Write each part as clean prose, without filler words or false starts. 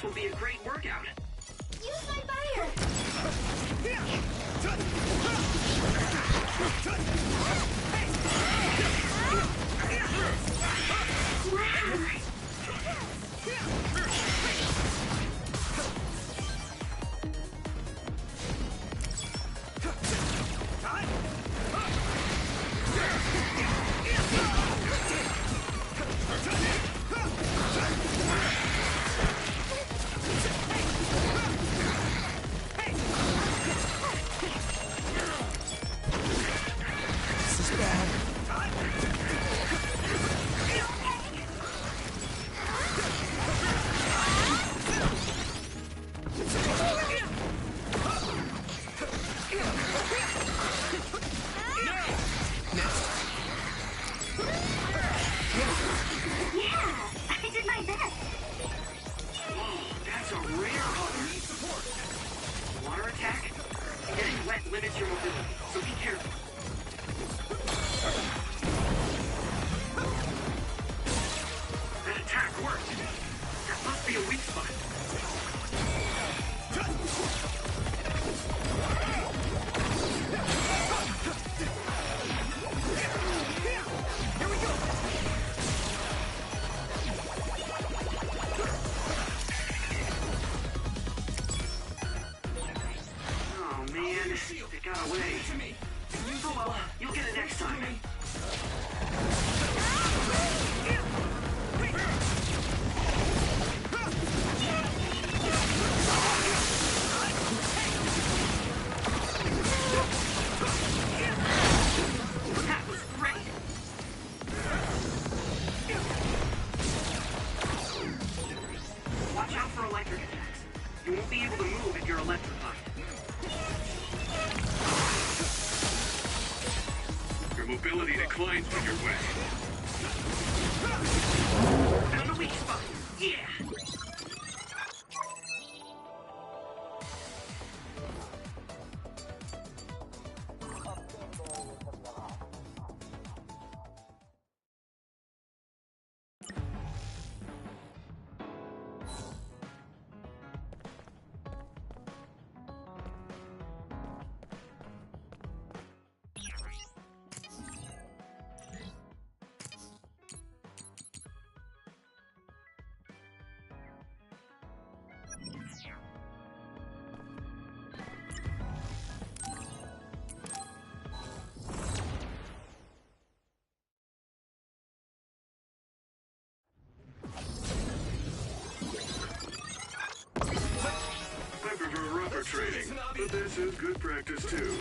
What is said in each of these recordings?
This will be a great workout. Use my fire! Training, but this is good practice too.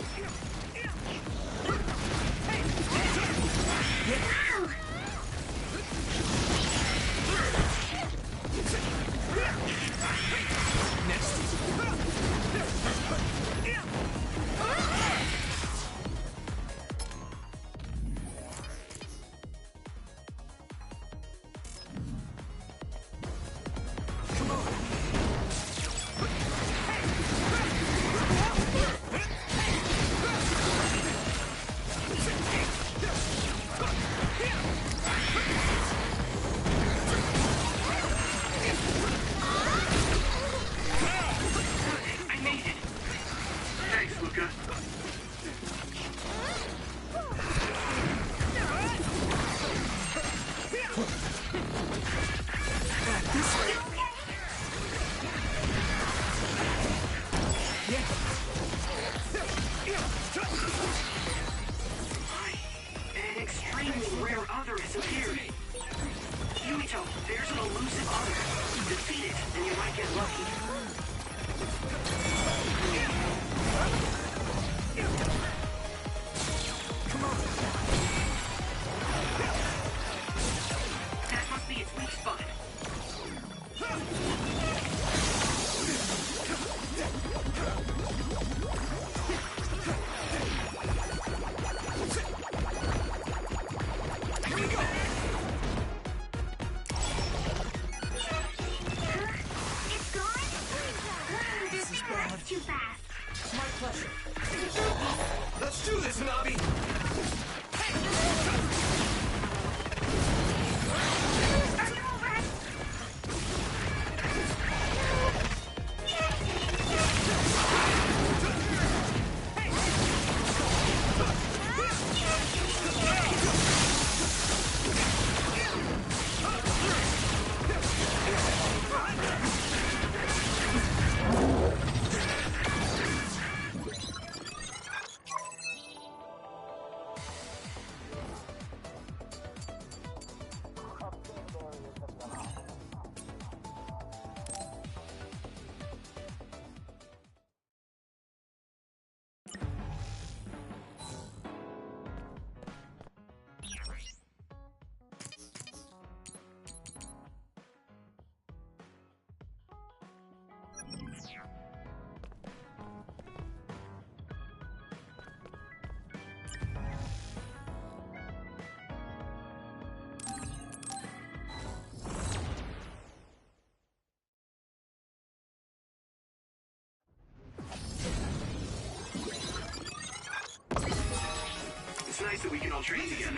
that we can all train together.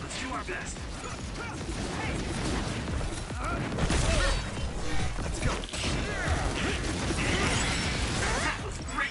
Let's do our best. Let's go. That was great.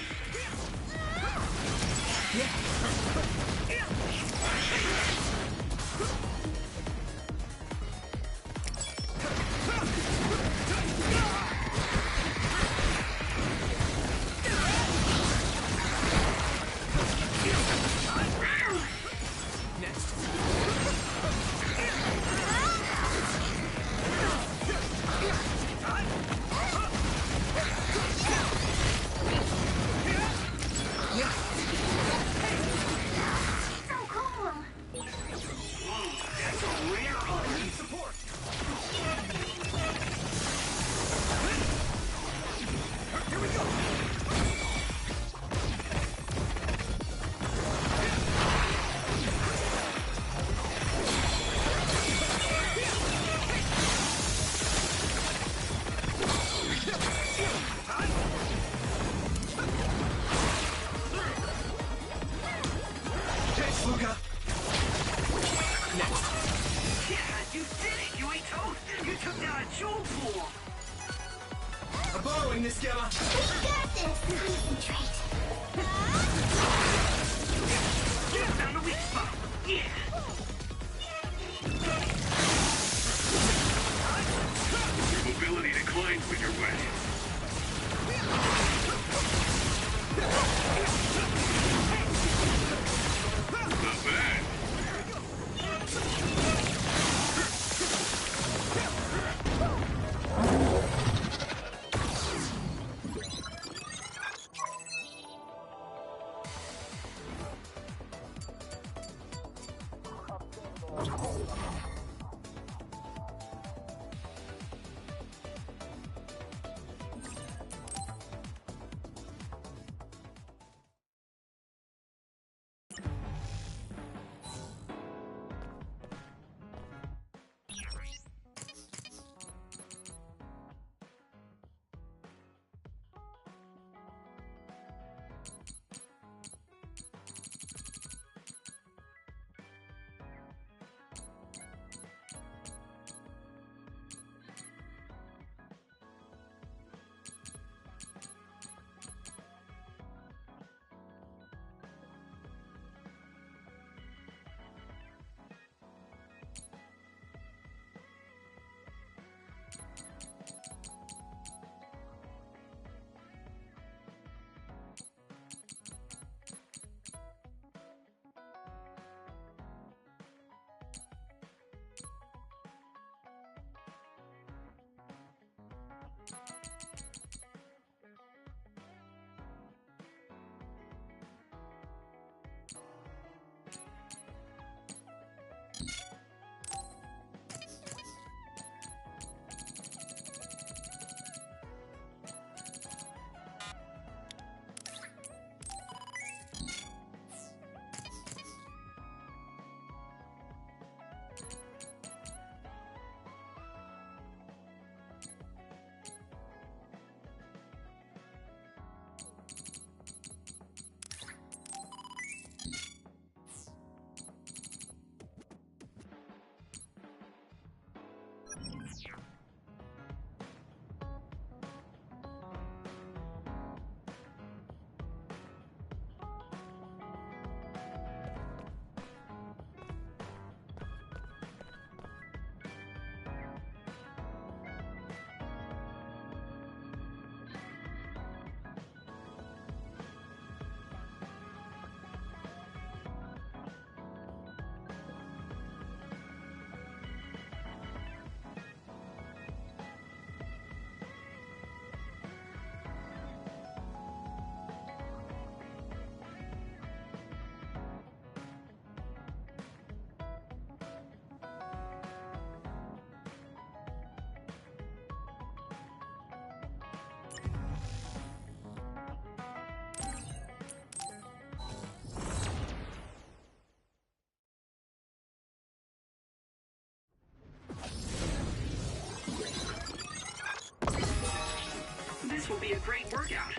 This will be a great workout.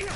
Good.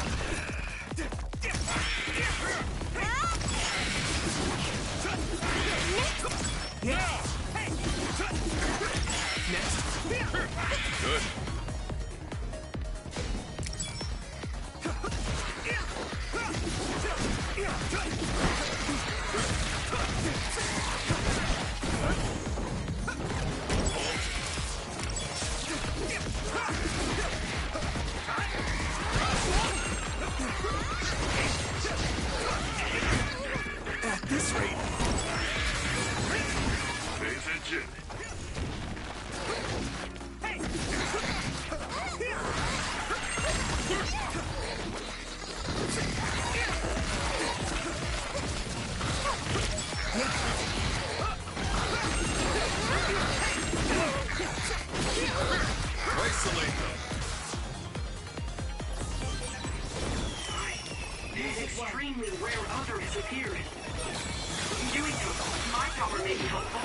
At this rate. Pay attention. Isolate them. Extremely rare odor has appeared. Doing so, my power may be helpful.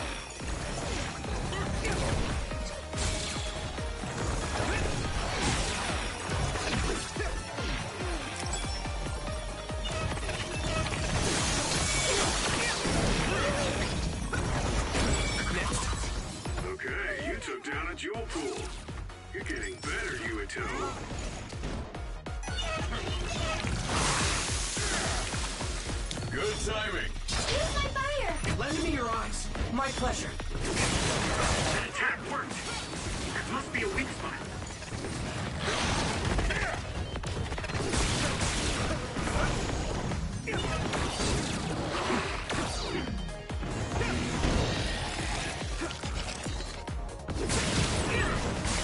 Okay, you took down a jewel pool. You're getting better, Yuito. Good timing. Use my fire! Lend me your eyes. My pleasure. That attack worked. There must be a weak spot.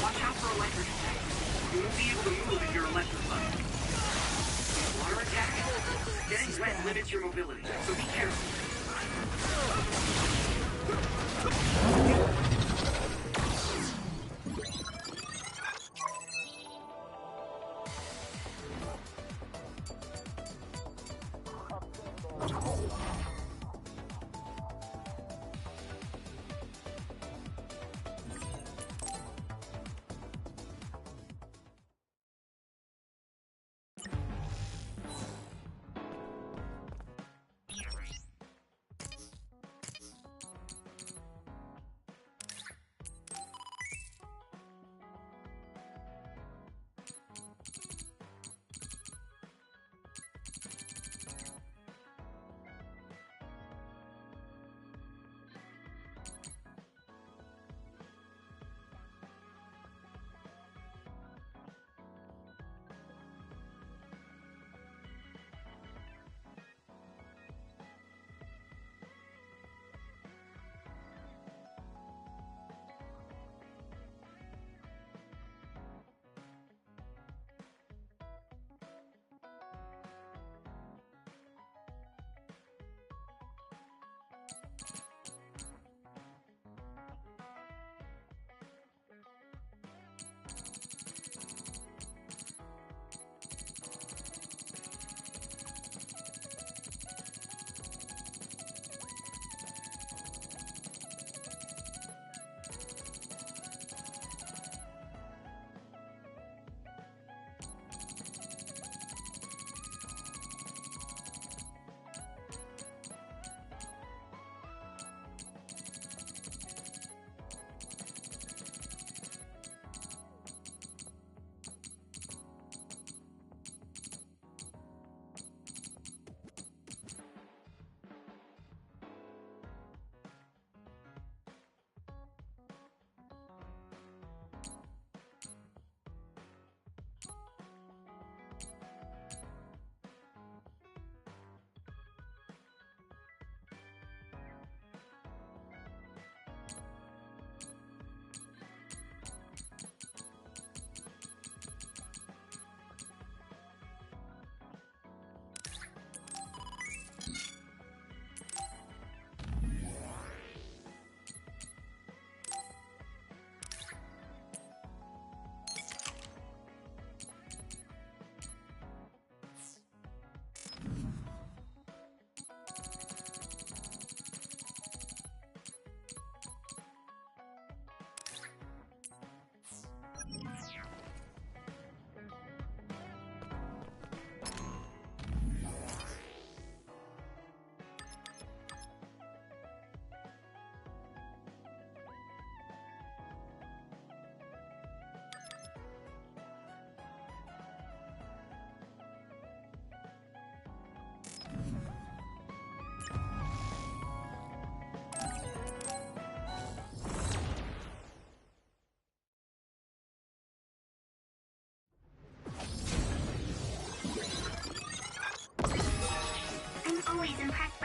Watch out for electric attacks. You won't be able to move if you're electrified. Water attack. Getting wet limits your mobility, so be careful.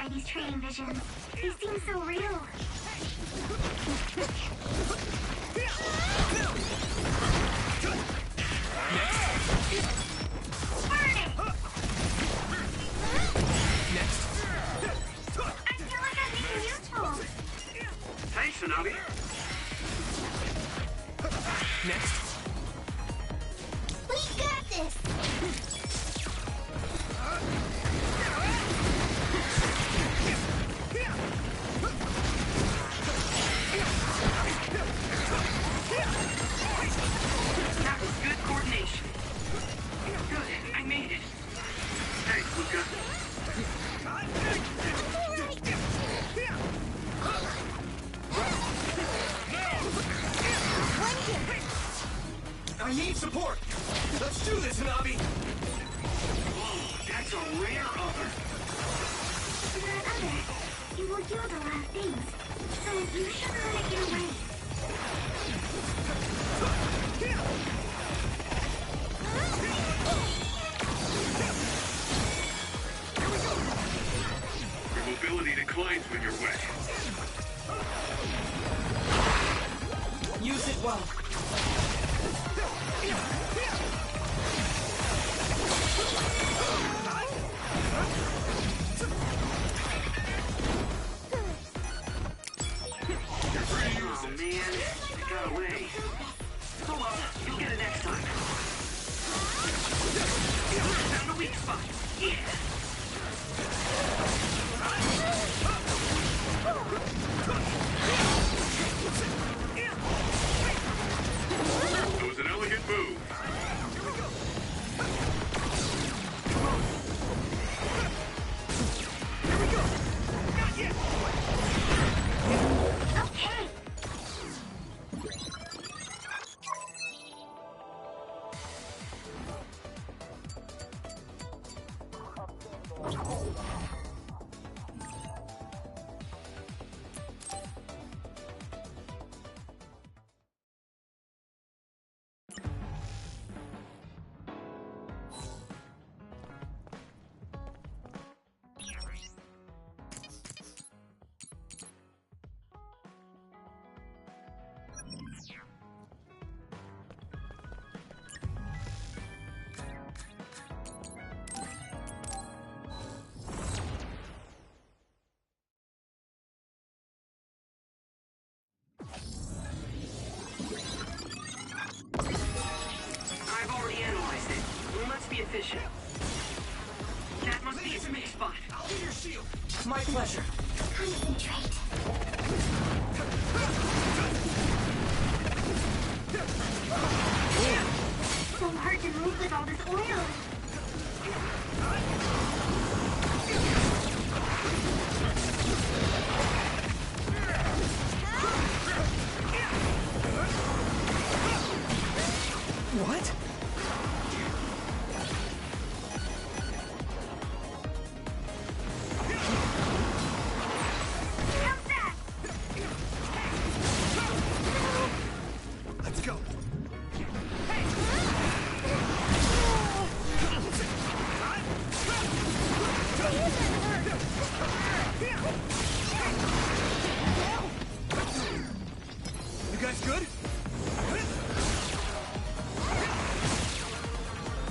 by these training visions. They seem so real. Burn it! Next. I feel like I'm being useful. Thanks, Tsunami. Next. We got this! That was good coordination. Good, I made it. Thanks, Luca. I need support. Let's do this, Hanabi. Whoa, that's a rare other. That other, it will yield a lot of things, so you shouldn't let it get away. Your mobility declines when you're wet. Use it well. Oh, man. It got away. Oh, well, you'll get it next time. Found a weak spot. Yeah. That was an elegant move. Okay. I've already analyzed it. Well, let's be efficient. That must be its weak spot. Give your shield. My pleasure. Concentrate. So hard to move with all this oil. What? How's that? Let's go. You guys good?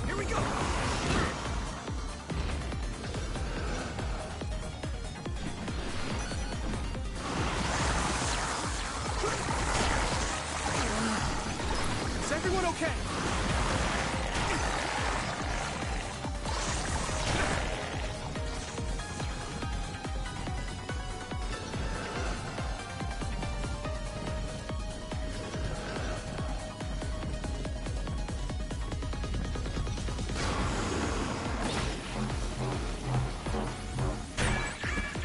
Here we go. Is everyone okay?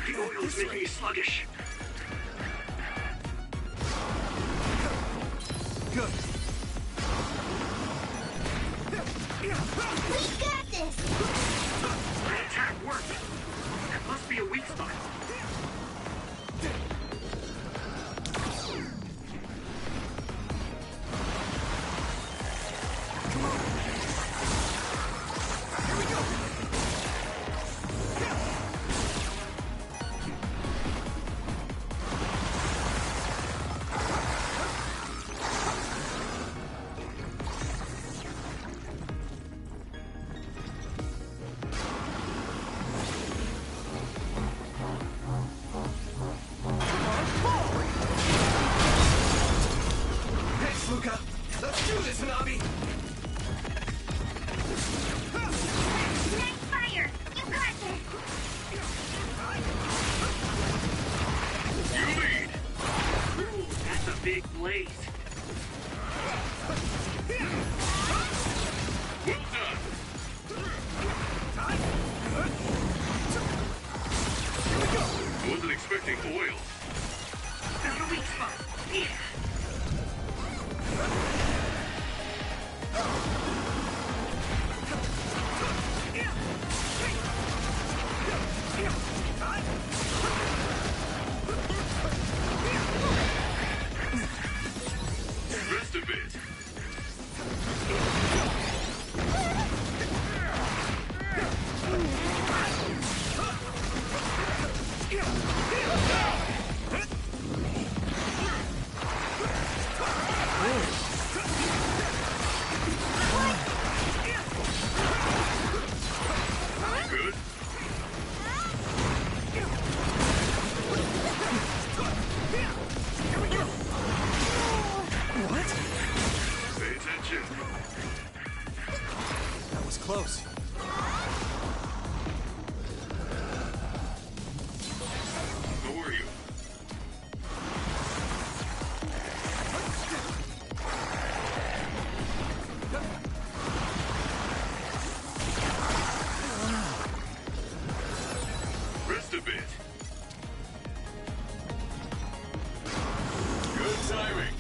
The oil's making me sluggish. Good. We got this! That attack worked. That must be a weak spot. Here we go. big blaze. Well done. I wasn't expecting oil. Found a weak spot. Yeah. Rest a bit. Good. What? Pay attention. That was close. How are you? Rest a bit. Good timing.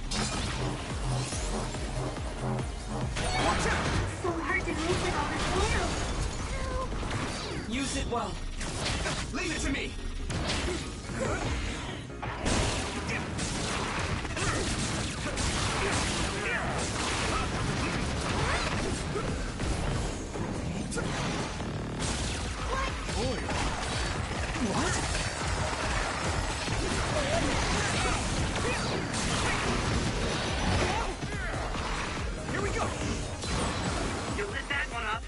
So hard to move with all this oil. Use it well. Leave it to me. What? Here we go. You lit that one up.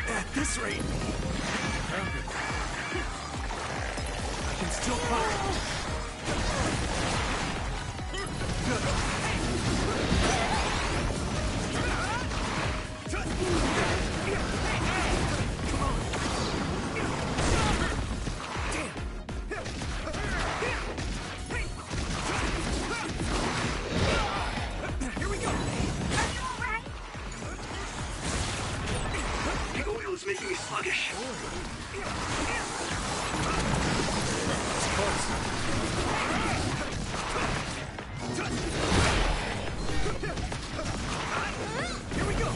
At this rate, I can still fight. Here we go. The oil is making me sluggish. Here we go.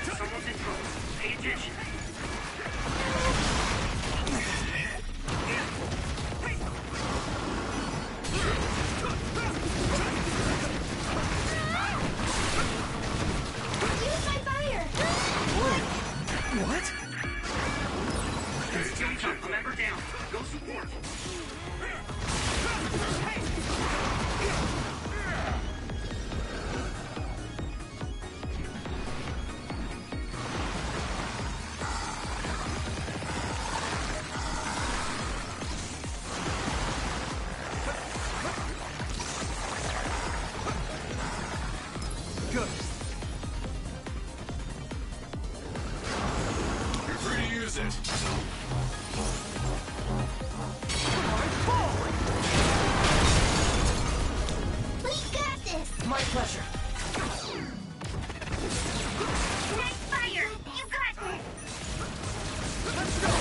Someone's in trouble. Pay attention. Use my fire. What? Don't a member down. Go support. Good. You're free to use it. We got this. My pleasure. Nice fire. You got this. Let's go.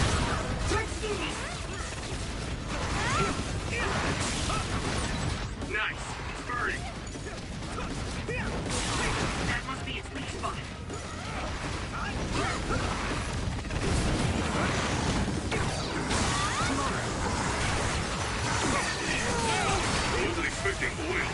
Let's do this. Nice. It's burning. That must be its weak spot. I wasn't expecting oil.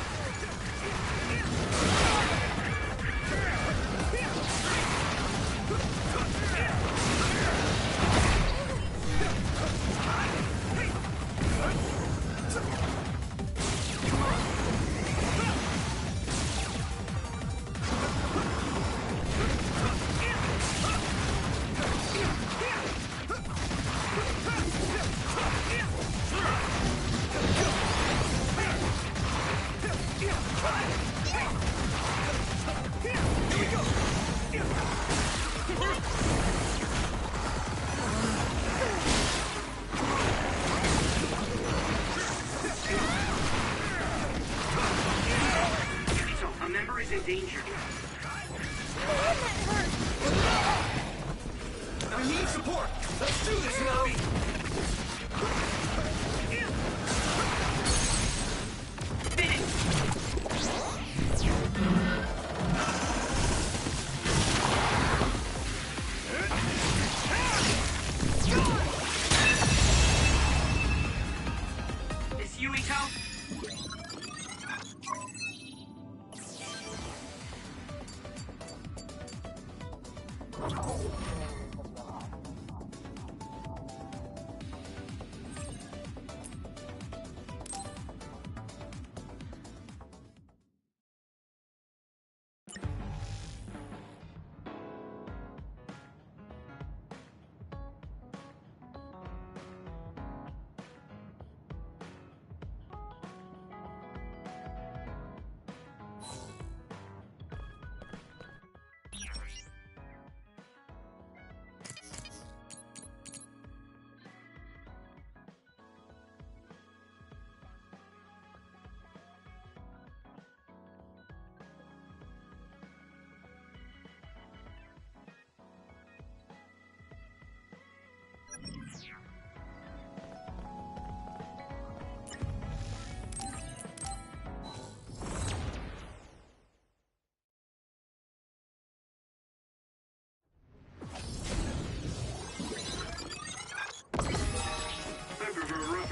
danger. I need support. Let's do this, Navi.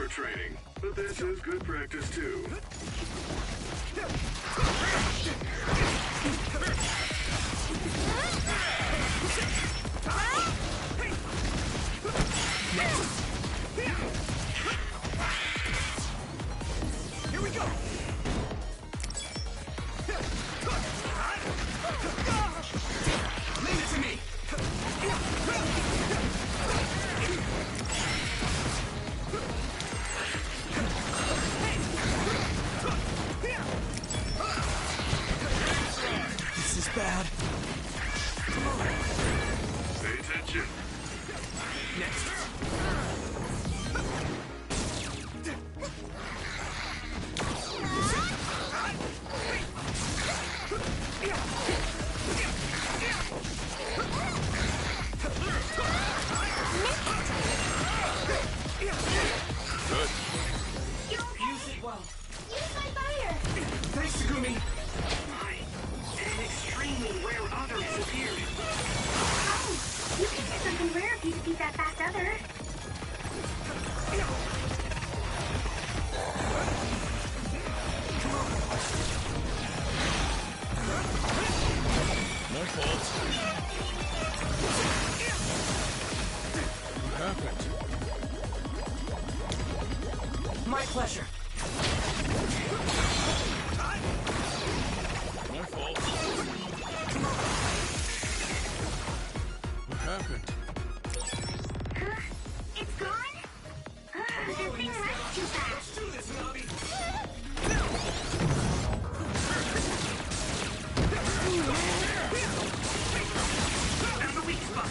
Training, but this is good practice too. Here we go. Leave it to me. Bad. Pay attention. Next. Good. Use it well. Use my fire. Thanks, Takumi. An extremely rare other disappeared. Oh, you can get something rare if you defeat that fast other. No fault. Perfect. My pleasure. No fault. What happened? Huh? It's gone? This thing runs too fast. Let's do this, Navi. And the weak spot.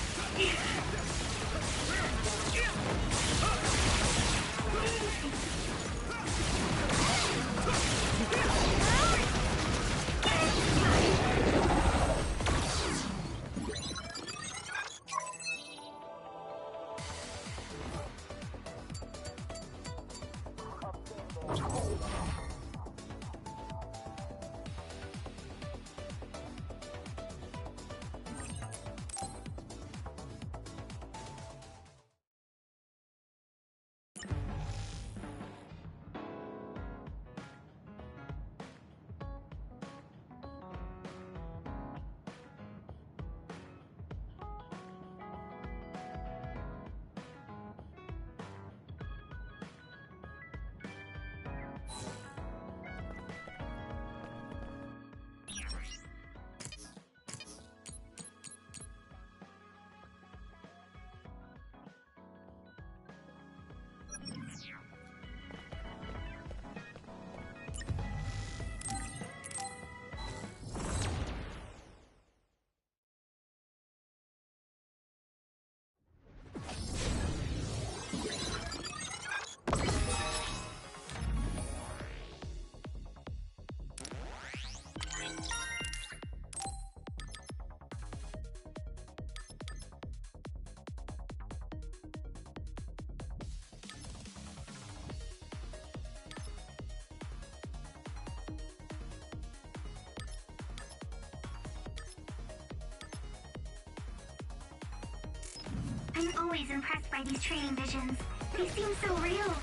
I'm always impressed by these training visions. They seem so real.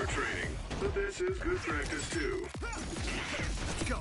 Training, but this is good practice too. Let's go.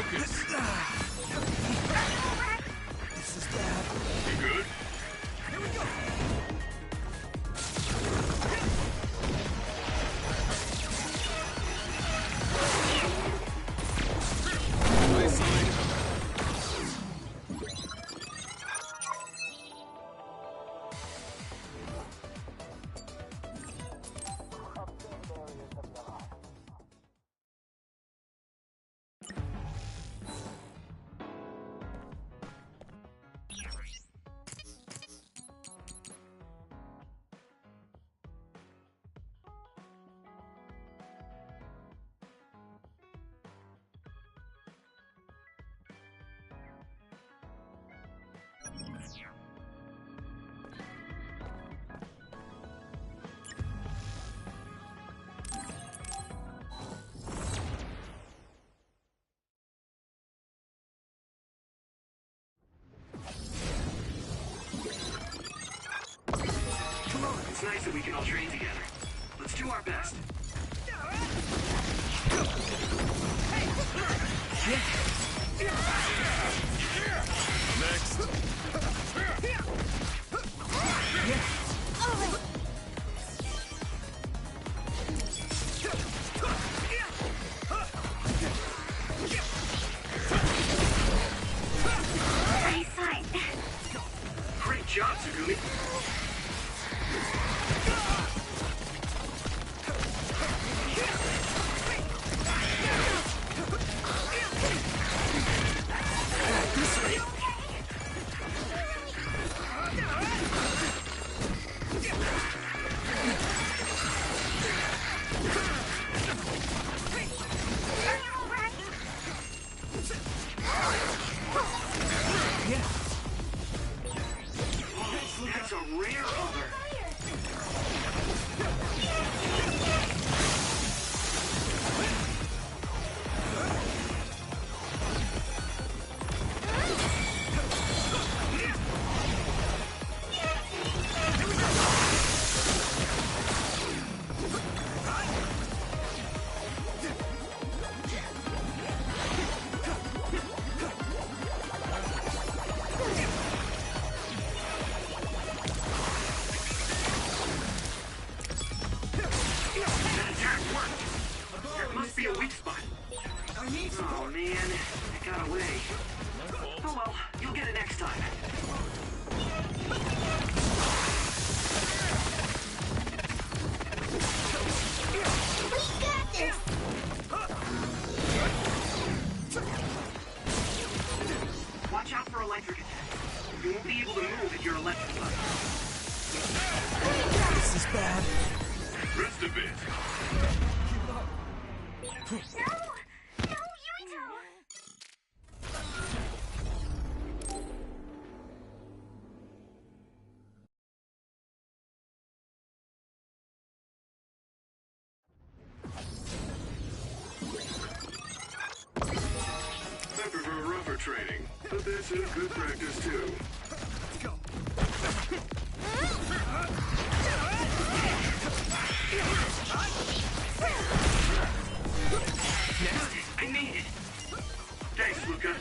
Focus. This is bad. You good? Here we go. Isolate. It's nice that we can all train together. Let's do our best. Next. Nice side. Great job, Tsugumi. That's a rare other. That attack worked. That must be a weak spot. I need Oh support. man, it got away. Oh well, you'll get it next time. We got this. Watch out for electric attack. You won't be able to move if you're electrified. This is bad. Rest a bit. No, Yuito. I prefer rougher training, but this is good practice too. Let's go. I made it. Thanks, Luca.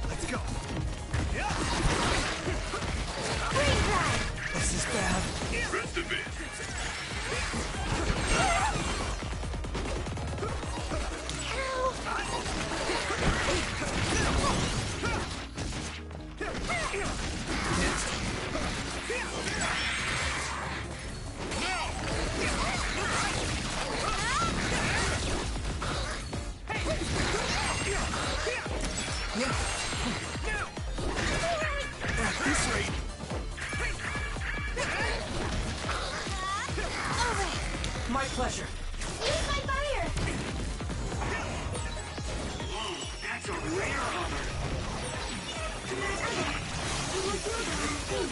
Let's go. Green flag. This is bad. Rest a bit. At this rate. My pleasure. Use my fire. That's a rare other. You will do the right thing.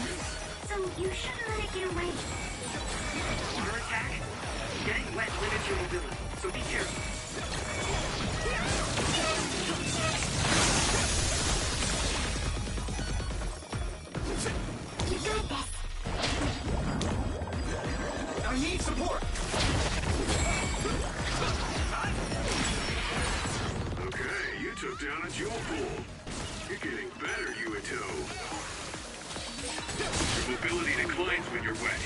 So you shouldn't let it get away. Water attack? Getting wet limits your mobility, so be careful. took down a jewel pool. You're getting better, Yuito. Your mobility declines when you're wet.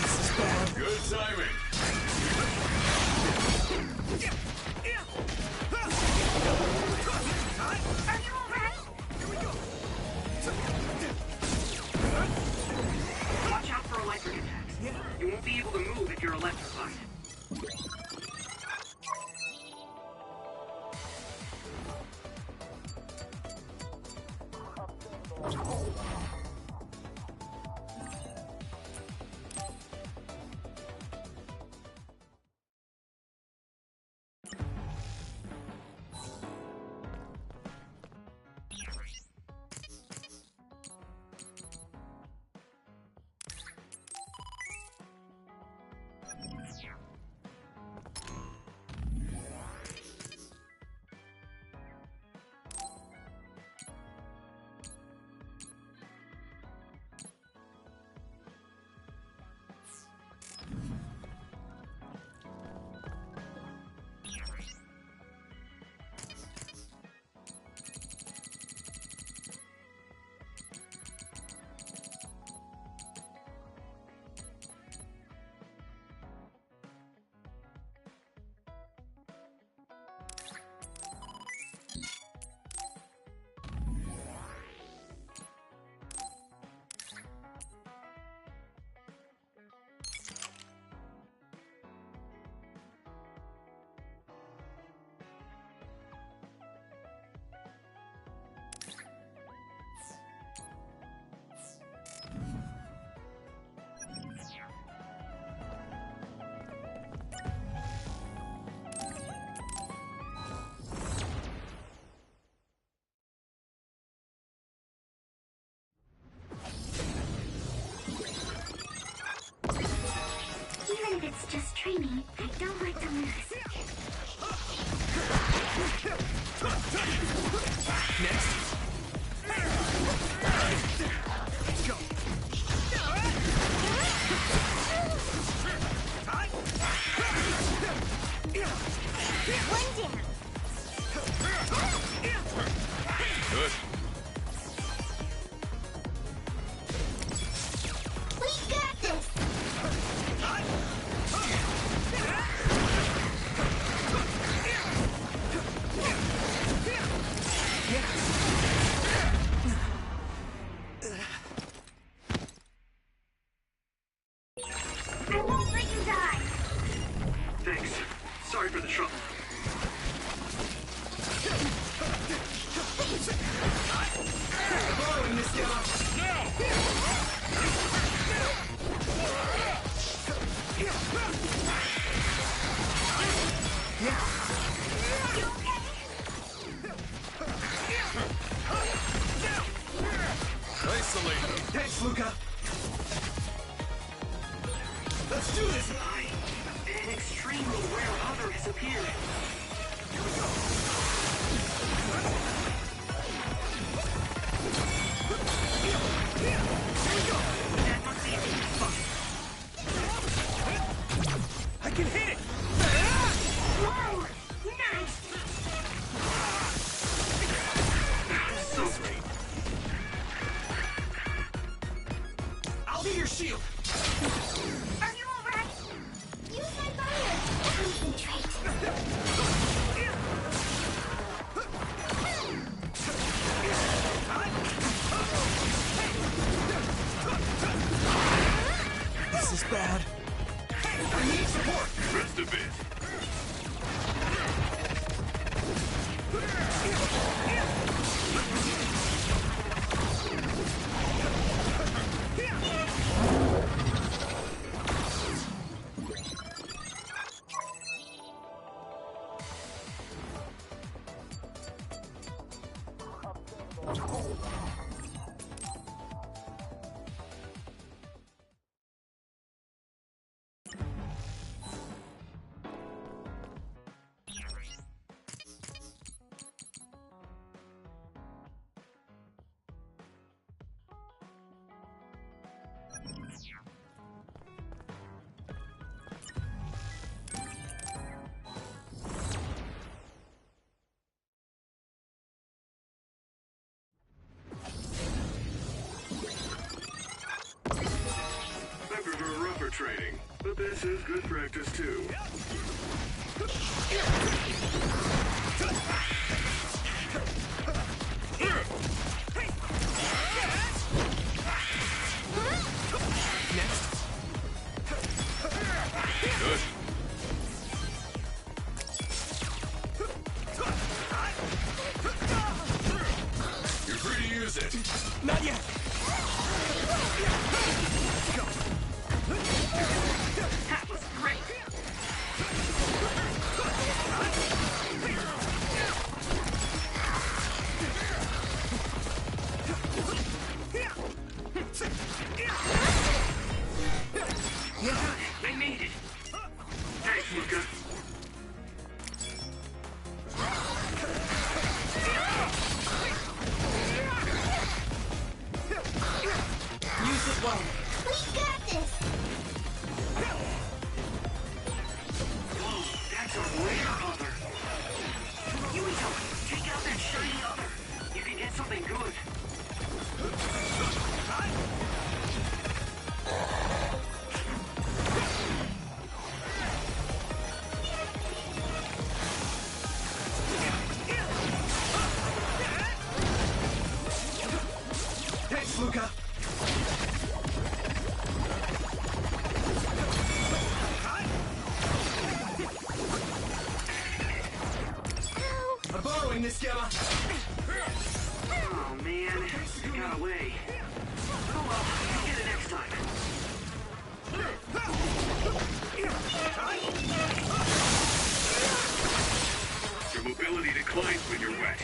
This is bad. Good timing. Are you alright? Watch out for electric attacks. You won't be able to move if you're electrified. Even if it's just training, I don't like to lose. Next. Let's go. One down. Good. We got this. I won't let you die. Thanks. Sorry for the trouble. Borrowing this guy. You okay? Isolated. Thanks, Luca. Let's do this. An extremely rare other has appeared. I'm This is good practice, too. Good. You're free to use it. Not yet. That was great. I made it. Thanks, Luca. Use it well. We got this! Whoa, that's a rare other. Yumito, take out that shiny other. You can get something good. Thanks, Luca. I'm borrowing this, Gamma. Oh man, it got away. Oh well, we'll get it next time. Your mobility declines when you're wet.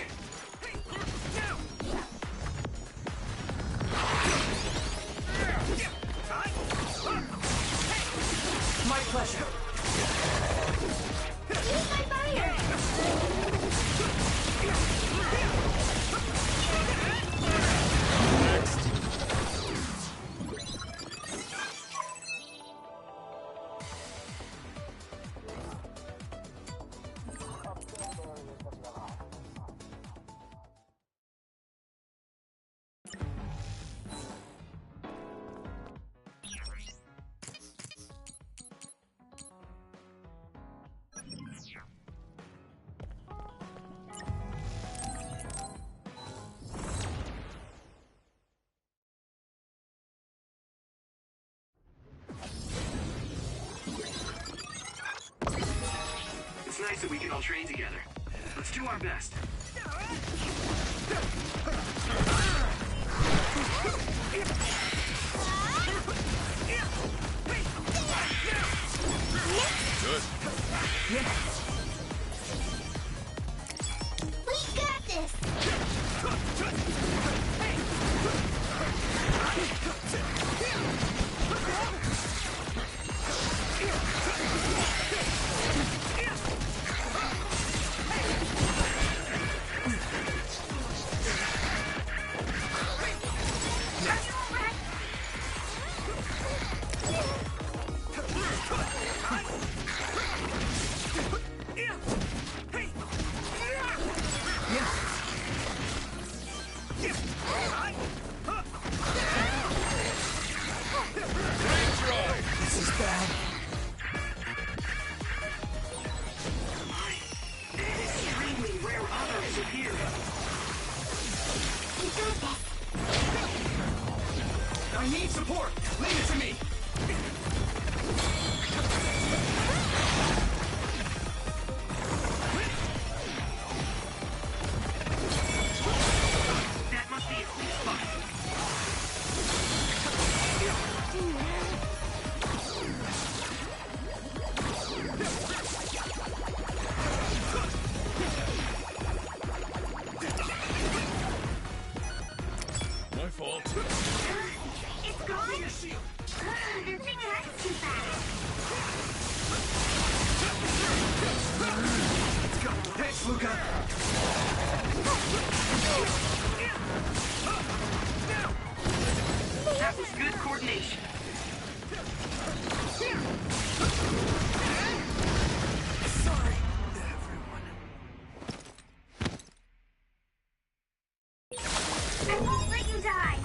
My pleasure. Use my fire! It's nice that we can all train together. Let's do our best. Good. We got this! This is bad. An extremely rare other has appeared. We got this! I need support. Leave it to me. That must be a weak spot. My fault. It's gone? The thing hurts too fast! Let's go. Thanks, Luca. That was good coordination. Sorry, everyone. I won't let you die!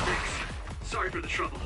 Thanks. Sorry for the trouble.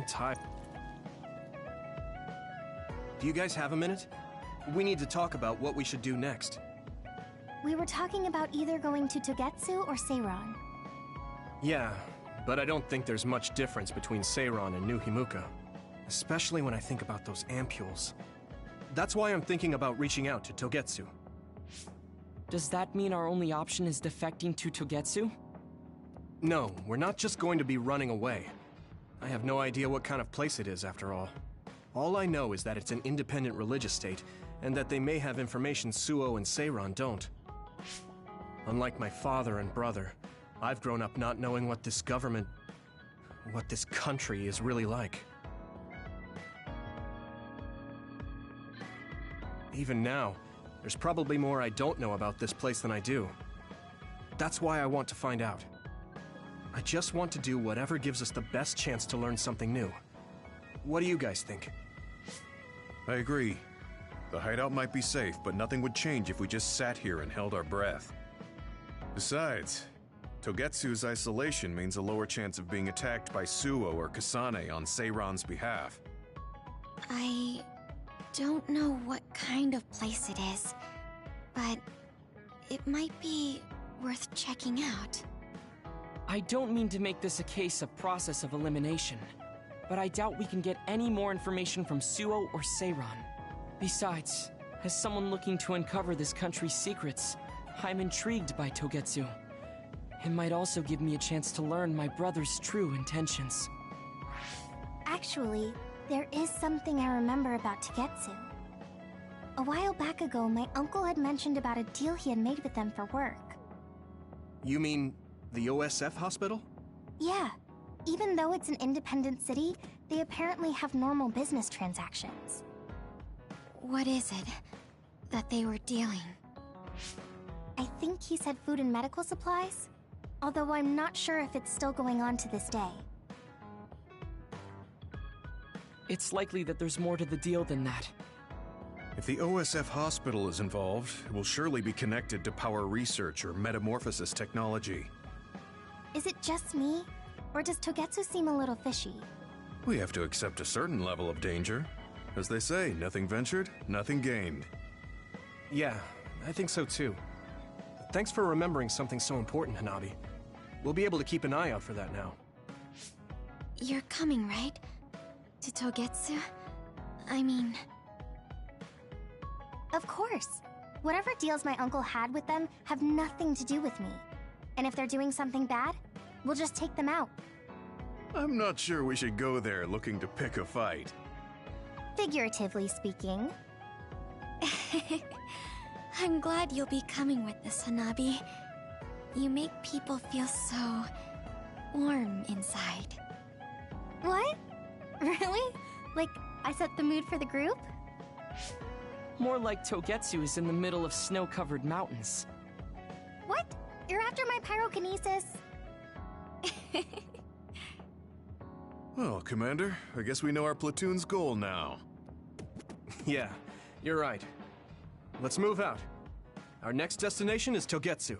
it's high. Do you guys have a minute? We need to talk about what we should do next. We were talking about either going to Togetsu or Seiran. Yeah, but I don't think there's much difference between Seiran and New Himuka. Especially when I think about those ampules. That's why I'm thinking about reaching out to Togetsu. Does that mean our only option is defecting to Togetsu? No, we're not just going to be running away. I have no idea what kind of place it is, after all. All I know is that it's an independent religious state, and that they may have information Suo and Seiran don't. Unlike my father and brother, I've grown up not knowing what this government, what this country is really like. Even now, there's probably more I don't know about this place than I do. That's why I want to find out. I just want to do whatever gives us the best chance to learn something new. What do you guys think? I agree. The hideout might be safe, but nothing would change if we just sat here and held our breath. Besides, Togetsu's isolation means a lower chance of being attacked by Suo or Kasane on Seiran's behalf. I don't know what kind of place it is, but it might be worth checking out. I don't mean to make this a case of process of elimination, but I doubt we can get any more information from Suo or Seiran. Besides, as someone looking to uncover this country's secrets, I'm intrigued by Togetsu. It might also give me a chance to learn my brother's true intentions. Actually, there is something I remember about Togetsu. A while back ago, my uncle had mentioned about a deal he had made with them for work. You mean the OSF hospital? Yeah. Even though it's an independent city, they apparently have normal business transactions. What is it that they were dealing? I think he said food and medical supplies, although I'm not sure if it's still going on to this day. It's likely that there's more to the deal than that. If the OSF hospital is involved, it will surely be connected to power research or metamorphosis technology. Is it just me? Or does Togetsu seem a little fishy? We have to accept a certain level of danger. As they say, nothing ventured, nothing gained. Yeah, I think so too. Thanks for remembering something so important, Hanabi. We'll be able to keep an eye out for that now. You're coming, right? To Togetsu? I mean... Of course. Whatever deals my uncle had with them have nothing to do with me. And if they're doing something bad, we'll just take them out. I'm not sure we should go there looking to pick a fight. Figuratively speaking. I'm glad you'll be coming with us, Hanabi. You make people feel so... warm inside. What? Really? Like, I set the mood for the group? More like Togetsu is in the middle of snow-covered mountains. What? You're after my pyrokinesis? Well, Commander, I guess we know our platoon's goal now. Yeah, you're right. Let's move out. Our next destination is Togetsu.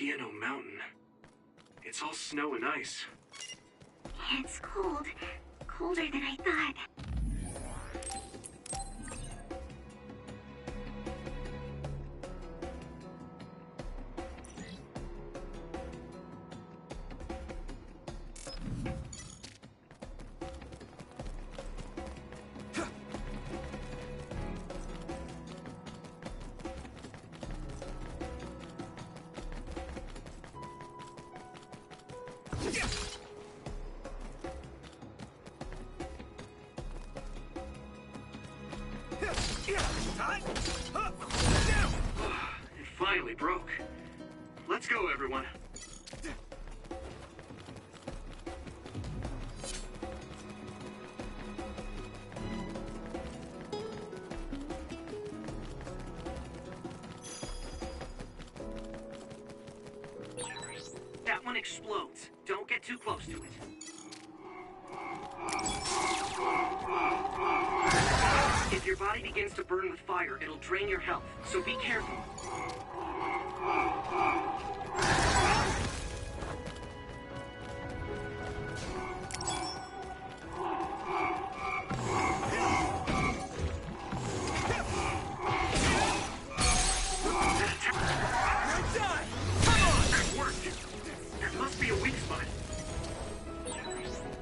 Hieno Mountain. It's all snow and ice. Yeah, it's cold. Colder than I thought. It finally broke. Let's go, everyone. explodes. Don't get too close to it. If your body begins to burn with fire, it'll drain your health, so be careful.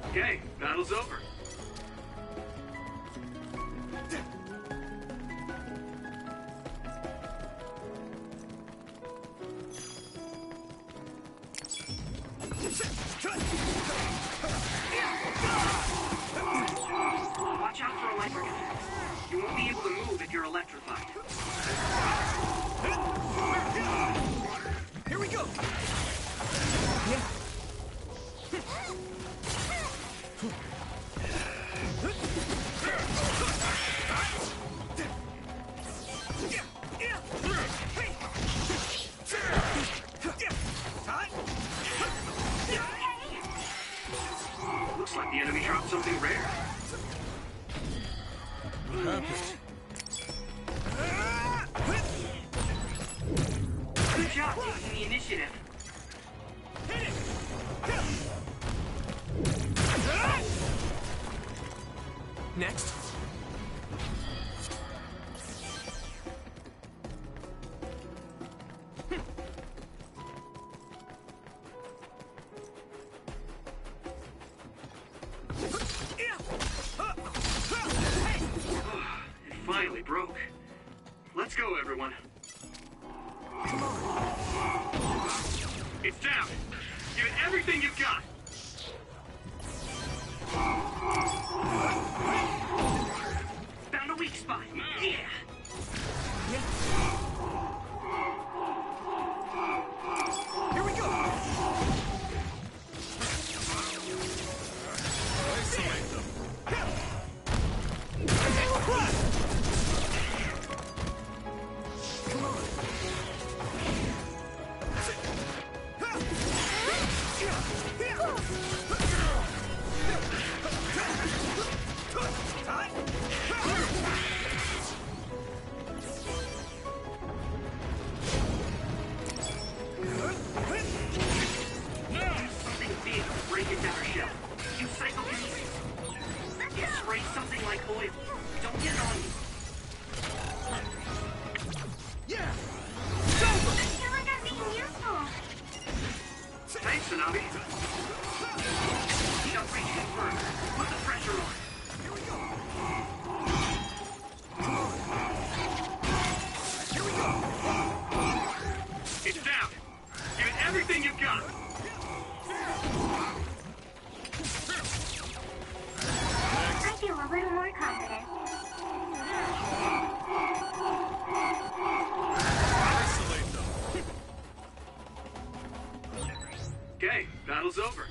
Okay, battle's over. Watch out for electric effects. You won't be able to move if you're electrified. Here we go! Looks like the enemy dropped something rare. What happened? Good job taking the initiative. Next. It finally broke. Let's go, everyone. It's down. Give it everything you've got. Found a weak spot. Yeah. Here we go! Isolate them. Something big to break its outer shell. You psychokinesis. You spray something like oil. Don't get it on you. Yeah! I feel like I'm being useful. Thanks, Tsunami. Heat up reach confirmed. Put the pressure on. Here we go! Here we go! It's down. Give it everything you've got. I feel a little more confident. Isolate them. Okay, battle's over.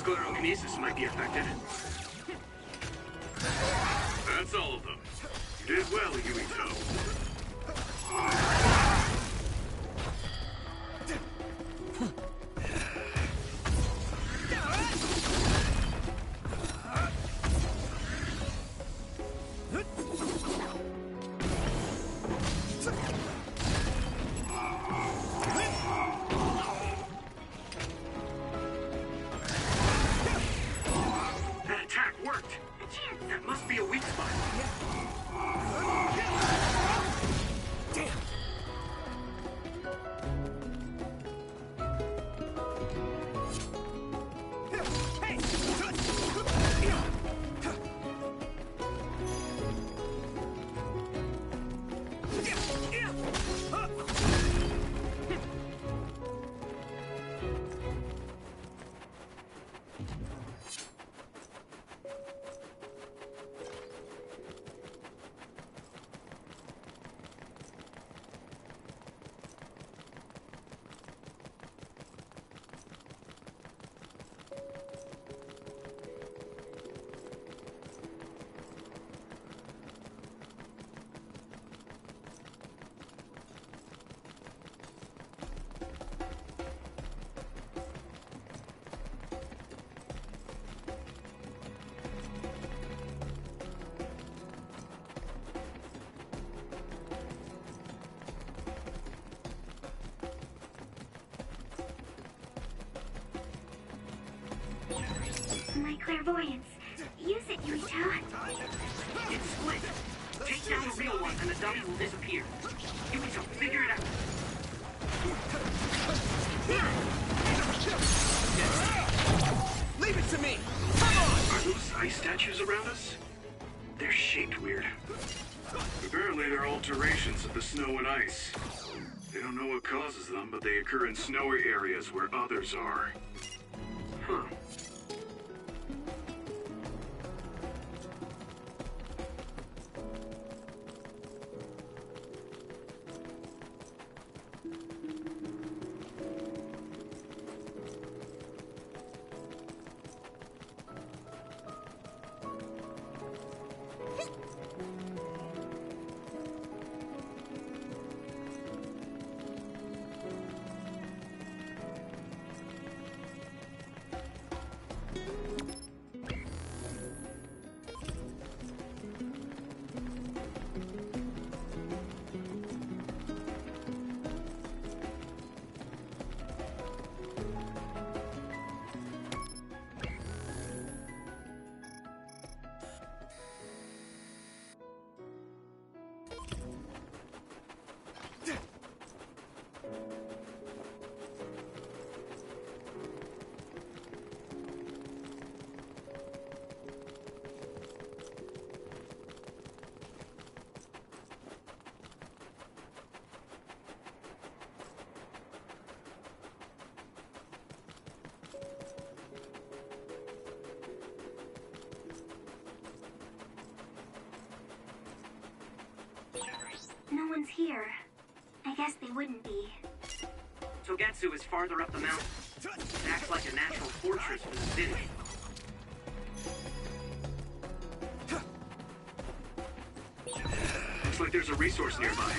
Sclerokinesis might be affected. That's all of them. You did well, Yumito. clairvoyance. Use it, Yuito. It's split. Take down the real one and the dummy will disappear. Yuito, figure it out. Leave it to me! Come on! Are those ice statues around us? They're shaped weird. Apparently they're alterations of the snow and ice. They don't know what causes them, but they occur in snowy areas where others are. Huh. No one's here. I guess they wouldn't be. Togetsu is farther up the mountain. It acts like a natural fortress for the city. Looks like there's a resource nearby.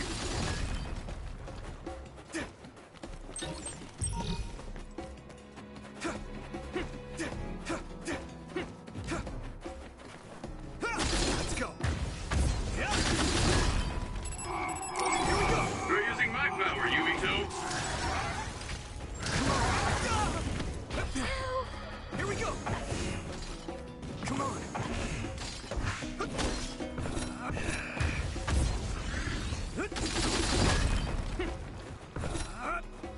Let's go. They're using my power, Yumito. Here we go. Come on.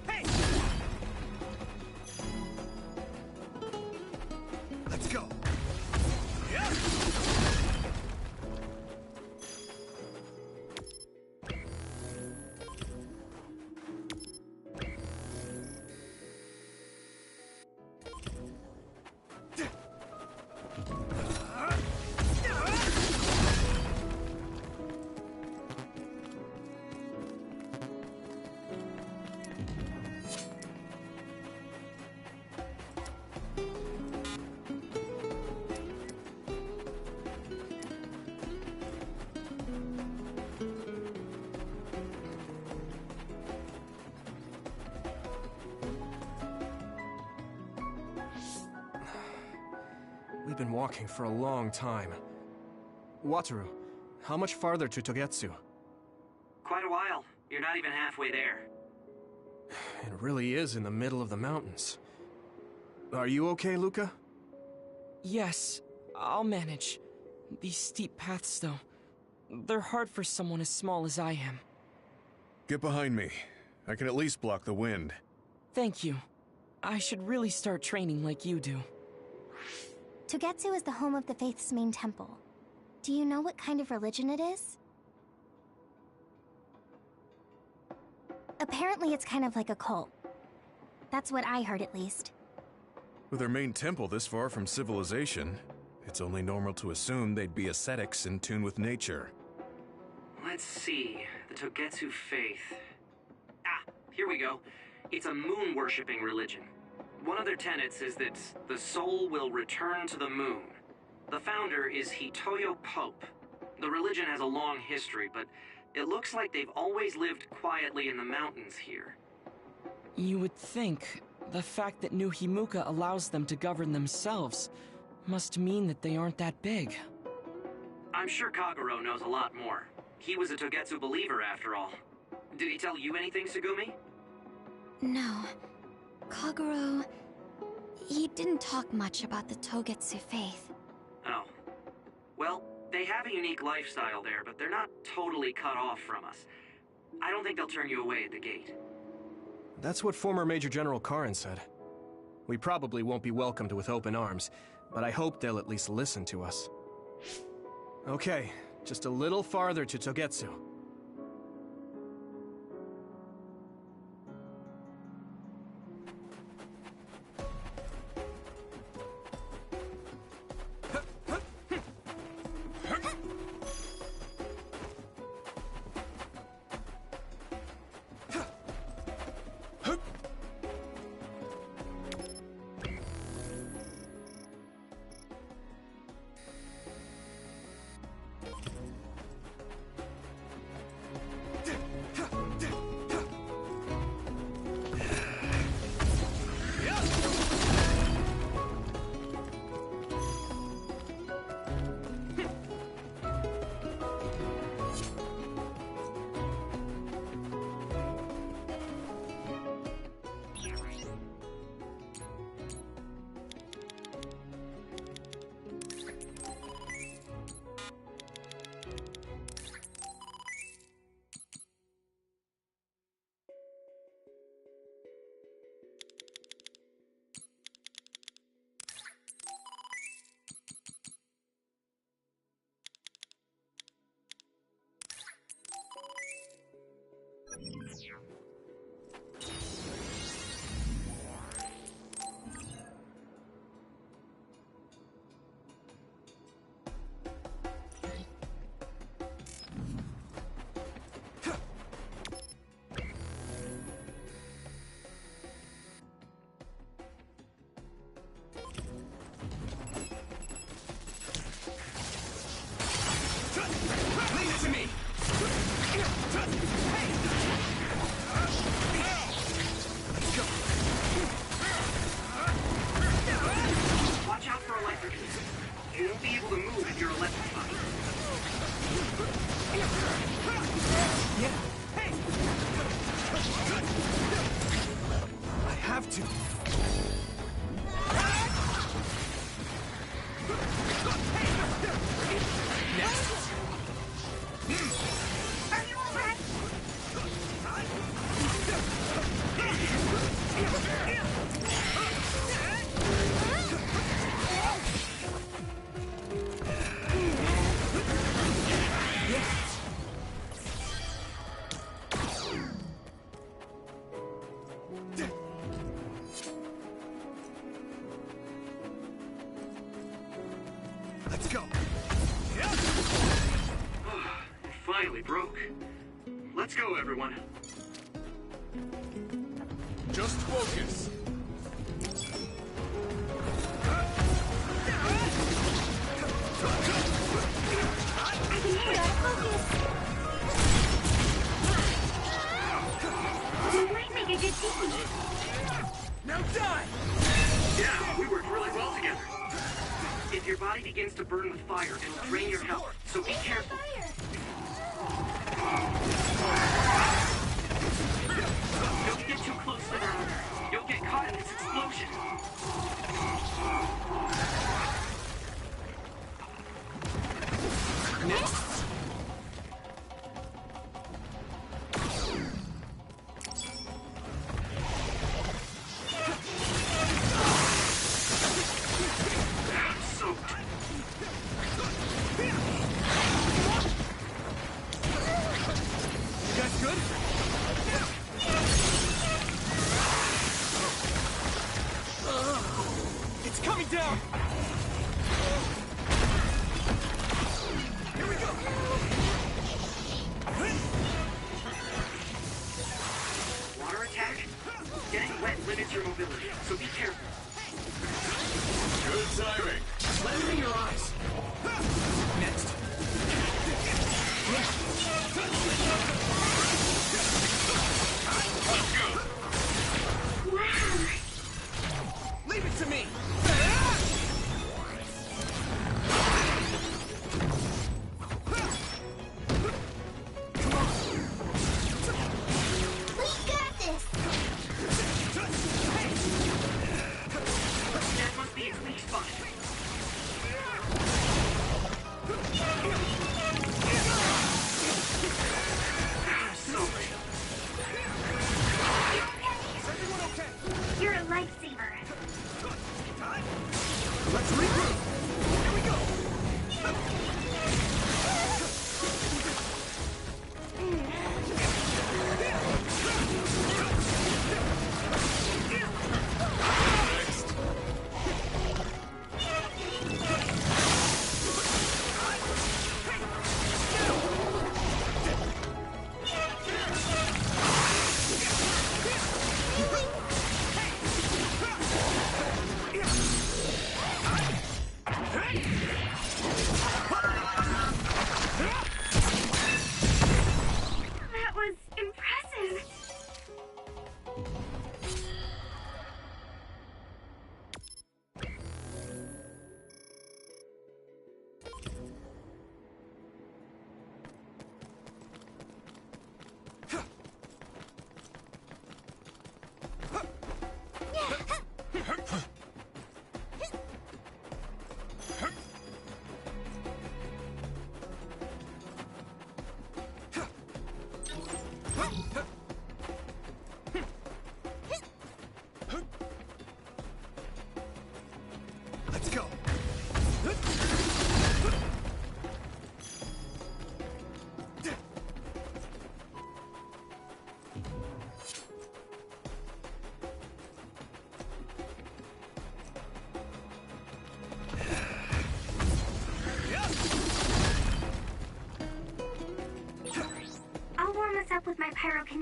Hey. Let's go. Yeah. We've been walking for a long time. Wataru, how much farther to Togetsu? Quite a while. You're not even halfway there. It really is in the middle of the mountains. Are you okay, Luca? Yes, I'll manage. These steep paths, though, they're hard for someone as small as I am. Get behind me. I can at least block the wind. Thank you. I should really start training like you do. Togetsu is the home of the Faith's main temple. Do you know what kind of religion it is? Apparently it's kind of like a cult. That's what I heard, at least. With their main temple this far from civilization, it's only normal to assume they'd be ascetics in tune with nature. Let's see. The Togetsu faith. Ah, here we go. It's a moon-worshipping religion. One of their tenets is that the soul will return to the moon. The founder is Hitoyo Pope. The religion has a long history, but it looks like they've always lived quietly in the mountains here. You would think the fact that New Himuka allows them to govern themselves must mean that they aren't that big. I'm sure Kagero knows a lot more. He was a Togetsu believer, after all. Did he tell you anything, Tsugumi? No. Kagero... He didn't talk much about the Togetsu faith. Oh. Well, they have a unique lifestyle there, but they're not totally cut off from us. I don't think they'll turn you away at the gate. That's what former Major General Karin said. We probably won't be welcomed with open arms, but I hope they'll at least listen to us. Okay, just a little farther to Togetsu. Let's go, everyone. Just focus. You might make a good team. Now die! Yeah, we worked really well together. If your body begins to burn with fire, it'll drain your health, so be careful. Don't get too close to that. You'll get caught in this explosion. It's coming down! Here we go!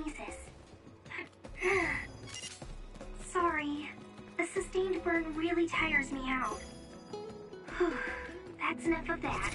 psychokinesis. Sorry. The sustained burn really tires me out. That's enough of that.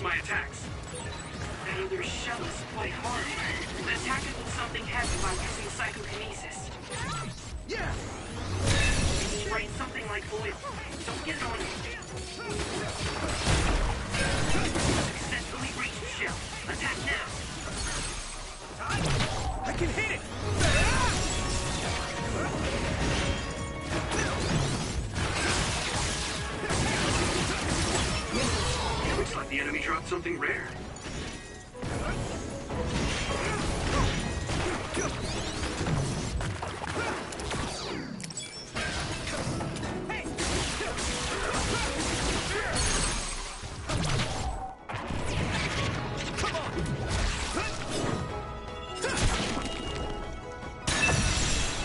My attacks. That other shell is quite hard. The attack will something heavy by using psychokinesis. Yeah! It's right, something like oil. Don't get it on you. Successfully reached shell. Attack now. I can hit it! Looks like the enemy dropped something rare.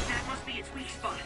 That must be its weak spot.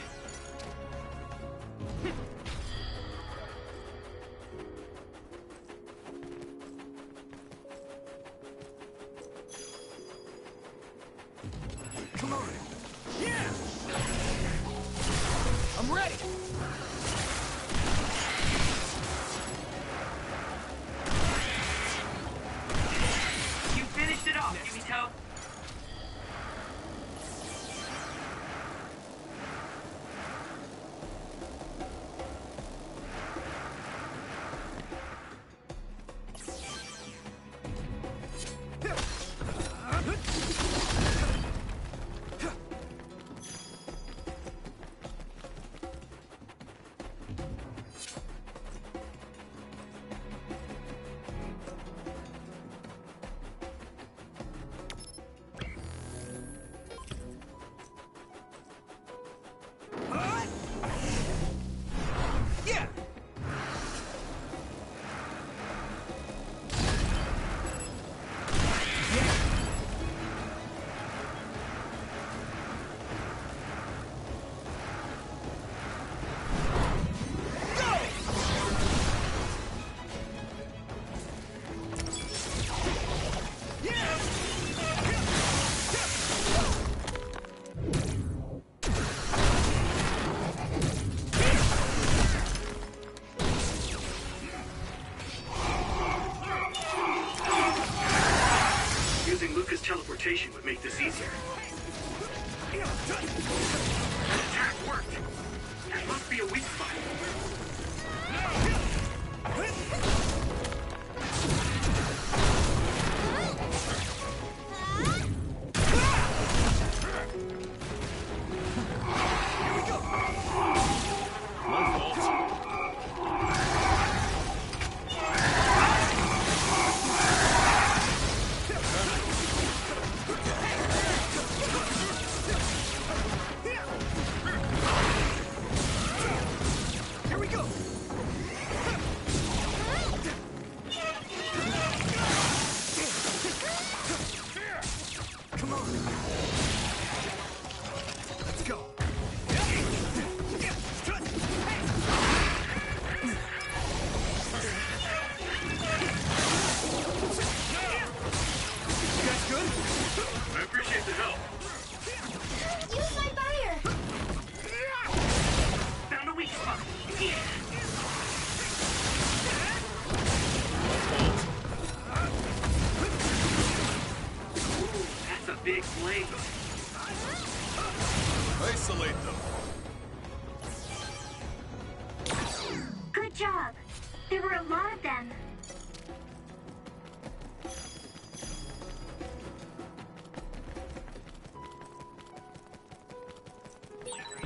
teleportation would make this easier. That attack worked. There must be a weak spot. Isolate them. Good job. There were a lot of them.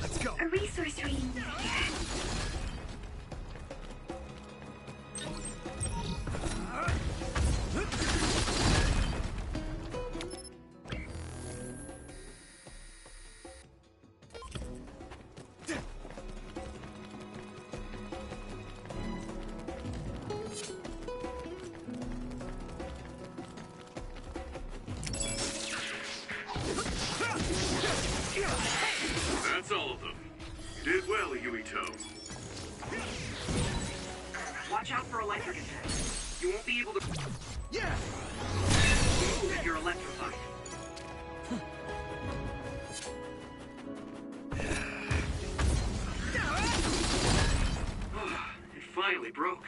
Let's go. A resource reading. That's all of them. You did well, Yuito. Watch out for electric attacks. You won't be able to Yeah! move if you're electrified. It finally broke.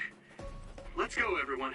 Let's go, everyone.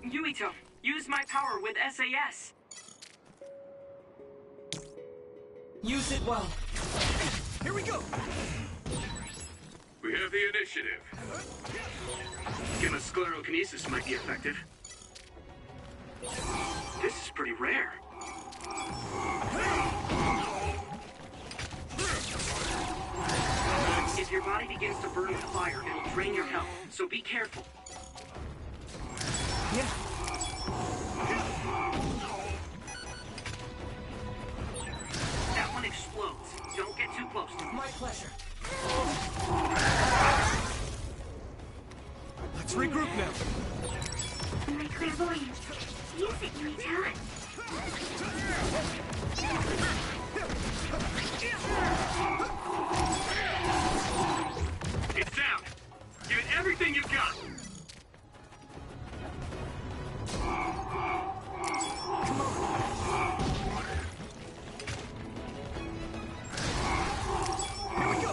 Yuito, use my power with SAS. Use it well. Here we go! We have the initiative. Sclerokinesis might be effective. This is pretty rare. If your body begins to burn with fire, it'll drain your health, so be careful. Yeah. That one explodes. Don't get too close to it. My pleasure. Let's regroup now. My clairvoyance. Use it, Yuito. It's down. Give it everything you've got. Here we go!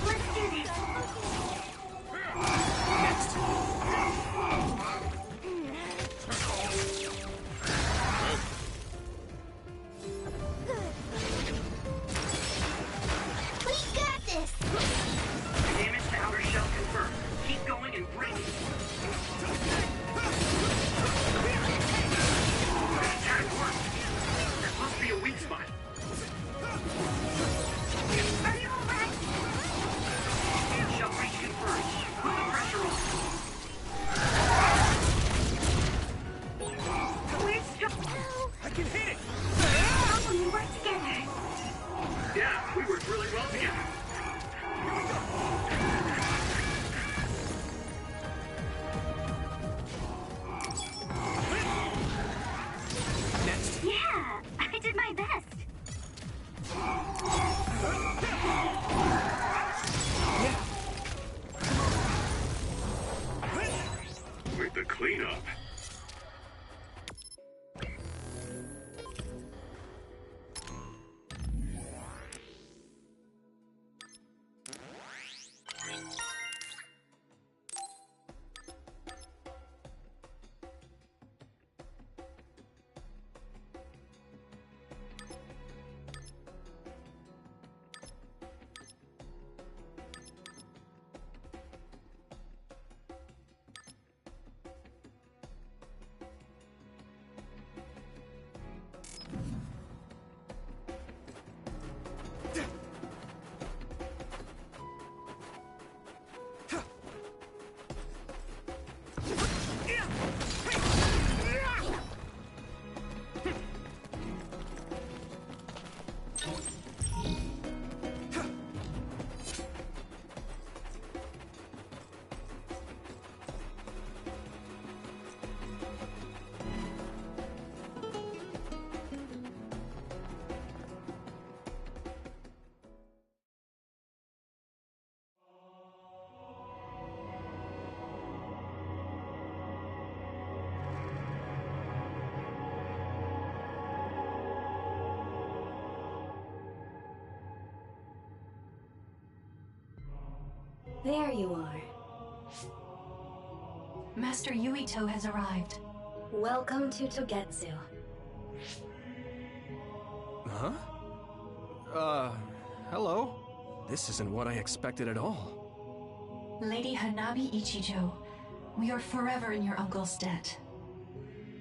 Let's do this. There you are. Master Yuito has arrived. Welcome to Togetsu. Huh? Hello? This isn't what I expected at all. Lady Hanabi Ichijo, we are forever in your uncle's debt.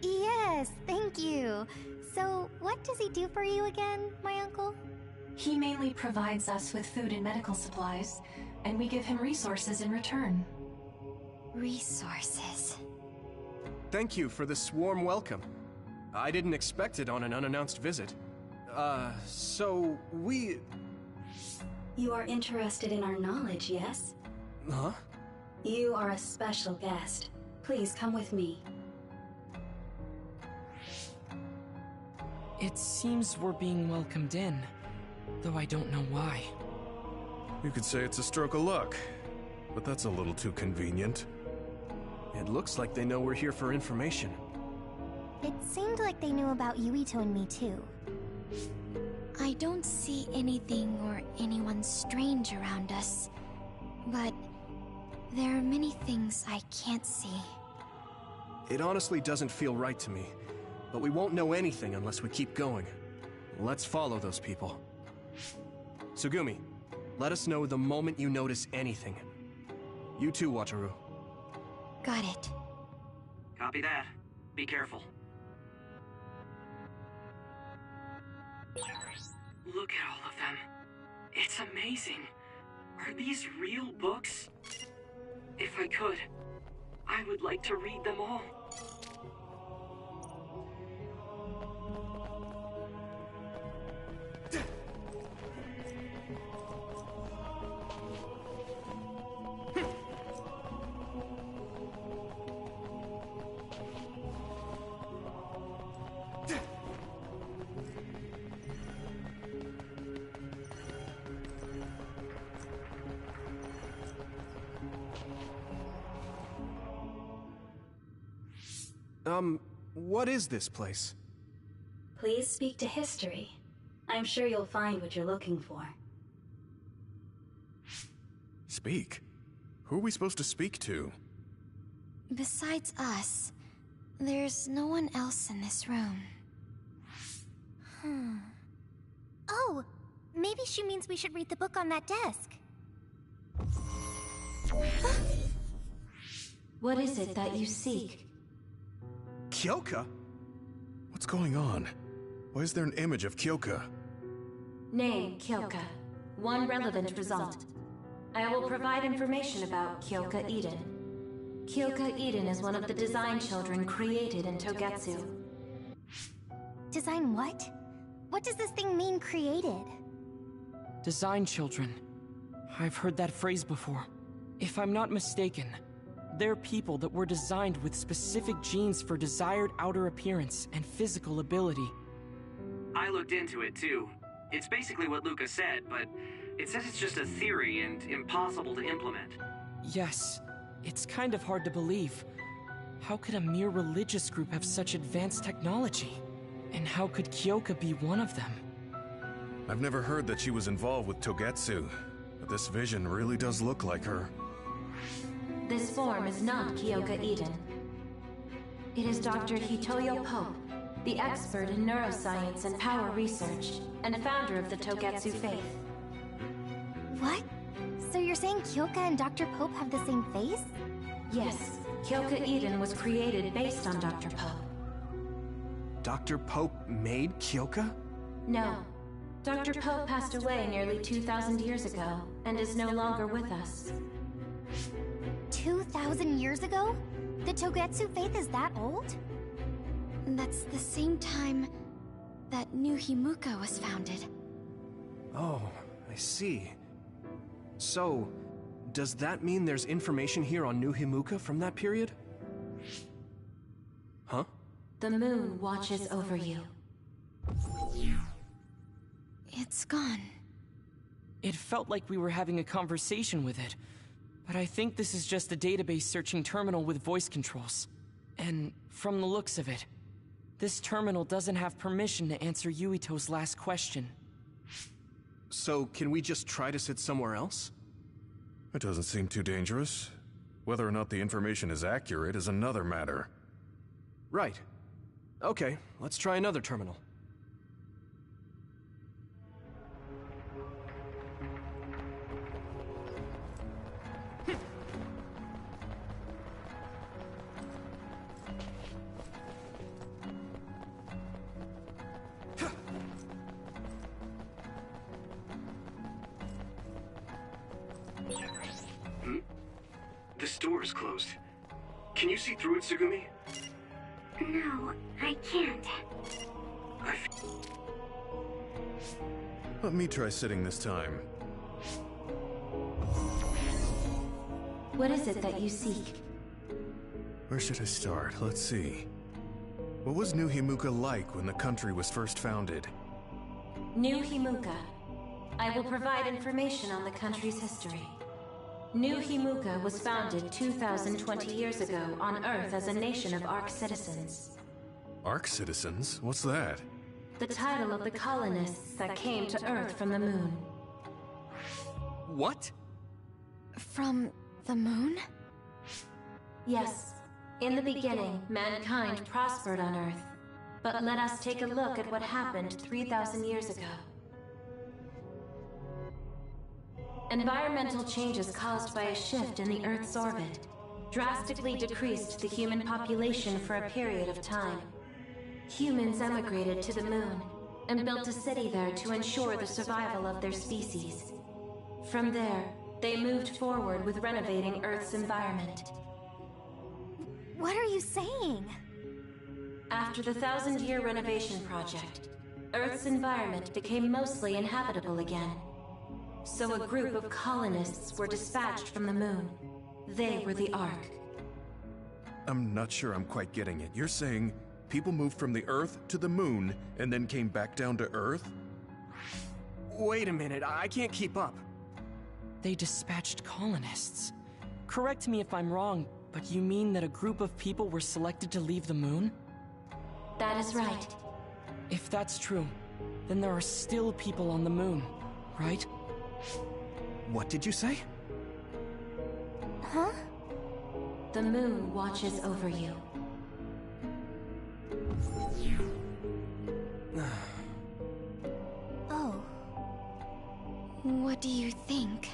Yes, thank you. So, what does he do for you again, my uncle? He mainly provides us with food and medical supplies, and we give him resources in return. Resources. Thank you for this warm welcome. I didn't expect it on an unannounced visit. So we... You are interested in our knowledge, yes? Huh? You are a special guest. Please come with me. It seems we're being welcomed in, though I don't know why. You could say it's a stroke of luck, but that's a little too convenient. It looks like they know we're here for information. It seemed like they knew about Yuito and me too. I don't see anything or anyone strange around us, but there are many things I can't see. It honestly doesn't feel right to me, but we won't know anything unless we keep going. Let's follow those people. Tsugumi, let us know the moment you notice anything. You too, Wataru. Got it. Copy that. Be careful. Look at all of them. It's amazing. Are these real books? If I could, I would like to read them all. What is this place? Please speak to history. I'm sure you'll find what you're looking for. Speak? Who are we supposed to speak to? Besides us, there's no one else in this room. Oh, maybe she means we should read the book on that desk. What is it that you seek? Kyoka? What's going on? Why is there an image of Kyoka? Name, Kyoka. One relevant result. I will provide information about Kyoka Eden. Kyoka Eden is one of the design children created in Togetsu. Design what? What does this thing mean, created? Design children. I've heard that phrase before. If I'm not mistaken, they're people that were designed with specific genes for desired outer appearance and physical ability. I looked into it too. It's basically what Luca said, but it says it's just a theory and impossible to implement. Yes, it's kind of hard to believe. How could a mere religious group have such advanced technology? And how could Kyoka be one of them? I've never heard that she was involved with Togetsu, but this vision really does look like her. This form is not Kyoka Eden. It is Dr. Hitoyo Pope, the expert in neuroscience and power research, and founder of the Togetsu faith. What? So you're saying Kyoka and Dr. Pope have the same face? Yes, Kyoka Eden was created based on Dr. Pope. Dr. Pope made Kyoka? No. Dr. Pope passed away nearly 2,000 years ago, and is no longer with us. 2,000 years ago? The Togetsu faith is that old? That's the same time that New Himuka was founded. Oh, I see. So, does that mean there's information here on New Himuka from that period? Huh? The moon watches over you. It's gone. It felt like we were having a conversation with it, but I think this is just a database searching terminal with voice controls. And from the looks of it, this terminal doesn't have permission to answer Yuito's last question. So, can we just try to sit somewhere else? It doesn't seem too dangerous. Whether or not the information is accurate is another matter. Right. Okay, let's try another terminal. This door is closed. Can you see through it, Tsugumi? No, I can't. Let me try sitting this time. What is it that you seek? Where should I start? Let's see. What was New Himuka like when the country was first founded? New Himuka. I will provide information on the country's history. New Himuka was founded 2,020 years ago on Earth as a nation of Ark citizens. Ark citizens? What's that? The title of the colonists that came to Earth from the moon. What? From the moon? Yes. In the beginning, mankind prospered on Earth. But let us take a look at what happened 3,000 years ago. Environmental changes caused by a shift in the Earth's orbit drastically decreased the human population for a period of time. Humans emigrated to the moon and built a city there to ensure the survival of their species. From there, they moved forward with renovating Earth's environment. What are you saying? After the 1,000-year renovation project, Earth's environment became mostly inhabitable again. So a group of colonists were dispatched from the moon. They were the Ark. I'm not sure I'm quite getting it. You're saying people moved from the Earth to the moon and then came back down to Earth? Wait a minute, I can't keep up. They dispatched colonists. Correct me if I'm wrong, but you mean that a group of people were selected to leave the moon? That is right. If that's true, then there are still people on the moon, right? What did you say? Huh? The moon watches over you. Oh. What do you think?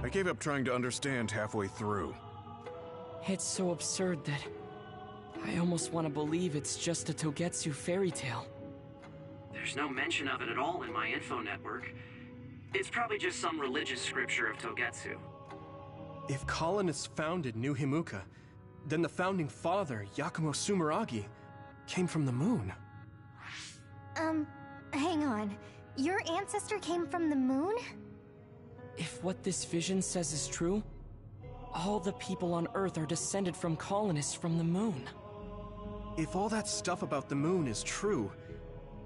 I gave up trying to understand halfway through. It's so absurd that I almost want to believe it's just a Togetsu fairy tale. There's no mention of it at all in my info network. It's probably just some religious scripture of Togetsu. If colonists founded New Himuka, then the founding father, Yakumo Sumeragi, came from the moon. Hang on. Your ancestor came from the moon? If what this vision says is true, all the people on Earth are descended from colonists from the moon. If all that stuff about the moon is true,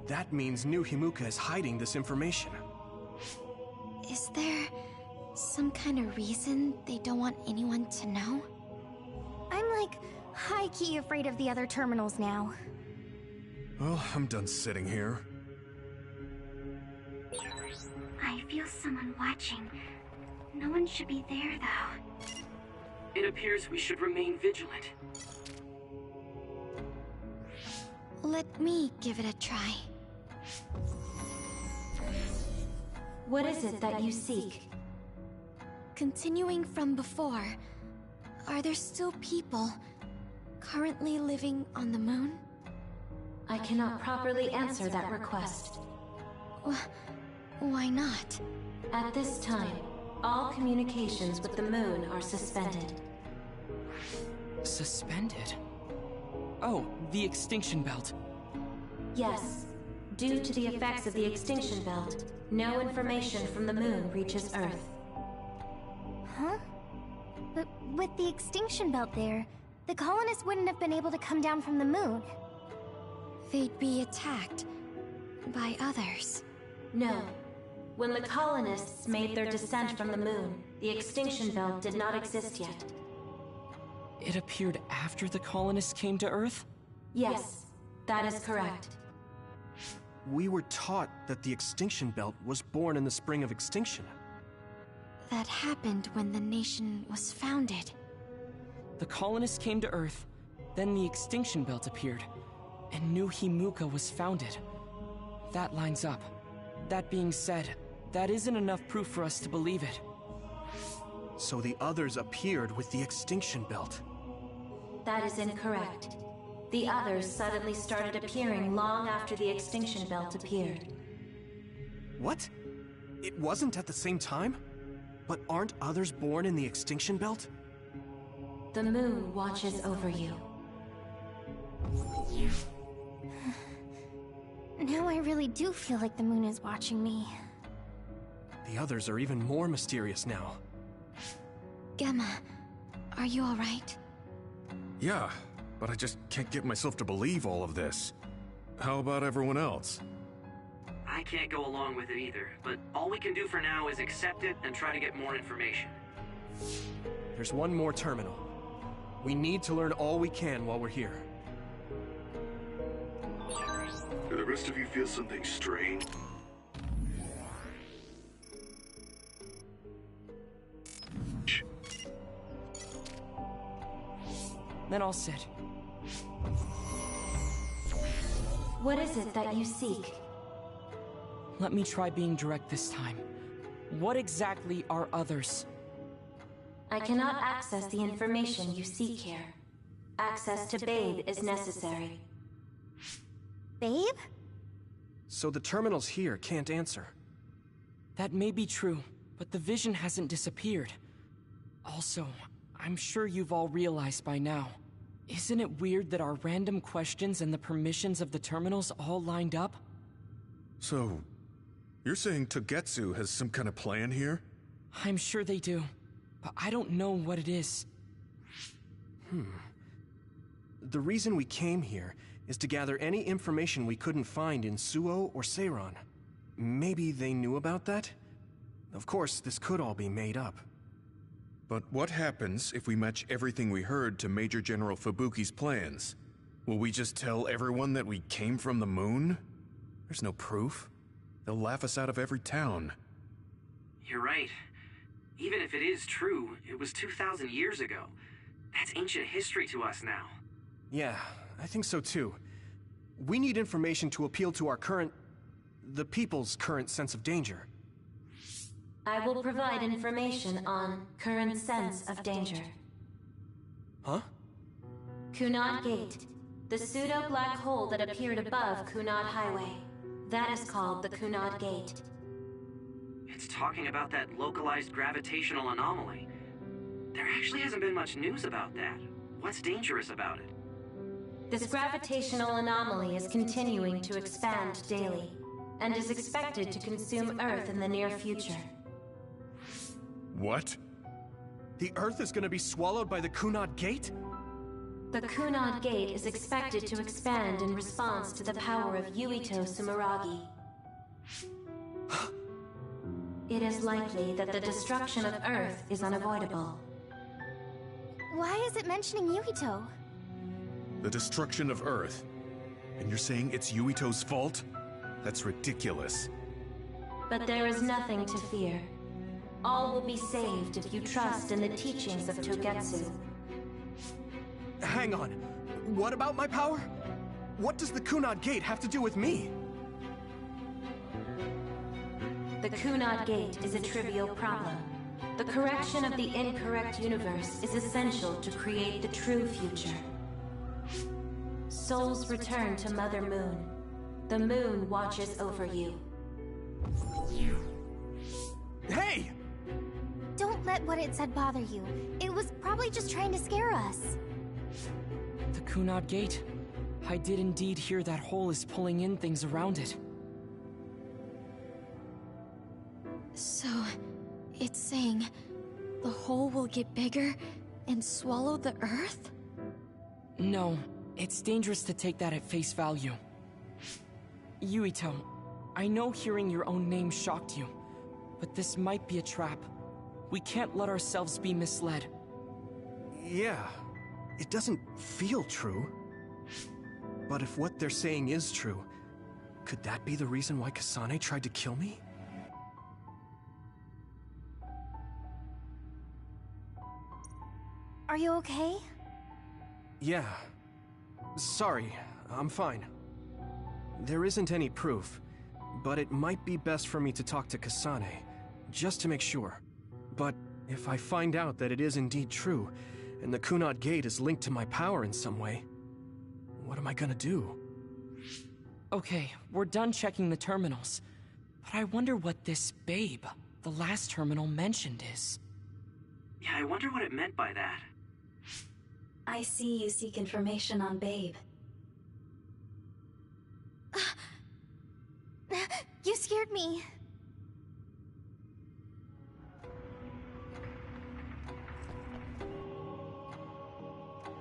that means New Himuka is hiding this information. Is there some kind of reason they don't want anyone to know? I'm like high-key afraid of the other terminals now. Well, I'm done sitting here. I feel someone watching. No one should be there, though. It appears we should remain vigilant. Let me give it a try. What is it that you seek? Continuing from before, are there still people currently living on the moon? I cannot properly answer that request. Why not? At this time, all communications with the moon are suspended. Suspended? Oh, the extinction belt. Yes. Due to the effects of the extinction belt, no information from the moon reaches Earth. Huh? But with the extinction belt there, the colonists wouldn't have been able to come down from the moon. They'd be attacked by others. No. When the colonists made their descent from the moon, the extinction belt did not exist yet. It appeared after the colonists came to Earth? Yes, that is correct. We were taught that the extinction belt was born in the spring of extinction. that happened when the nation was founded. The colonists came to Earth, then the extinction belt appeared, and New Himuka was founded. That lines up. That being said, that isn't enough proof for us to believe it. So the others appeared with the extinction belt. That is incorrect. The others suddenly started appearing long after the extinction belt appeared. What? It wasn't at the same time? But aren't others born in the extinction belt? The moon watches over you. Now I really do feel like the moon is watching me. The others are even more mysterious now. Gemma, are you alright? Yeah, but I just can't get myself to believe all of this. How about everyone else? I can't go along with it either, but all we can do for now is accept it and try to get more information. There's one more terminal. We need to learn all we can while we're here. Do the rest of you feel something strange? Then I'll sit. What is it that you seek? Let me try being direct this time. What exactly are others? I cannot access the information you seek here. Access to Babe is necessary. Babe? So the terminals here can't answer. That may be true, but the vision hasn't disappeared. Also, I'm sure you've all realized by now. Isn't it weird that our random questions and the permissions of the terminals all lined up? So, you're saying Togetsu has some kind of plan here? I'm sure they do, but I don't know what it is. The reason we came here is to gather any information we couldn't find in Suo or Seiran. Maybe they knew about that? Of course, this could all be made up. But what happens if we match everything we heard to Major General Fubuki's plans? Will we just tell everyone that we came from the moon? There's no proof. They'll laugh us out of every town. You're right. Even if it is true, it was 2,000 years ago. That's ancient history to us now. Yeah, I think so too. We need information to appeal to our the people's current sense of danger. I will provide information on current sense of danger. Huh? Kunad Gate, the pseudo-black hole that appeared above Kunad Highway. That is called the Kunad Gate. It's talking about that localized gravitational anomaly. There actually hasn't been much news about that. What's dangerous about it? This gravitational anomaly is continuing to expand daily, and is expected to consume Earth in the near future. What? The Earth is gonna be swallowed by the Kunad Gate? The Kunad Gate is expected to expand in response to the power of Yuito Sumeragi. It is likely that the destruction of Earth is unavoidable. Why is it mentioning Yuito? The destruction of Earth. And you're saying it's Yuito's fault? That's ridiculous. But there is nothing to fear. All will be saved if you trust in the teachings of Togetsu. Hang on. What about my power? What does the Kunad Gate have to do with me? The Kunad Gate is a trivial problem. The correction of the incorrect universe is essential to create the true future. Souls return to Mother Moon. The moon watches over you. Hey! Don't let what it said bother you. It was probably just trying to scare us. The Kunad Gate. I did indeed hear that hole is pulling in things around it. So, it's saying the hole will get bigger and swallow the Earth? No, it's dangerous to take that at face value. Yuito, I know hearing your own name shocked you, but this might be a trap. We can't let ourselves be misled. Yeah, it doesn't feel true. But if what they're saying is true, could that be the reason why Kasane tried to kill me? you okay? Yeah. Sorry, I'm fine. There isn't any proof, but it might be best for me to talk to Kasane, just to make sure. But if I find out that it is indeed true, and the Kunad Gate is linked to my power in some way, what am I gonna do? Okay, we're done checking the terminals. But I wonder what this Babe, the last terminal mentioned, is. Yeah, I wonder what it meant by that. I see you seek information on Babe. You scared me.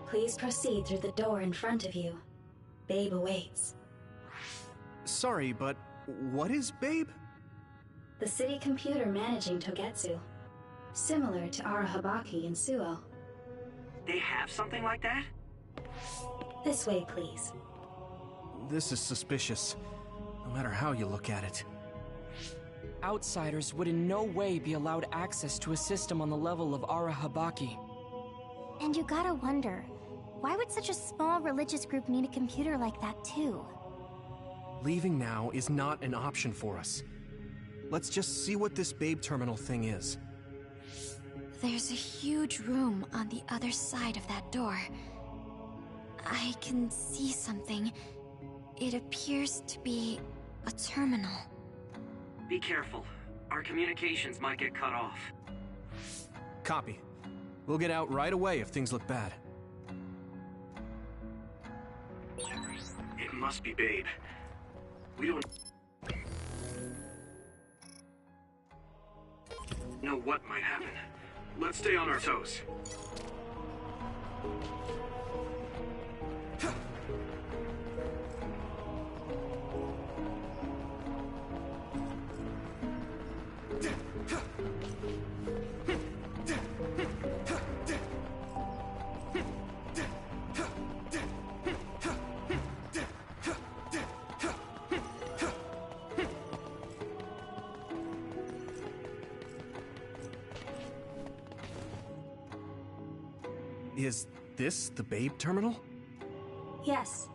Please proceed through the door in front of you. Babe awaits. Sorry, but what is Babe? The city computer managing Togetsu. Similar to Arahabaki in Suo. They have something like that? This way, please. This is suspicious, no matter how you look at it. Outsiders would in no way be allowed access to a system on the level of Arahabaki. And you gotta wonder, why would such a small religious group need a computer like that too? Leaving now is not an option for us. Let's just see what this Babe terminal thing is. There's a huge room on the other side of that door. I can see something. It appears to be a terminal. Be careful. Our communications might get cut off. Copy. We'll get out right away if things look bad. It must be Babe. We don't know what might happen. Let's stay on our toes. Is this the Babe terminal? Yes.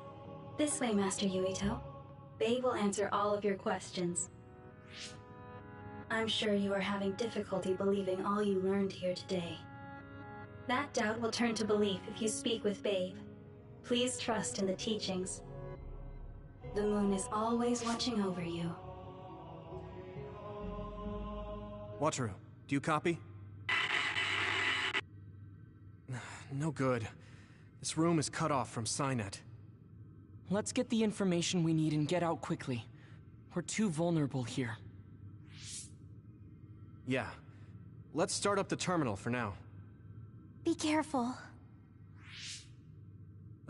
This way, Master Yuito. Babe will answer all of your questions. I'm sure you are having difficulty believing all you learned here today. That doubt will turn to belief if you speak with Babe. Please trust in the teachings. The moon is always watching over you. Wataru, do you copy? No good. This room is cut off from Cynet. Let's get the information we need and get out quickly. We're too vulnerable here. Yeah. Let's start up the terminal for now. Be careful.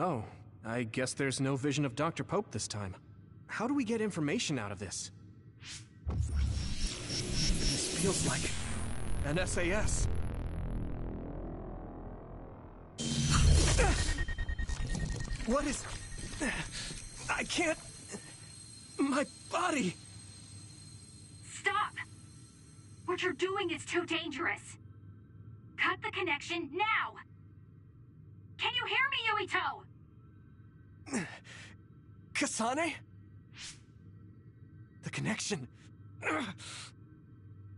Oh, I guess there's no vision of Dr. Pope this time. How do we get information out of this? This feels like an SAS. What is... I can't... My body... Stop! What you're doing is too dangerous. Cut the connection now! Can you hear me, Yuito? Kasane? The connection...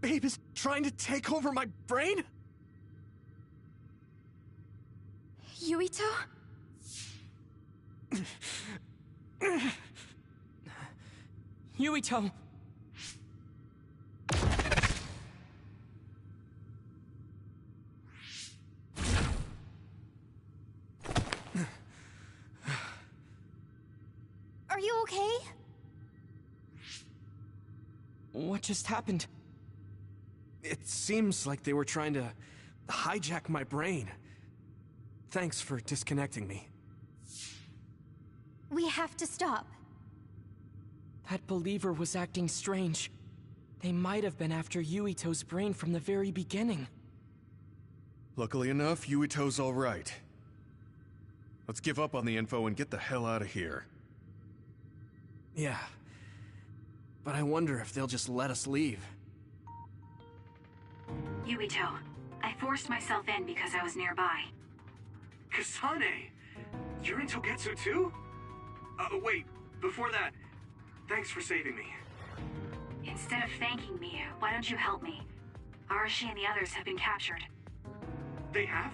Babe is trying to take over my brain? Yuito? Yuito! Are you okay? What just happened? It seems like they were trying to hijack my brain. Thanks for disconnecting me. We have to stop. That believer was acting strange. They might have been after Yuito's brain from the very beginning. Luckily enough, Yuito's all right. Let's give up on the info and get the hell out of here. Yeah. But I wonder if they'll just let us leave. Yuito, I forced myself in because I was nearby. Kasane! You're in Togetsu too? Wait, before that, thanks for saving me. Instead of thanking me, why don't you help me? Arashi and the others have been captured. They have?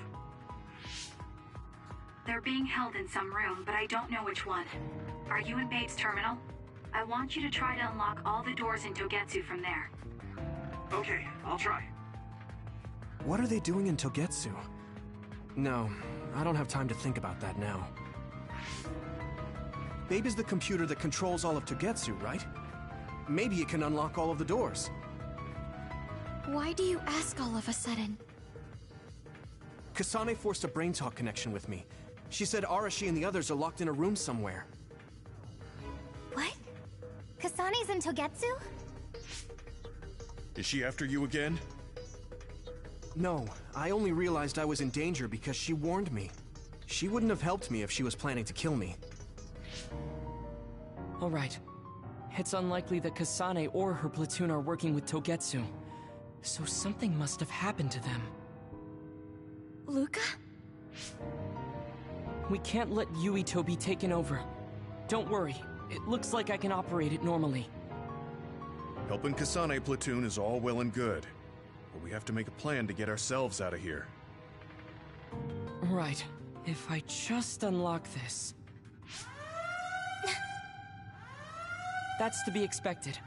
They're being held in some room, but I don't know which one. Are you in Babe's terminal? I want you to try to unlock all the doors in Togetsu from there. Okay, I'll try. What are they doing in Togetsu? No, I don't have time to think about that now. Babe is the computer that controls all of Togetsu, right? Maybe it can unlock all of the doors. Why do you ask all of a sudden? Kasane forced a brain talk connection with me. She said Arashi and the others are locked in a room somewhere. What? Kasane's in Togetsu? Is she after you again? No, I only realized I was in danger because she warned me. She wouldn't have helped me if she was planning to kill me. All right. It's unlikely that Kasane or her platoon are working with Togetsu. So something must have happened to them. Luca? We can't let Yuito be taken over. Don't worry. It looks like I can operate it normally. Helping Kasane platoon is all well and good, but we have to make a plan to get ourselves out of here. Right. If I just unlock this... That's to be expected,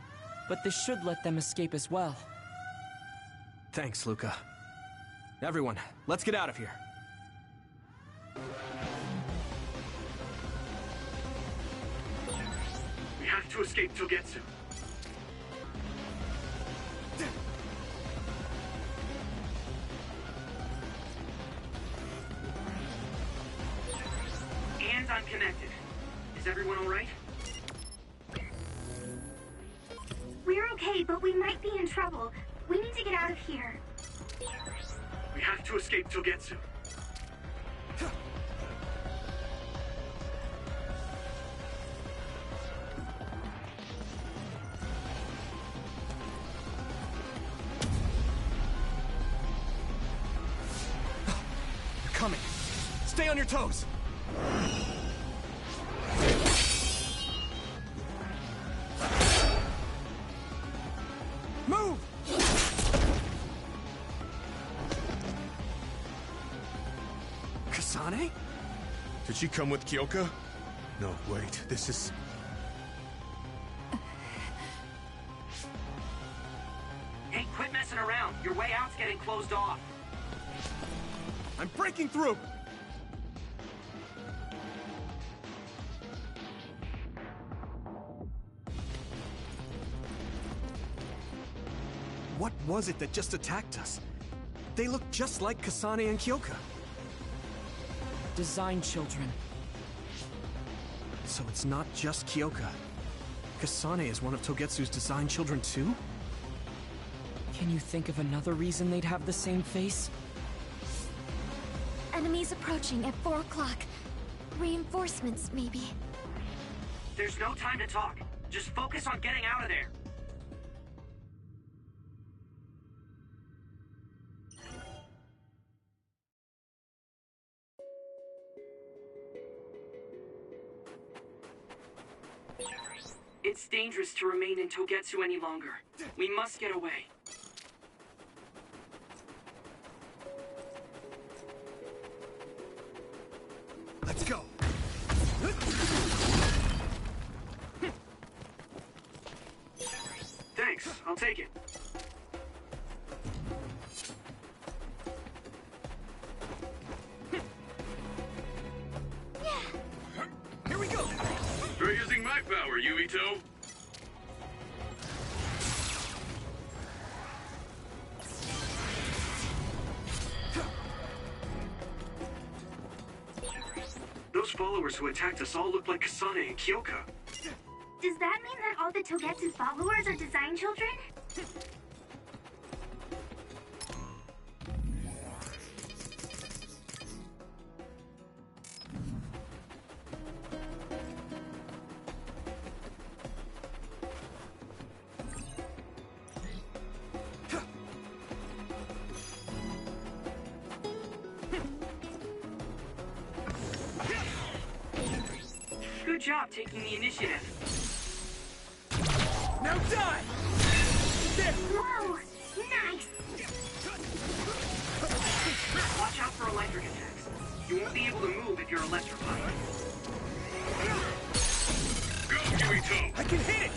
but this should let them escape as well. Thanks, Luca. Everyone, let's get out of here. We have to escape Togetsu. And I'm connected. Is everyone all right? We're okay, but we might be in trouble. We need to get out of here. We have to escape Togetsu. They're coming. Stay on your toes. Move! Kasane? Did she come with Kyoka? No, wait, this is... Hey, quit messing around. Your way out's getting closed off. I'm breaking through! What was it that just attacked us? They look just like Kasane and Kyoka. Design children. So it's not just Kyoka. Kasane is one of Togetsu's design children too? Can you think of another reason they'd have the same face? Enemies approaching at 4 o'clock. Reinforcements, maybe. There's no time to talk. Just focus on getting out of there. It's dangerous to remain in Togetsu any longer. We must get away. Let's go! Thanks, I'll take it. Here we go! You're using my power, Yuito. Those followers who attacked us all look like Kasane and Kyoka. Does that mean that all the Togetsu followers are design children? job taking the initiative. Now die! There! Whoa! Nice! Watch out for electric attacks. You won't be able to move if you're electrified. Go, Yuito! I can hit it!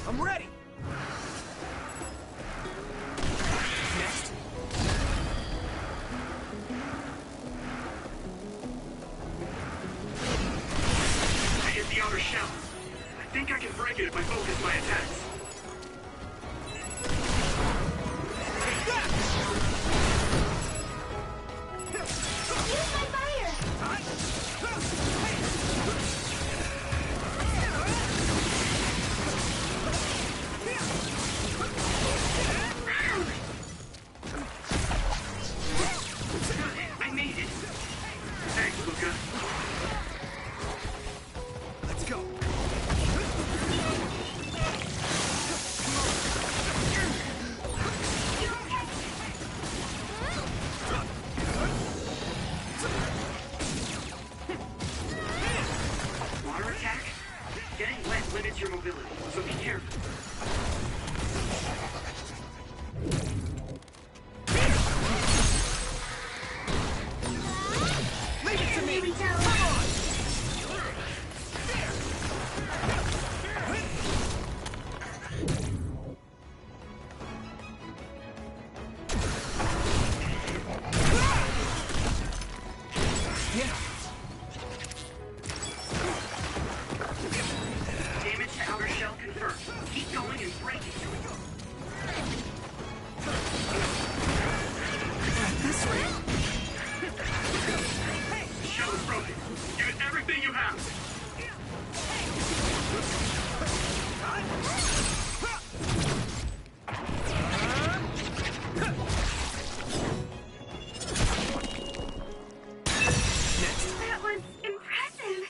I'm ready! Next. I hit the outer shell. I think I can break it if I focus my attacks. Use my fire! I made it. Thanks, Luca. Let's go! Water attack? Getting wet limits your mobility, so be careful. Leave it to me! Yuito. Come on! Yeah! Damage to outer shell confirmed. Keep going and break it. This way! The shell is broken. Give it everything you have. That was impressive.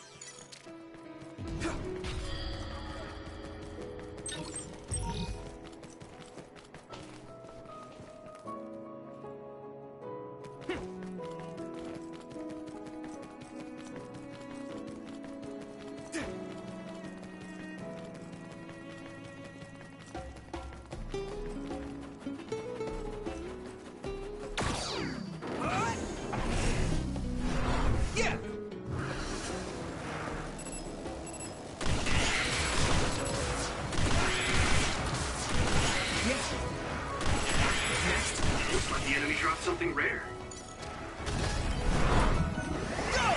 Yeah! Looks like the enemy dropped something rare. Go!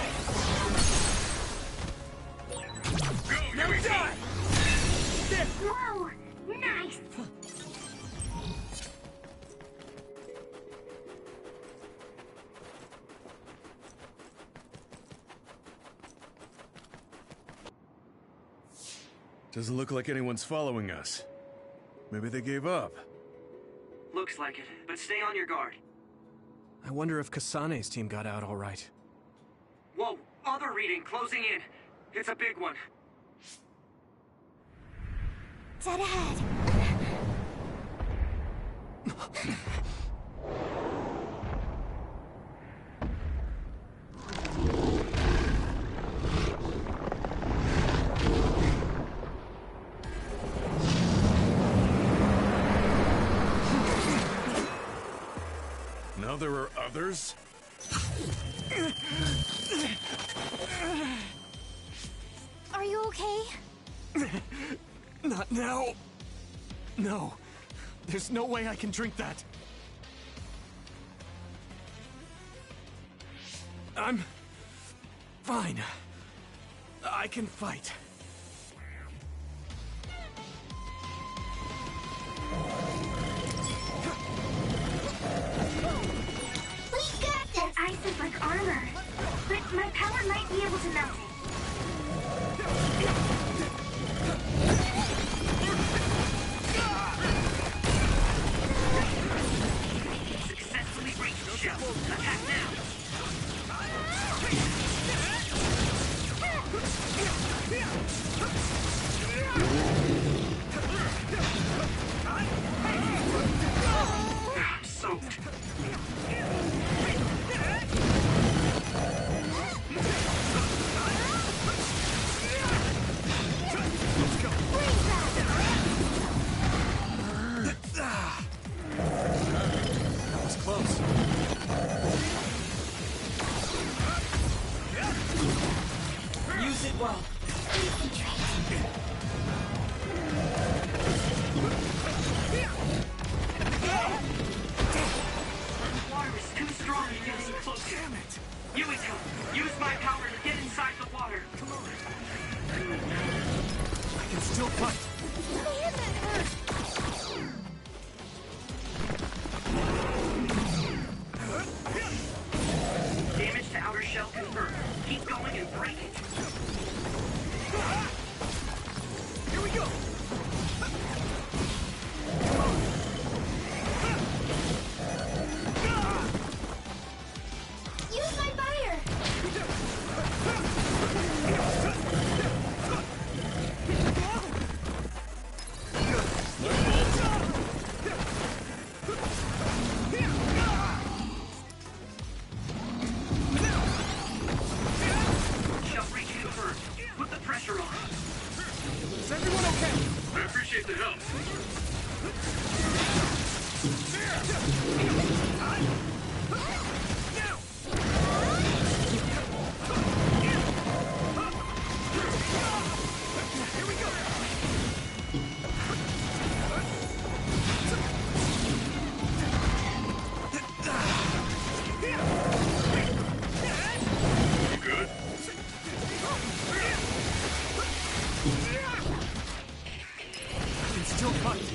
Go, Now Yuito! die! There! Whoa! Nice! Doesn't look like anyone's following us. Maybe they gave up. Looks like it, but stay on your guard. I wonder if Kasane's team got out all right. Whoa, other reading closing in. It's a big one. Dead ahead. Now there are others? Are you okay? Not now. No. There's no way I can drink that. I'm fine. I can fight. We got this! That ice is like armor. But my power might be able to melt it. Successfully breached the shell. Attack now. I'm soaked. well. The water is too strong to get any closer. Damn it! Yuito, use my power to get inside the water. Come on. I can still fight. Man, that hurt! Damage to outer shell confirmed. Keep going and break it. Here we go. Use my fire! Shell breach confirmed. Put the pressure on. Is everyone okay? I appreciate the help. Here we go. You good? I can still fight.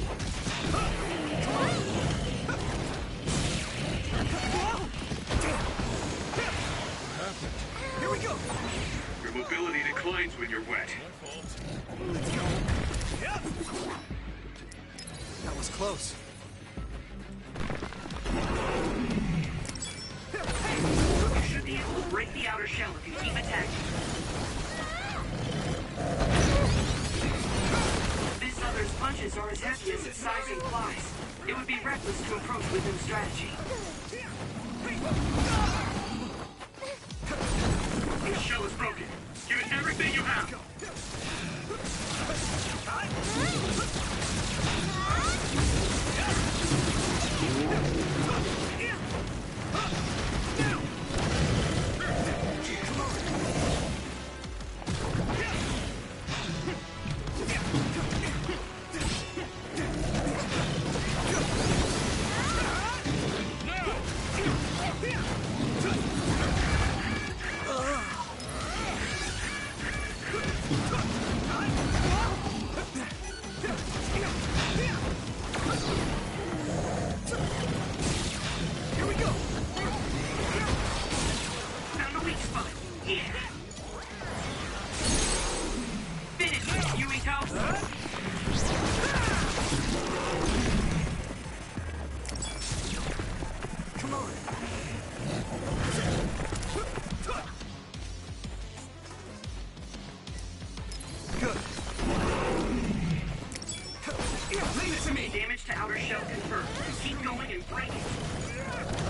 Here we go. Your mobility declines when you're wet. Let's go. Yep. That was close. You should be able to break the outer shell if you keep attacking. This other's punches are as hefty as its size implies. It would be reckless to approach with no strategy. The shell is broken. Give it everything you have. Here we go. Found a weak spot. Yeah. Finish it, Yuito! Come on. Good. Leave it to me. Damage to outer shell confirmed. Keep going and break it.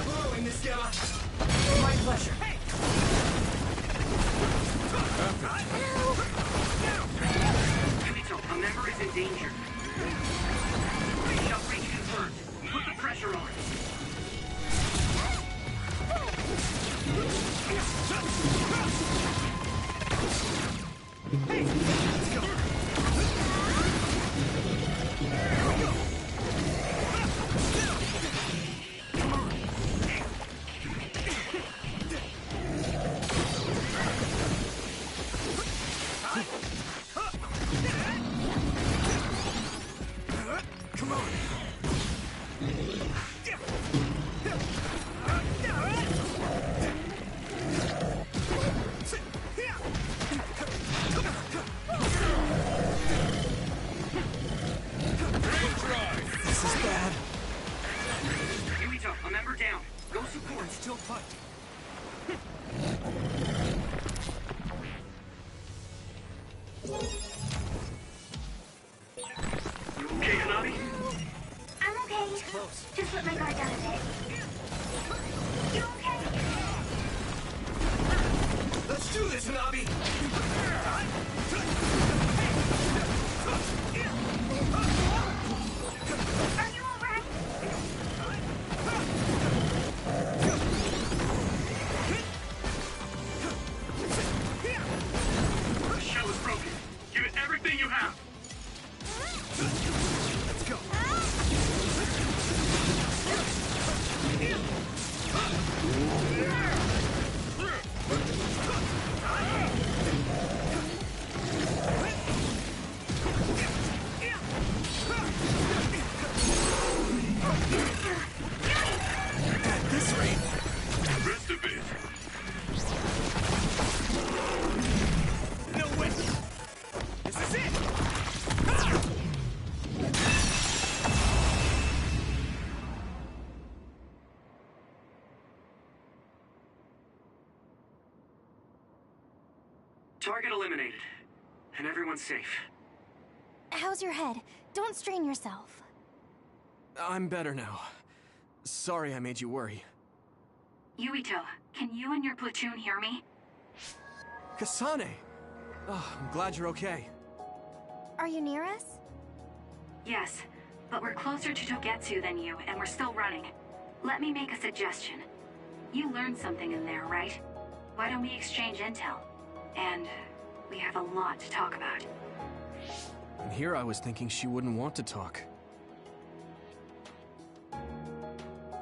Following this guy. My pleasure. Hey. Yuito, a member is in danger. Shell breach confirmed. Put the pressure on. Hey, let's go. Here we go. Come on. Come on. This is bad. Yuito, a member down. Go support. Still fight. You okay, Hanabi? I'm okay. Close. Just let my guard down a bit. You okay? Let's do this, Hanabi. Are you alright? Target eliminated. And everyone's safe. How's your head? Don't strain yourself. I'm better now. Sorry I made you worry. Yuito, can you and your platoon hear me? Kasane! Oh, I'm glad you're okay. Are you near us? Yes, but we're closer to Togetsu than you, and we're still running. Let me make a suggestion. You learned something in there, right? Why don't we exchange intel? And we have a lot to talk about. And here I was thinking she wouldn't want to talk.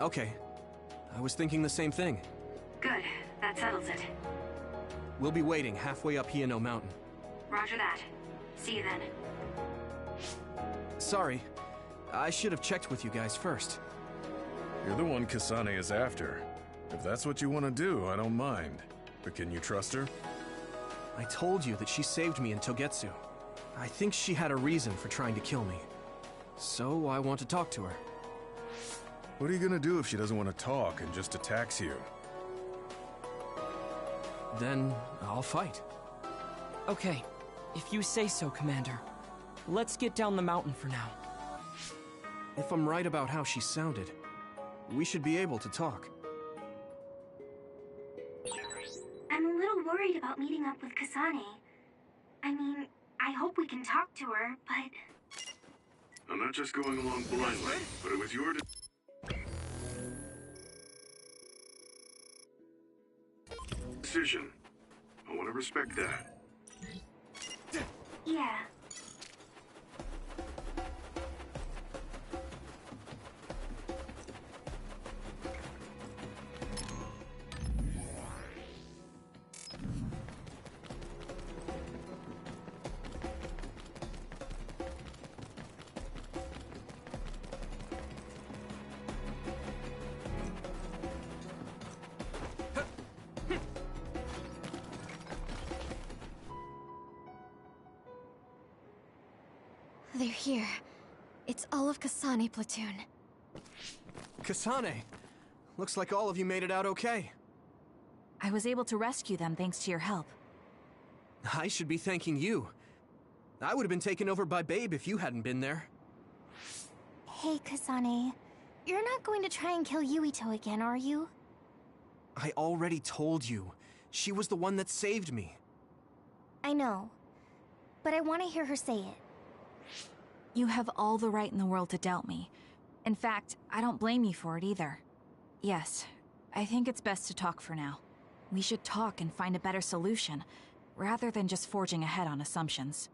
Okay. I was thinking the same thing. Good. That settles it. We'll be waiting halfway up Hino Mountain. Roger that. See you then. Sorry. I should have checked with you guys first. You're the one Kasane is after. If that's what you want to do, I don't mind. But can you trust her? I told you that she saved me in Togetsu. I think she had a reason for trying to kill me. So I want to talk to her. What are you gonna do if she doesn't want to talk and just attacks you? Then I'll fight. Okay, if you say so, Commander. Let's get down the mountain for now. If I'm right about how she sounded, we should be able to talk. I'm a little worried about meeting up with Kasane. I mean, I hope we can talk to her, but... I'm not just going along blindly, but it was your decision. I want to respect that. Yeah. They're here. It's all of Kasane platoon. Kasane! Looks like all of you made it out okay. I was able to rescue them thanks to your help. I should be thanking you. I would have been taken over by Babe if you hadn't been there. Hey, Kasane. You're not going to try and kill Yuito again, are you? I already told you. She was the one that saved me. I know. But I want to hear her say it. You have all the right in the world to doubt me. In fact, I don't blame you for it either. Yes, I think it's best to talk for now. We should talk and find a better solution, rather than just forging ahead on assumptions.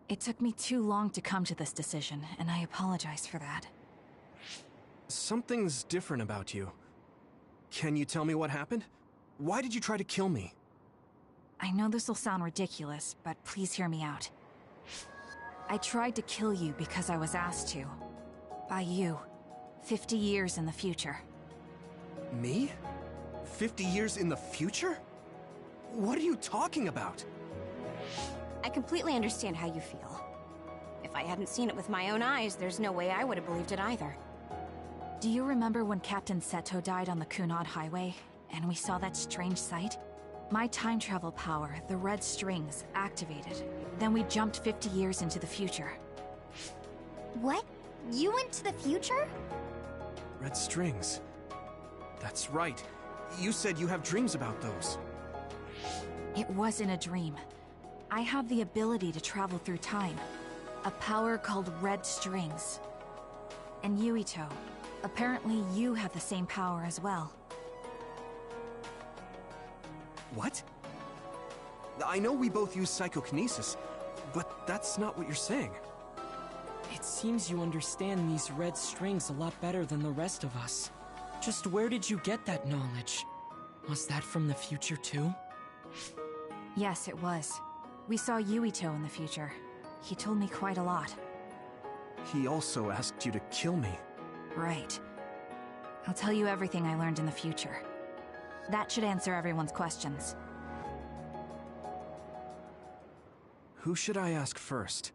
It took me too long to come to this decision, and I apologize for that. Something's different about you. Can you tell me what happened? Why did you try to kill me? I know this will sound ridiculous, but please hear me out. I tried to kill you because I was asked to. By you. 50 years in the future. Me? 50 years in the future? What are you talking about? I completely understand how you feel. If I hadn't seen it with my own eyes, there's no way I would have believed it either. Do you remember when Captain Seto died on the Kunad Highway, and we saw that strange sight? My time travel power, the red strings, activated. Then we jumped 50 years into the future. What? You went to the future? Red strings. That's right. You said you have dreams about those. It wasn't a dream. I have the ability to travel through time. A power called red strings. And Yuito, apparently you have the same power as well. What? I know we both use psychokinesis, but that's not what you're saying. It seems you understand these red strings a lot better than the rest of us. Just where did you get that knowledge? Was that from the future too? Yes, it was. We saw Yuito in the future. He told me quite a lot. He also asked you to kill me. Right. I'll tell you everything I learned in the future. That should answer everyone's questions. Who should I ask first?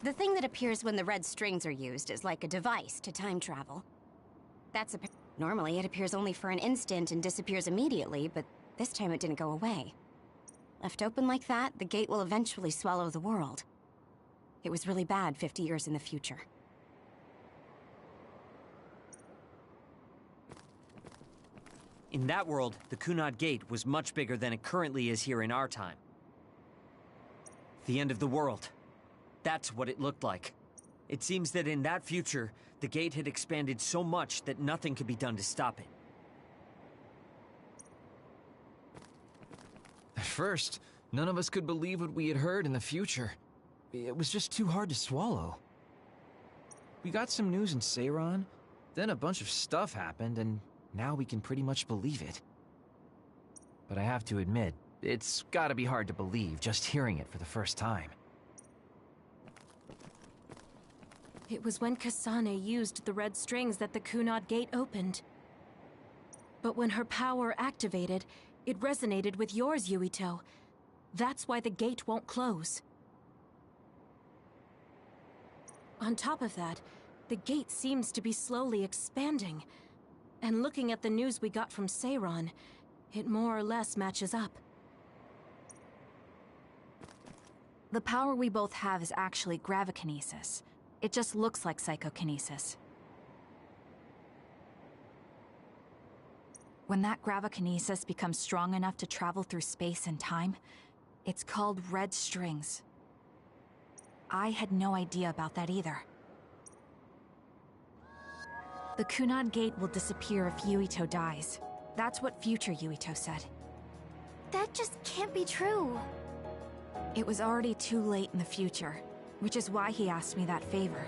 The thing that appears when the red strings are used is like a device to time travel. Normally, it appears only for an instant and disappears immediately, but this time it didn't go away. Left open like that, the gate will eventually swallow the world. It was really bad 50 years in the future. In that world, the Kunad Gate was much bigger than it currently is here in our time. The end of the world. That's what it looked like. It seems that in that future, the gate had expanded so much that nothing could be done to stop it. At first, none of us could believe what we had heard in the future. It was just too hard to swallow. We got some news in Seiran, then a bunch of stuff happened, and now we can pretty much believe it. But I have to admit, it's gotta be hard to believe just hearing it for the first time. It was when Kasane used the red strings that the Kunad Gate opened. But when her power activated, it resonated with yours, Yuito. That's why the gate won't close. On top of that, the gate seems to be slowly expanding. And looking at the news we got from Seiran, it more or less matches up. The power we both have is actually gravikinesis. It just looks like psychokinesis. When that gravikinesis becomes strong enough to travel through space and time, it's called red strings. I had no idea about that either. The Kunad Gate will disappear if Yuito dies. That's what future Yuito said. That just can't be true. It was already too late in the future, which is why he asked me that favor.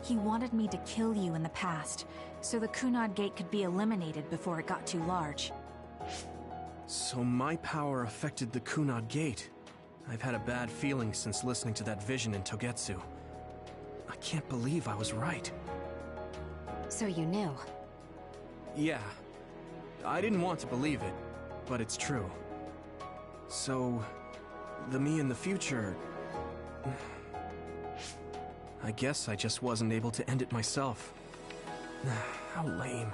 He wanted me to kill you in the past, so the Kunad Gate could be eliminated before it got too large. So my power affected the Kunad Gate. I've had a bad feeling since listening to that vision in Togetsu. I can't believe I was right. So you knew? Yeah. I didn't want to believe it, but it's true. So, the me in the future... I guess I just wasn't able to end it myself. How lame.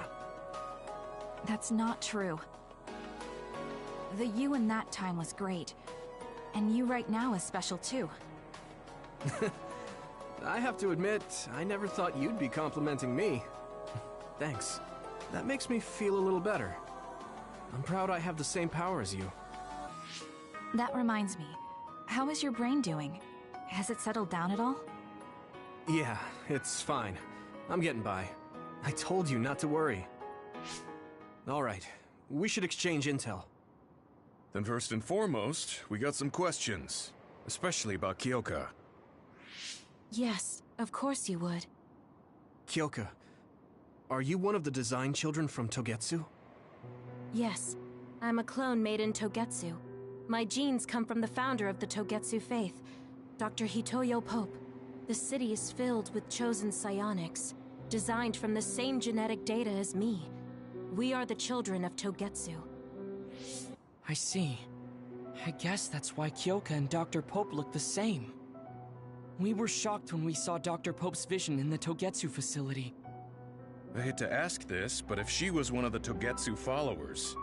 That's not true. The you in that time was great, and you right now is special too. I have to admit, I never thought you'd be complimenting me. Thanks. That makes me feel a little better. I'm proud I have the same power as you. That reminds me, how is your brain doing? Has it settled down at all? Yeah, it's fine. I'm getting by. I told you not to worry. All right, we should exchange intel. Then first and foremost, we got some questions, especially about Kyoka. Yes, of course you would. Kyoka, are you one of the design children from Togetsu? Yes, I'm a clone made in Togetsu. My genes come from the founder of the Togetsu faith, Dr. Hitoyo Pope. The city is filled with chosen psionics, designed from the same genetic data as me. We are the children of Togetsu. I see. I guess that's why Kyoka and Dr. Pope look the same. We were shocked when we saw Dr. Pope's vision in the Togetsu facility. I hate to ask this, but if she was one of the Togetsu followers...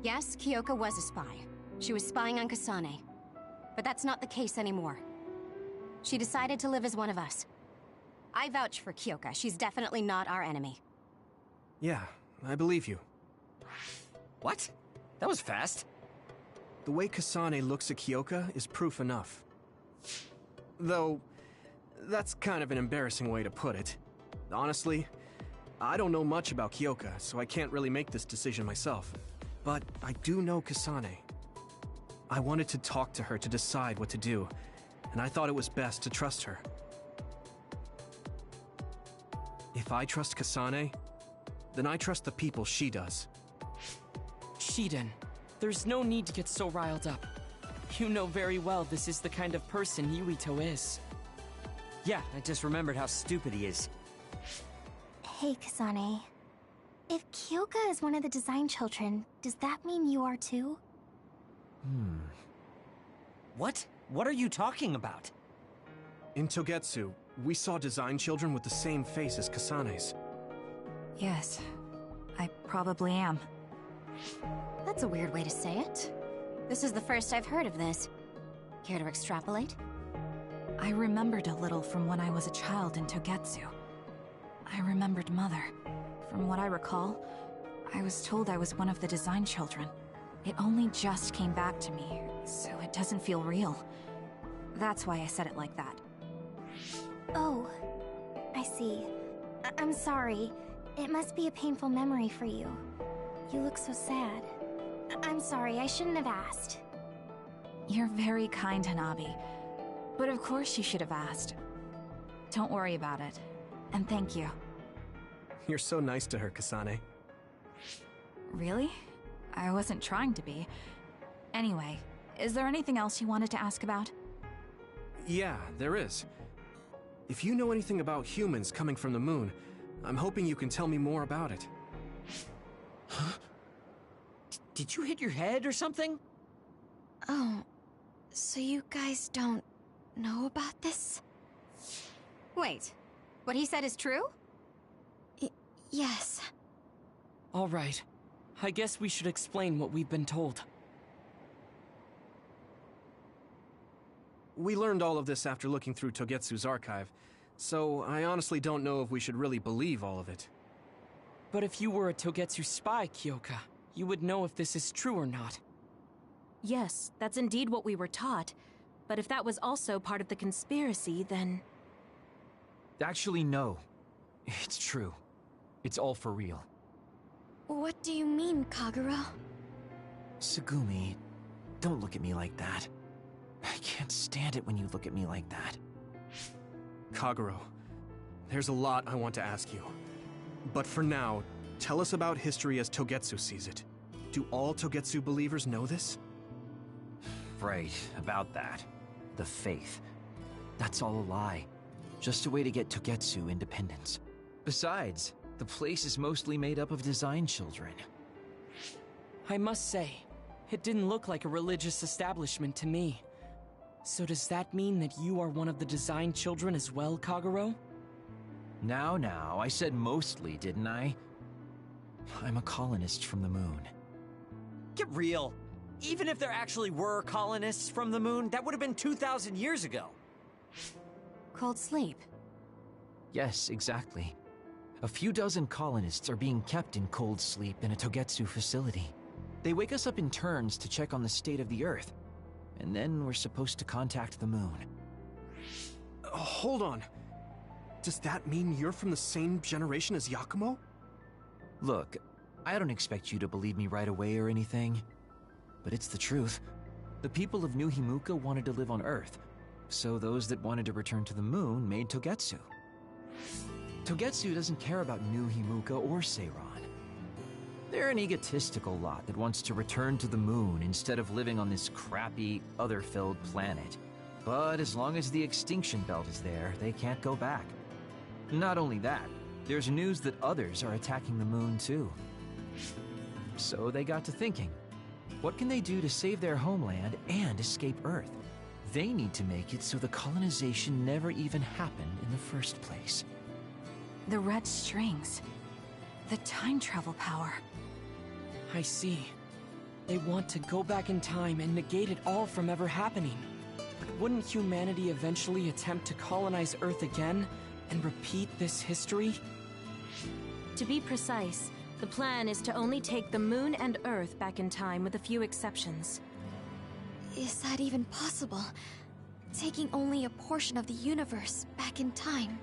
Yes, Kyoka was a spy. She was spying on Kasane. But that's not the case anymore. She decided to live as one of us. I vouch for Kyoka. She's definitely not our enemy. Yeah, I believe you. What? That was fast. The way Kasane looks at Kyoka is proof enough. Though, that's kind of an embarrassing way to put it. Honestly, I don't know much about Kyoka, so I can't really make this decision myself. But I do know Kasane. I wanted to talk to her to decide what to do, and I thought it was best to trust her. If I trust Kasane, then I trust the people she does. Shiden, there's no need to get so riled up. You know very well this is the kind of person Yuito is. Yeah, I just remembered how stupid he is. Hey, Kasane. If Kyoka is one of the design children, does that mean you are too? What? What are you talking about? In Togetsu, we saw design children with the same face as Kasane's. Yes, I probably am. That's a weird way to say it. This is the first I've heard of this. Care to extrapolate? I remembered a little from when I was a child in Togetsu. I remembered Mother. From what I recall, I was told I was one of the design children. It only just came back to me, so it doesn't feel real. That's why I said it like that. Oh, I see. I'm sorry. It must be a painful memory for you. You look so sad. I'm sorry, I shouldn't have asked. You're very kind, Hanabi. But of course you should have asked. Don't worry about it. And thank you. You're so nice to her, Kasane. Really? I wasn't trying to be. Anyway, is there anything else you wanted to ask about? Yeah, there is. If you know anything about humans coming from the moon, I'm hoping you can tell me more about it. Huh? Did you hit your head or something? Oh, so you guys don't know about this? Wait, what he said is true? Yes. All right. I guess we should explain what we've been told. We learned all of this after looking through Togetsu's archive, so I honestly don't know if we should really believe all of it. But if you were a Togetsu spy, Kyoka, you would know if this is true or not. Yes, that's indeed what we were taught. But if that was also part of the conspiracy, then... Actually, no. It's true. It's all for real. What do you mean, Kagero? Tsugumi, don't look at me like that. I can't stand it when you look at me like that. Kagero, there's a lot I want to ask you. But for now, tell us about history as Togetsu sees it. Do all Togetsu believers know this? Right, about that. The faith. That's all a lie. Just a way to get Togetsu independence. Besides, the place is mostly made up of design children. I must say, it didn't look like a religious establishment to me. So does that mean that you are one of the design children as well, Kagero? Now, I said mostly, didn't I? I'm a colonist from the moon. Get real. Even if there actually were colonists from the moon, that would have been 2,000 years ago. Cold sleep. Yes, exactly. A few dozen colonists are being kept in cold sleep in a Togetsu facility. They wake us up in turns to check on the state of the Earth, and then we're supposed to contact the moon. Hold on. Does that mean you're from the same generation as Yakumo? Look, I don't expect you to believe me right away or anything, but it's the truth. The people of New Himuka wanted to live on Earth, so those that wanted to return to the moon made Togetsu. Togetsu doesn't care about New Himuka or Seiran. They're an egotistical lot that wants to return to the moon instead of living on this crappy, other-filled planet. But as long as the extinction belt is there, they can't go back. Not only that, there's news that others are attacking the moon too. So they got to thinking, what can they do to save their homeland and escape Earth? They need to make it so the colonization never even happened in the first place. The red strings. The time travel power. I see. They want to go back in time and negate it all from ever happening. But wouldn't humanity eventually attempt to colonize Earth again and repeat this history? To be precise, the plan is to only take the moon and Earth back in time with a few exceptions. Is that even possible? Taking only a portion of the universe back in time?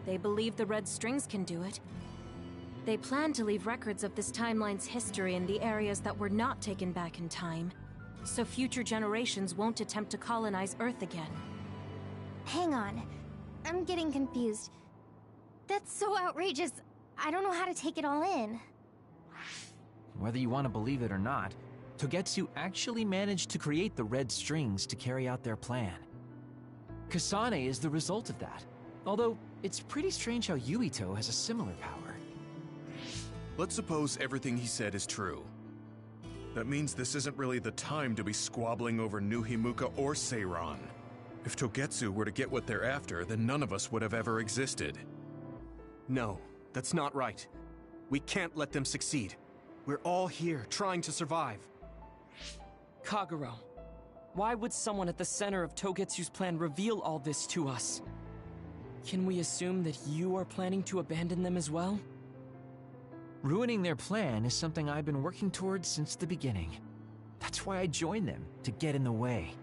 They believe the red strings can do it. They plan to leave records of this timeline's history in the areas that were not taken back in time, so future generations won't attempt to colonize Earth again. Hang on. I'm getting confused. That's so outrageous. I don't know how to take it all in. Whether you want to believe it or not, Togetsu actually managed to create the red strings to carry out their plan. Kasane is the result of that, although it's pretty strange how Yuito has a similar power. Let's suppose everything he said is true. That means this isn't really the time to be squabbling over New Himuka or Seiran. If Togetsu were to get what they're after, then none of us would have ever existed. No, that's not right. We can't let them succeed. We're all here, trying to survive. Kagero, why would someone at the center of Togetsu's plan reveal all this to us? Can we assume that you are planning to abandon them as well? Ruining their plan is something I've been working towards since the beginning. That's why I joined them, to get in the way.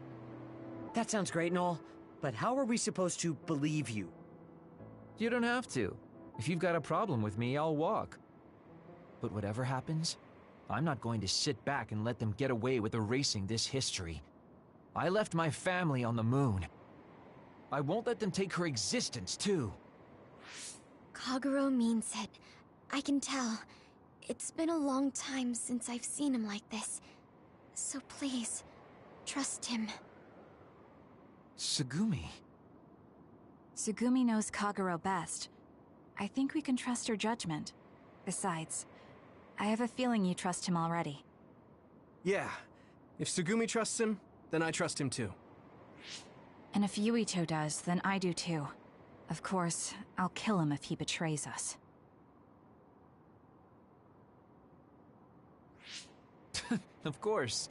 That sounds great and all, but how are we supposed to believe you? You don't have to. If you've got a problem with me, I'll walk. But whatever happens, I'm not going to sit back and let them get away with erasing this history. I left my family on the moon. I won't let them take her existence, too. Kagero means it. I can tell. It's been a long time since I've seen him like this. So please, trust him. Tsugumi. Tsugumi knows Kagero best. I think we can trust her judgment. Besides, I have a feeling you trust him already. Yeah. If Tsugumi trusts him, then I trust him too. And if Yuito does, then I do too. Of course, I'll kill him if he betrays us. Of course.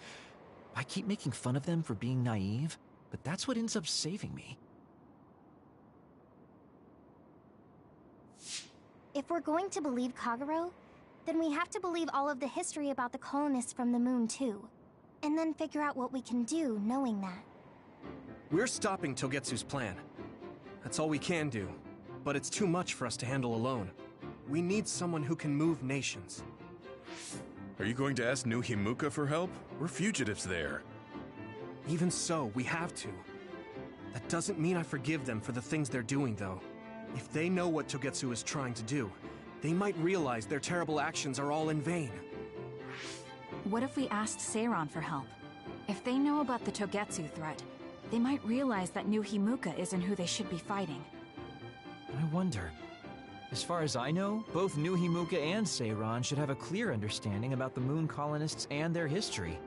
I keep making fun of them for being naive, but that's what ends up saving me. If we're going to believe Kagero, then we have to believe all of the history about the colonists from the moon too. And then figure out what we can do knowing that. We're stopping Togetsu's plan. That's all we can do. But it's too much for us to handle alone. We need someone who can move nations. Are you going to ask New Himuka for help? We're fugitives there. Even so, we have to. That doesn't mean I forgive them for the things they're doing, though. If they know what Togetsu is trying to do, they might realize their terrible actions are all in vain. What if we asked Seiran for help? If they know about the Togetsu threat, they might realize that New Himuka isn't who they should be fighting. I wonder. As far as I know, both New Himuka and Seiran should have a clear understanding about the moon colonists and their history.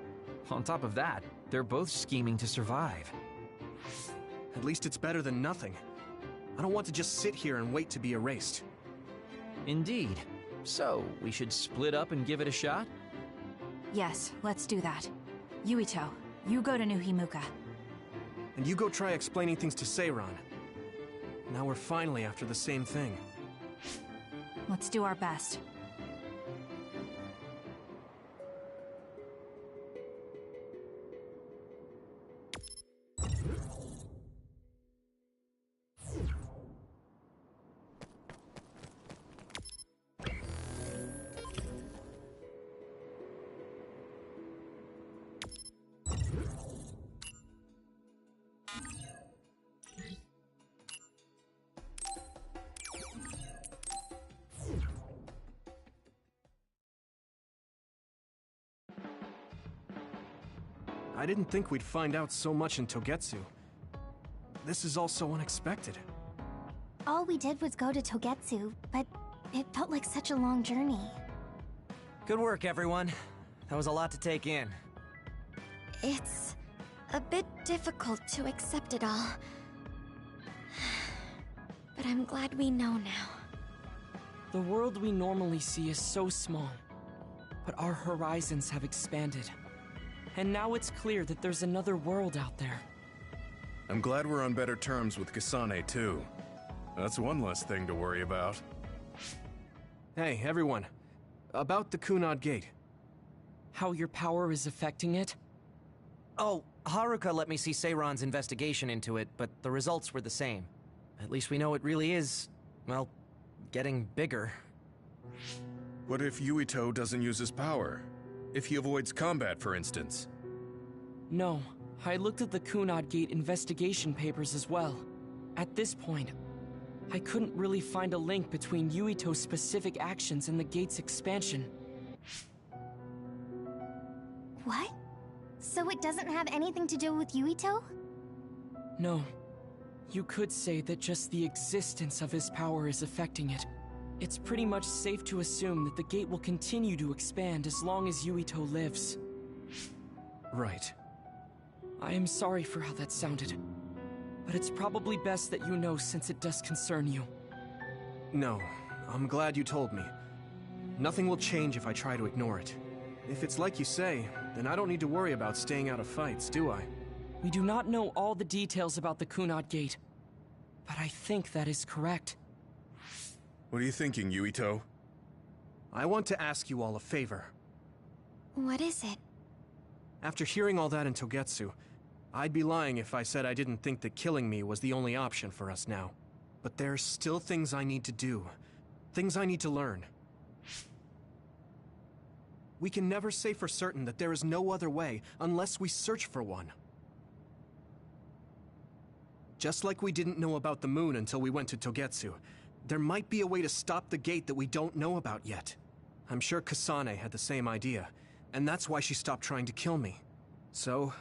On top of that, they're both scheming to survive. At least it's better than nothing. I don't want to just sit here and wait to be erased. Indeed. So, we should split up and give it a shot? Yes, let's do that. Yuito, you go to New Himuka. And you go try explaining things to Seiran. Now we're finally after the same thing. Let's do our best. I didn't think we'd find out so much in Togetsu. This is all so unexpected. All we did was go to Togetsu, but it felt like such a long journey. Good work, everyone. That was a lot to take in. It's a bit difficult to accept it all. But I'm glad we know now. The world we normally see is so small, but our horizons have expanded. And now it's clear that there's another world out there. I'm glad we're on better terms with Kasane, too. That's one less thing to worry about. Hey, everyone. About the Kunad Gate. How your power is affecting it? Oh, Haruka let me see Seiran's investigation into it, but the results were the same. At least we know it really is, well, getting bigger. What if Yuito doesn't use his power? If he avoids combat, for instance? No, I looked at the Kunad Gate investigation papers as well. At this point, I couldn't really find a link between Yuito's specific actions and the gate's expansion. What? So it doesn't have anything to do with Yuito? No. You could say that just the existence of his power is affecting it. It's pretty much safe to assume that the gate will continue to expand as long as Yuito lives. Right. I am sorry for how that sounded. but it's probably best that you know since it does concern you. No, I'm glad you told me. Nothing will change if I try to ignore it. If it's like you say, then I don't need to worry about staying out of fights, do I? We do not know all the details about the Kunad Gate, but I think that is correct. What are you thinking, Yuito? I want to ask you all a favor. What is it? After hearing all that in Togetsu, I'd be lying if I said I didn't think that killing me was the only option for us now. But there's still things I need to do. Things I need to learn. We can never say for certain that there is no other way unless we search for one. Just like we didn't know about the moon until we went to Togetsu, there might be a way to stop the gate that we don't know about yet. I'm sure Kasane had the same idea, and that's why she stopped trying to kill me. So,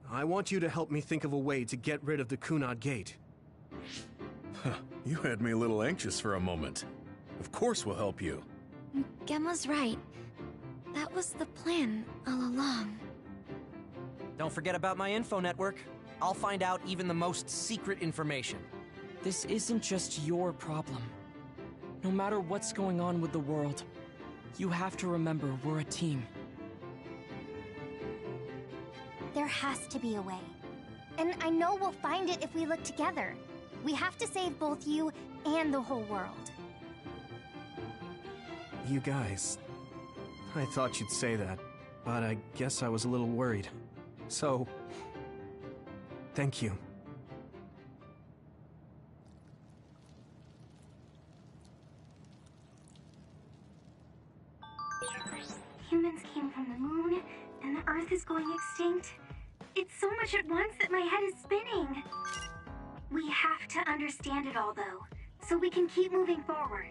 I want you to help me think of a way to get rid of the Kunad Gate. You had me a little anxious for a moment. Of course we'll help you. Gemma's right. That was the plan all along. Don't forget about my info network. I'll find out even the most secret information. This isn't just your problem. No matter what's going on with the world, you have to remember we're a team. There has to be a way. And I know we'll find it if we look together. We have to save both you and the whole world. You guys... I thought you'd say that, but I guess I was a little worried. So... thank you. Humans came from the moon, and the Earth is going extinct. It's so much at once that my head is spinning. We have to understand it all, though, so we can keep moving forward.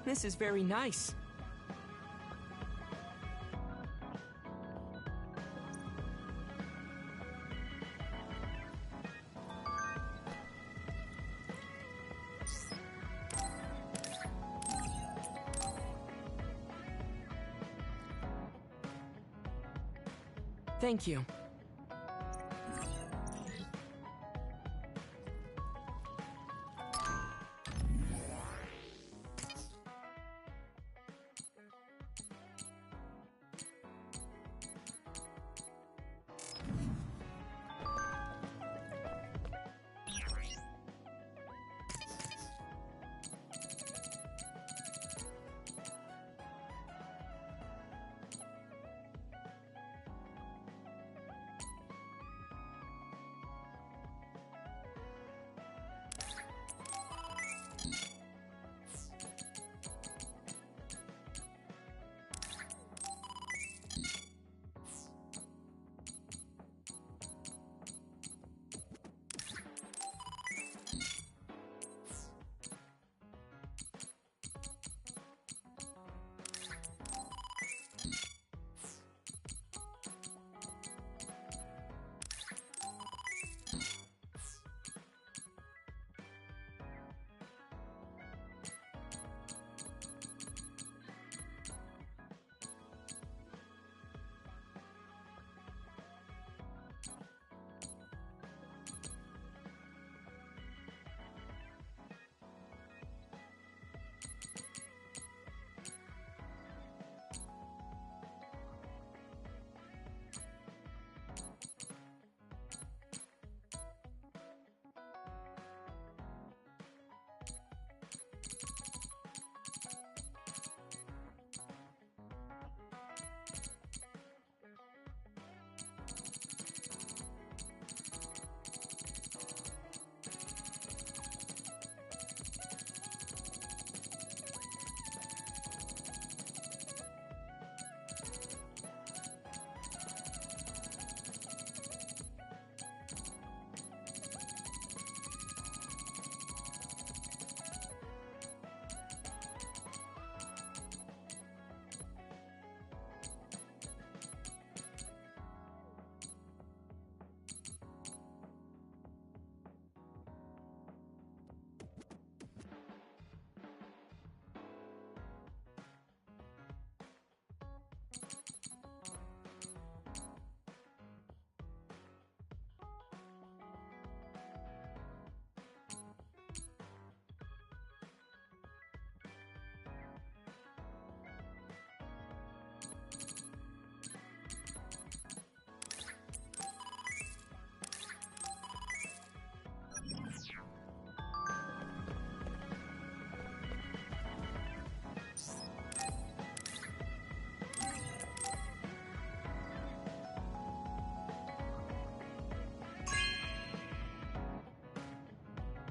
This is very nice. Thank you.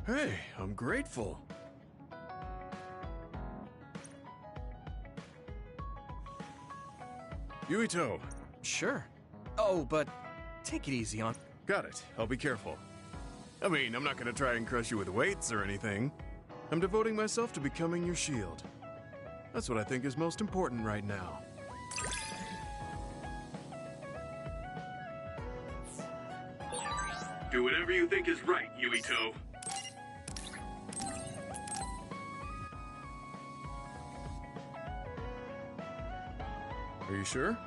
Hey, I'm grateful. Yuito. Sure. Oh, but take it easy on... Got it. I'll be careful. I mean, I'm not gonna try and crush you with weights or anything. I'm devoting myself to becoming your shield. That's what I think is most important right now. Do whatever you think is right, Yuito. Are you sure?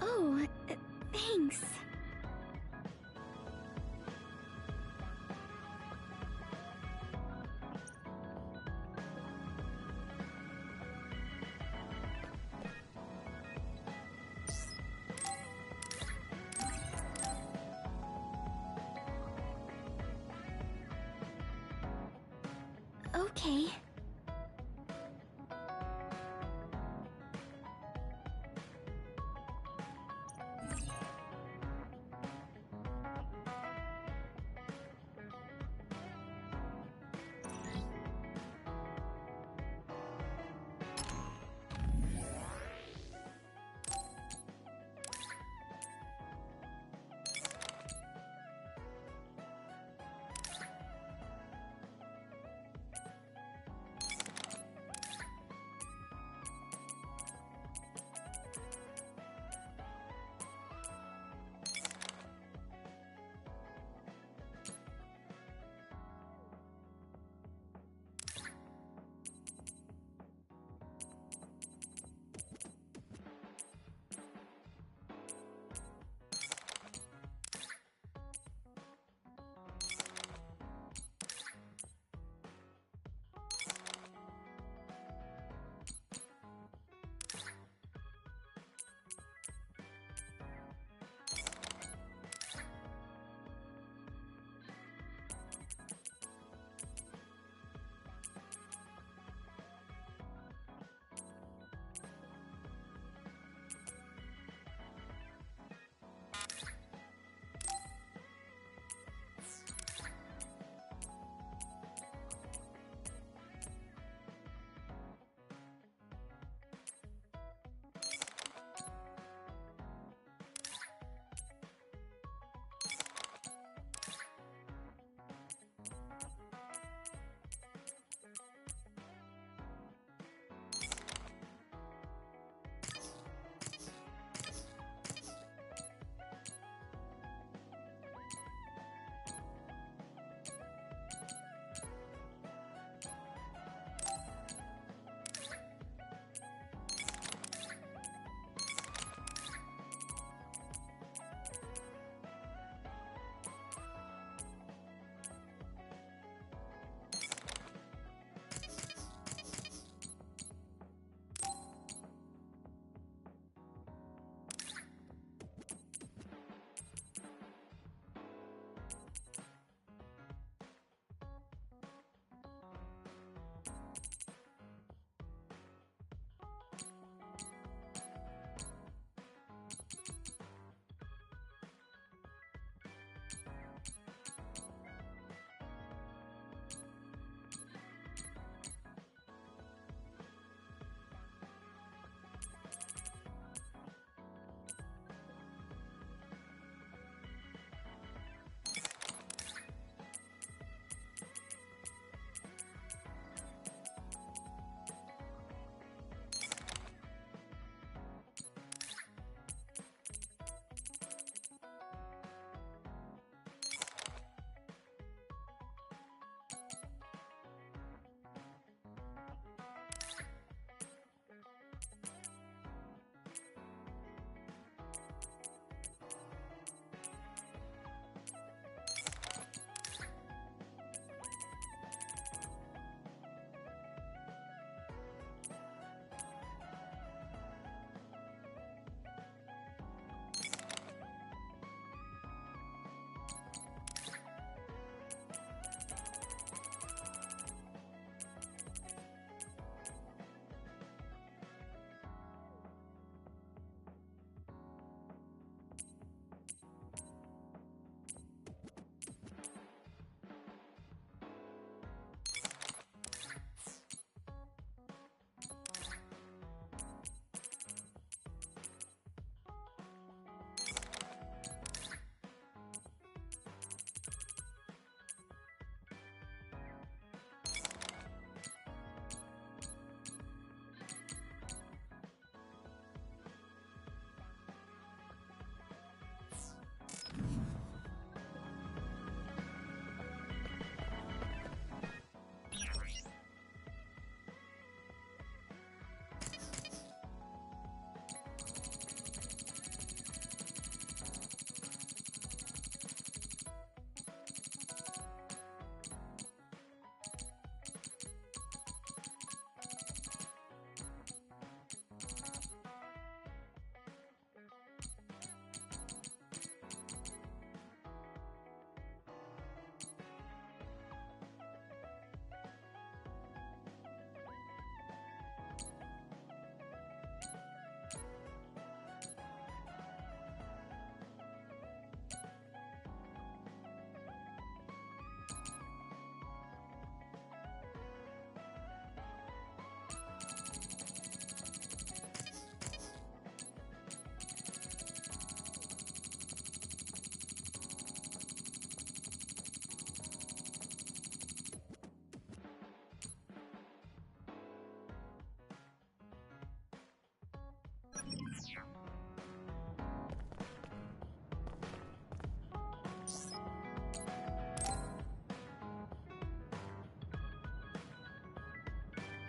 Oh, thanks. Okay.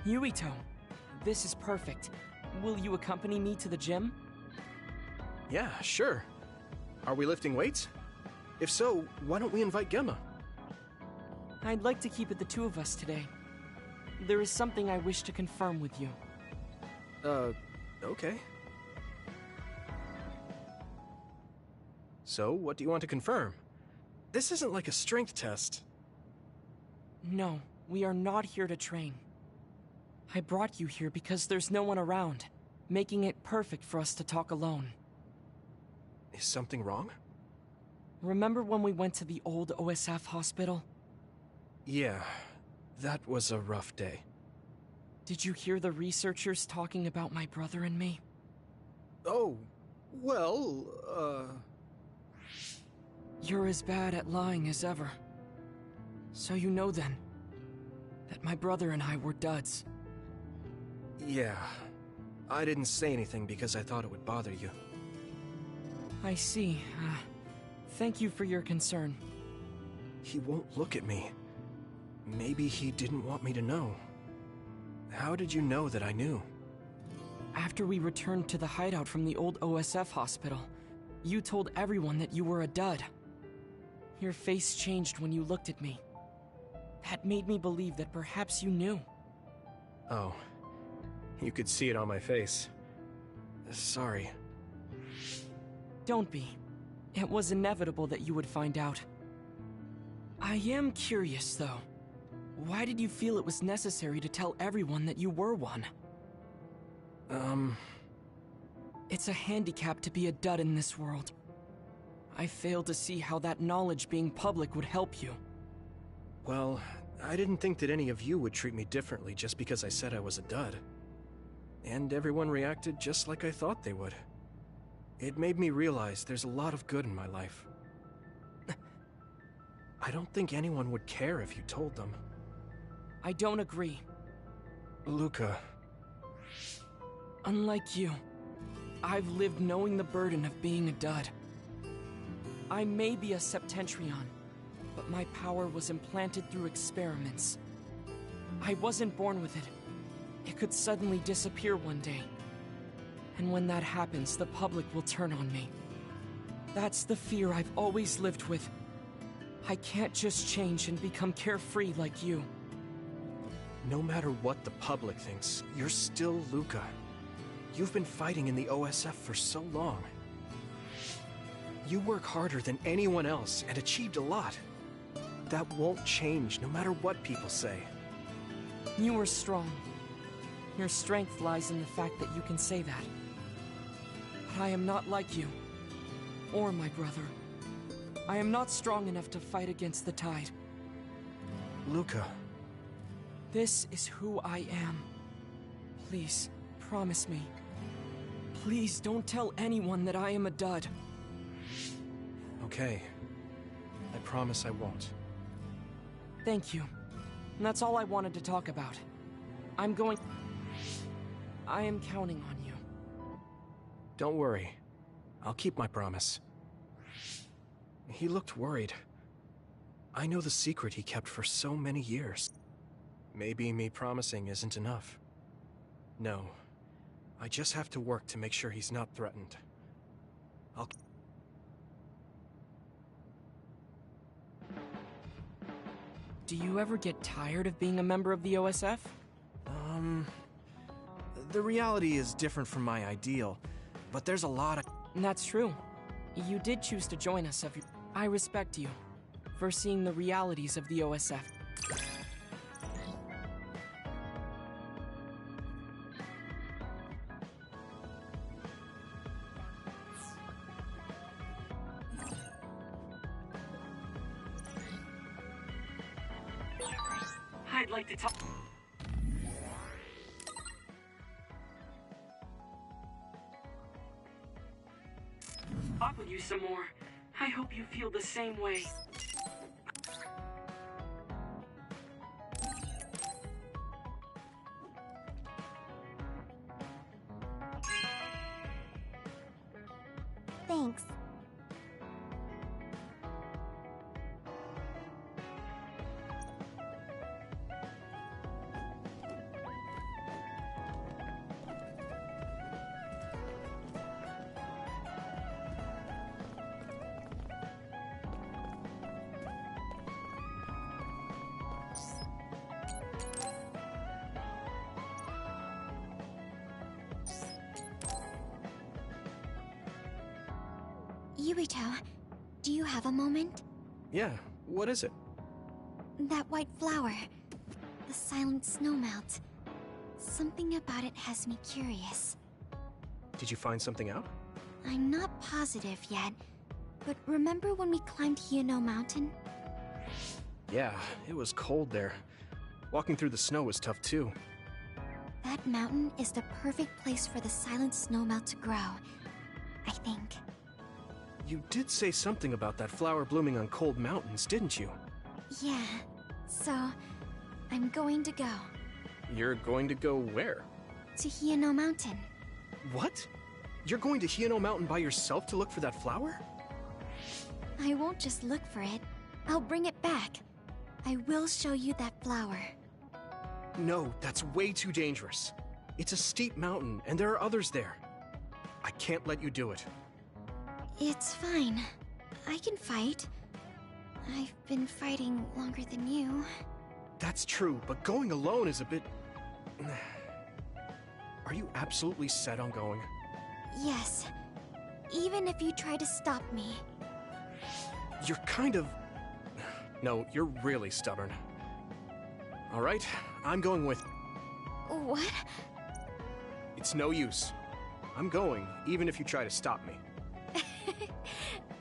Yuito, this is perfect. Will you accompany me to the gym? Yeah, sure. Are we lifting weights? If so, why don't we invite Gemma? I'd like to keep it the two of us today. There is something I wish to confirm with you. Okay. So, what do you want to confirm? This isn't like a strength test. No, we are not here to train. I brought you here because there's no one around, making it perfect for us to talk alone. Is something wrong? Remember when we went to the old OSF hospital? Yeah, that was a rough day. Did you hear the researchers talking about my brother and me? Oh, well, You're as bad at lying as ever. So you know then, that my brother and I were duds. Yeah. I didn't say anything because I thought it would bother you. I see. Thank you for your concern. He won't look at me. Maybe he didn't want me to know. How did you know that I knew? After we returned to the hideout from the old OSF hospital, you told everyone that you were a dud. Your face changed when you looked at me. That made me believe that perhaps you knew. Oh. You could see it on my face. Sorry. Don't be. It was inevitable that you would find out. I am curious, though. Why did you feel it was necessary to tell everyone that you were one? It's a handicap to be a dud in this world. I fail to see how that knowledge being public would help you. Well, I didn't think that any of you would treat me differently just because I said I was a dud. And everyone reacted just like I thought they would. It made me realize there's a lot of good in my life. I don't think anyone would care if you told them. I don't agree. Luca. Unlike you, I've lived knowing the burden of being a dud. I may be a Septentrion, but my power was implanted through experiments. I wasn't born with it. It could suddenly disappear one day. And when that happens, the public will turn on me. That's the fear I've always lived with. I can't just change and become carefree like you. No matter what the public thinks, you're still Luca. You've been fighting in the OSF for so long. You work harder than anyone else and achieved a lot. That won't change no matter what people say. You are strong. Your strength lies in the fact that you can say that. But I am not like you, or my brother. I am not strong enough to fight against the tide. Luca. This is who I am. Please, promise me. Please don't tell anyone that I am a dud. Okay. I promise I won't. Thank you. And that's all I wanted to talk about. I am counting on you. Don't worry. I'll keep my promise. He looked worried. I know the secret he kept for so many years. Maybe me promising isn't enough. No. I just have to work to make sure he's not threatened. Do you ever get tired of being a member of the OSF? The reality is different from my ideal, but there's a lot of... That's true. You did choose to join us. I respect you for seeing the realities of the OSF. I'd like to talk. Talk with you some more. I hope you feel the same way. Thanks. Yuito, do you have a moment? Yeah, what is it? That white flower. The silent snowmelt. Something about it has me curious. Did you find something out? I'm not positive yet, but remember when we climbed Hiono Mountain? Yeah, it was cold there. Walking through the snow was tough too. That mountain is the perfect place for the silent snowmelt to grow, I think. You did say something about that flower blooming on cold mountains, didn't you? Yeah, so I'm going to go. You're going to go where? To Hiono Mountain. What? You're going to Hiono Mountain by yourself to look for that flower? I won't just look for it. I'll bring it back. I will show you that flower. No, that's way too dangerous. It's a steep mountain, and there are others there. I can't let you do it. It's fine. I can fight. I've been fighting longer than you. That's true, but going alone is a bit... Are you absolutely set on going? Yes. Even if you try to stop me. You're kind of... No, you're really stubborn. All right, I'm going with... What? It's no use. I'm going, even if you try to stop me.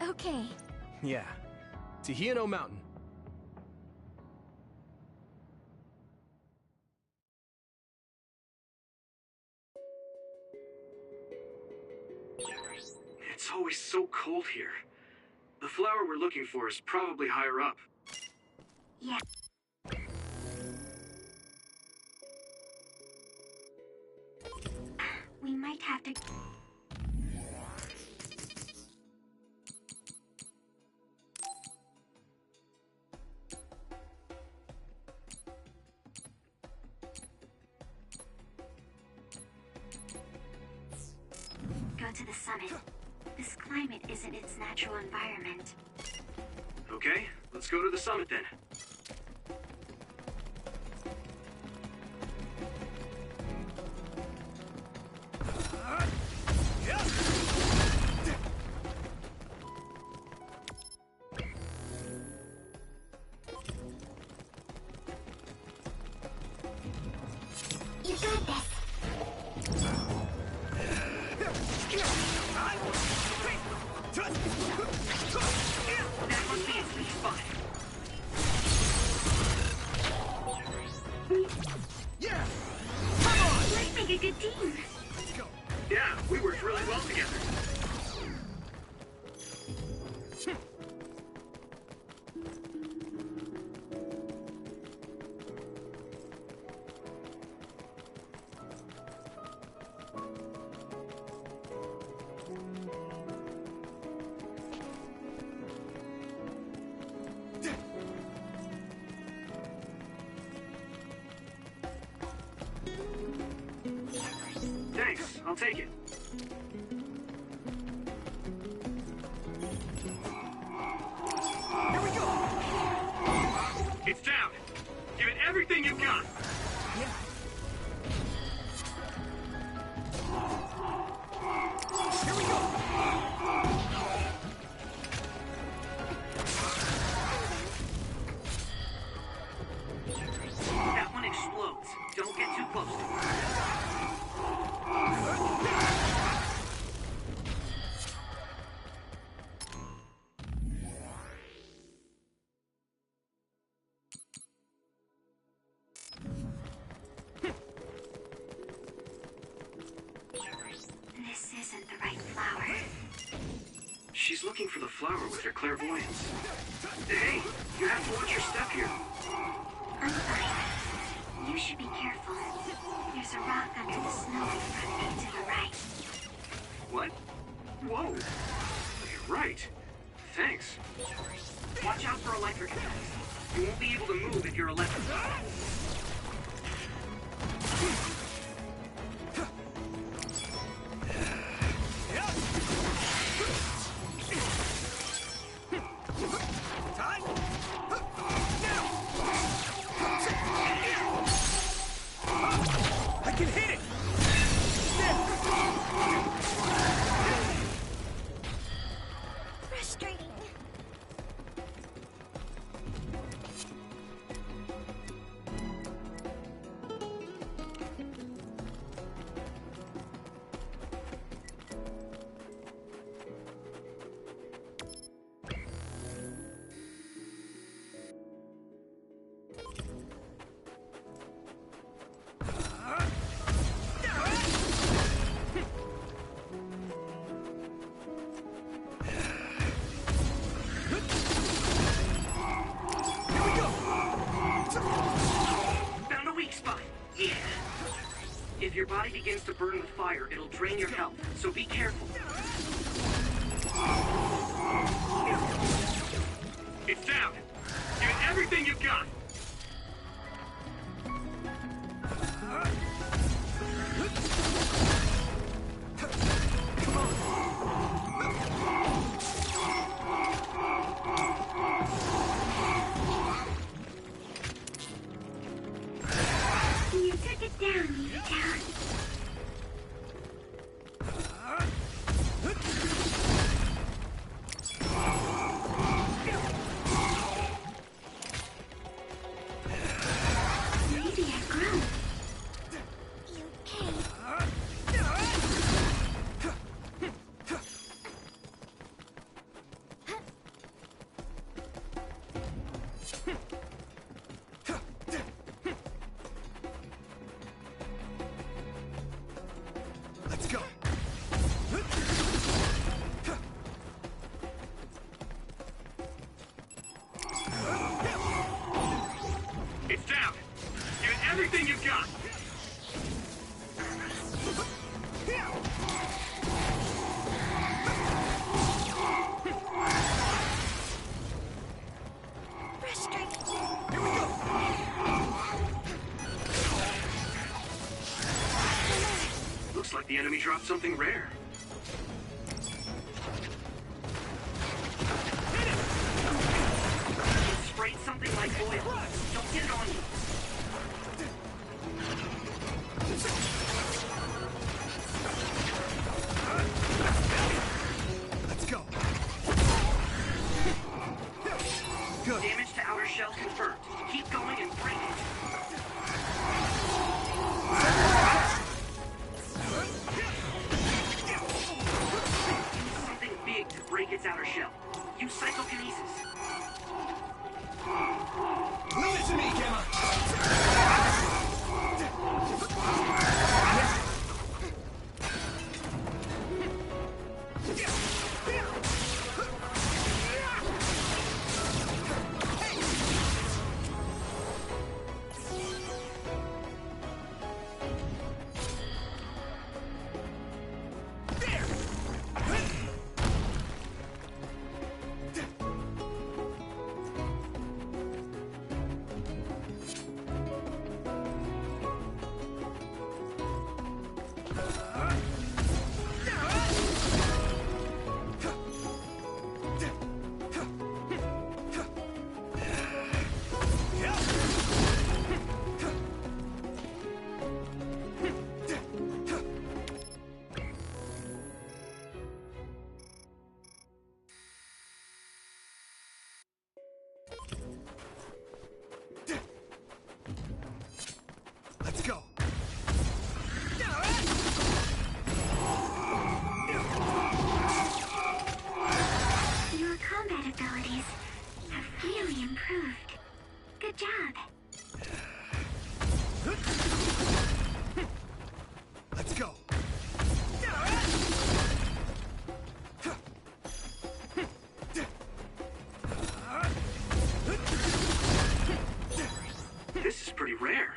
Okay. Yeah, to Hiono Mountain. It's always so cold here. The flower we're looking for is probably higher up. Yeah. We might have to... Go to the summit. This climate isn't its natural environment. Okay, let's go to the summit then. You got this. That must be its sweet spot. Yeah! Come on! Let's make a good team. Let's go. Yeah, we worked really well together. Thanks, I'll take it. Here we go! It's down. Give it everything you've got. Yeah. Here we go! That one explodes. Don't get too close to it. This isn't the right flower. She's looking for the flower with her clairvoyance. Hey, you have to watch your step here. I'm fine. You should be careful. There's a rock under the snow in front of me to the right. What? Whoa. You're right. Thanks. Watch out for electric attacks. You won't be able to move if you're electrified. I can hit it! Yeah. If your body begins to burn with fire, it'll drain your health, so be careful. It's down! Give it everything you've got! You took it down, Yuta. Maybe I've grown. Let's go. It's down! Give it everything you've got! Here we go. Looks like the enemy dropped something rare. It sprayed something like oil. Don't get it on you. Let's go. Good. Damage to outer shell confirmed. Keep going and break it. Something big to break its outer shell. Use psychokinesis. Leave it to me, Gemma. Let's go. Your combat abilities have really improved. Good job. Let's go. This is pretty rare.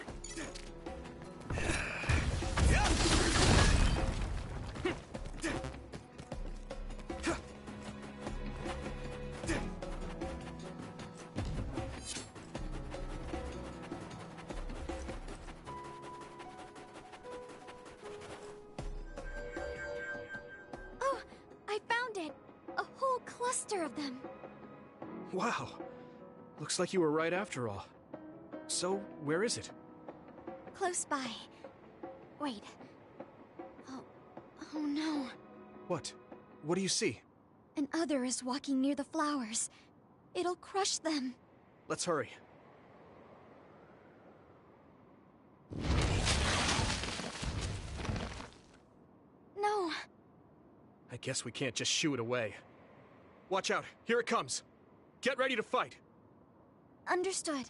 Oh, I found it! A whole cluster of them. Wow. Looks like you were right after all. So, where is it? Close by. Wait. Oh no. What? What do you see? An other is walking near the flowers. It'll crush them. Let's hurry. No. I guess we can't just shoo it away. Watch out, here it comes. Get ready to fight. Understood.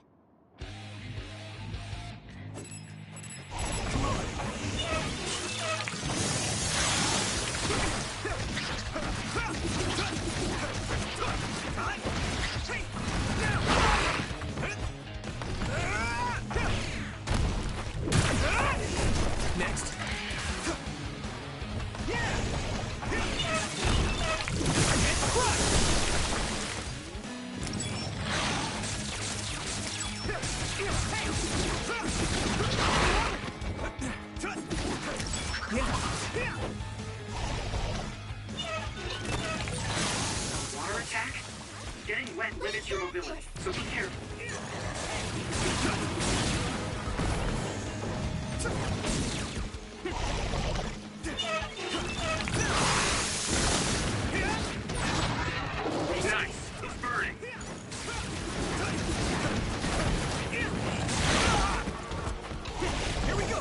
affect your mobility, so be careful. Nice! It's burning! Here we go!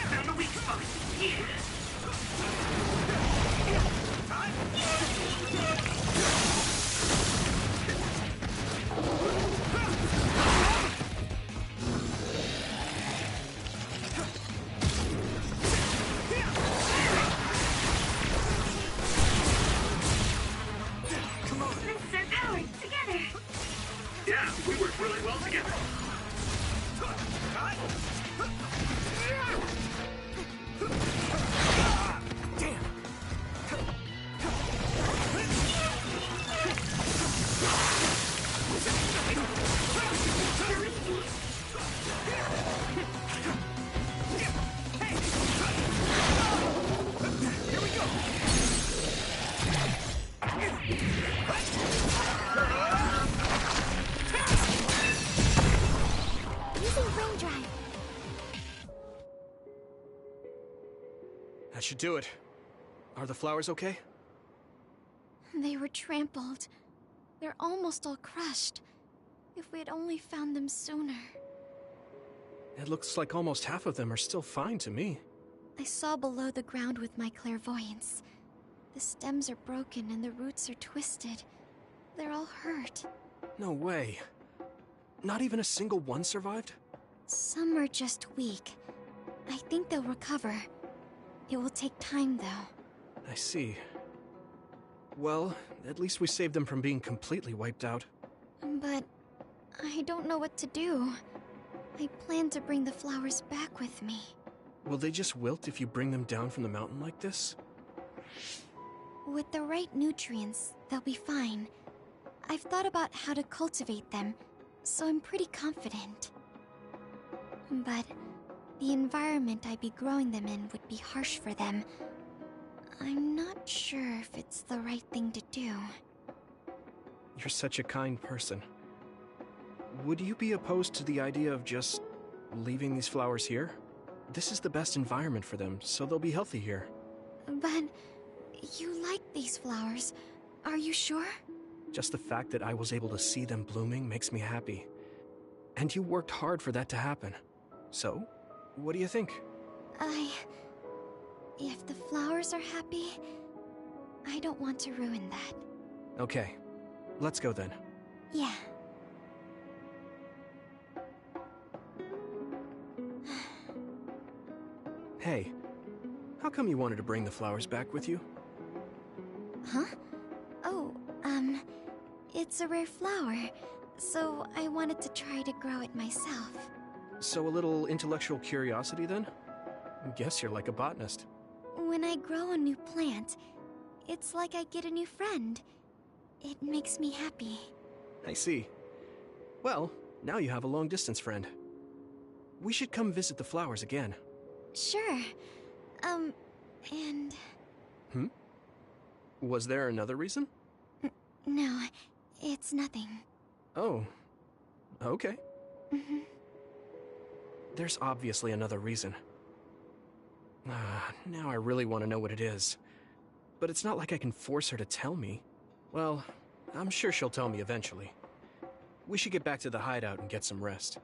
Found the weak spot! Yeah! Yeah, we work really well together. Damn! Here we go! Using brain drive. That should do it. Are the flowers okay? They were trampled. They're almost all crushed. If we had only found them sooner. It looks like almost half of them are still fine to me. I saw below the ground with my clairvoyance. The stems are broken and the roots are twisted. They're all hurt. No way. Not even a single one survived? Some are just weak. I think they'll recover. It will take time, though. I see. Well, at least we saved them from being completely wiped out. But I don't know what to do. I plan to bring the flowers back with me. Will they just wilt if you bring them down from the mountain like this? With the right nutrients, they'll be fine. I've thought about how to cultivate them, so I'm pretty confident. But the environment I'd be growing them in would be harsh for them. I'm not sure if it's the right thing to do. You're such a kind person. Would you be opposed to the idea of just leaving these flowers here? This is the best environment for them, so they'll be healthy here. But you like these flowers, are you sure? Just the fact that I was able to see them blooming makes me happy. And you worked hard for that to happen. So, what do you think? If the flowers are happy, I don't want to ruin that. Okay, let's go then. Yeah. Hey, how come you wanted to bring the flowers back with you? Huh? Oh, it's a rare flower, so I wanted to try to grow it myself. So a little intellectual curiosity then? Guess you're like a botanist. When I grow a new plant, it's like I get a new friend. It makes me happy. I see. Well, now you have a long-distance friend. We should come visit the flowers again. Sure. And... Was there another reason? No, it's nothing. Oh, okay. Mm-hmm. There's obviously another reason. Now I really want to know what it is. But it's not like I can force her to tell me. Well, I'm sure she'll tell me eventually. We should get back to the hideout and get some rest.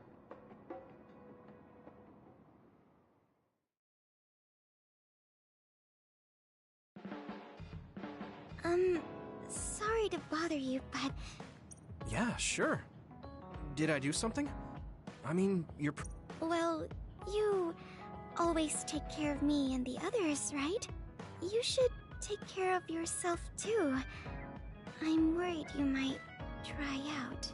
Sorry to bother you, but... Yeah, sure. Did I do something? I mean, you're... Well, you always take care of me and the others, right? You should take care of yourself too. I'm worried you might try out.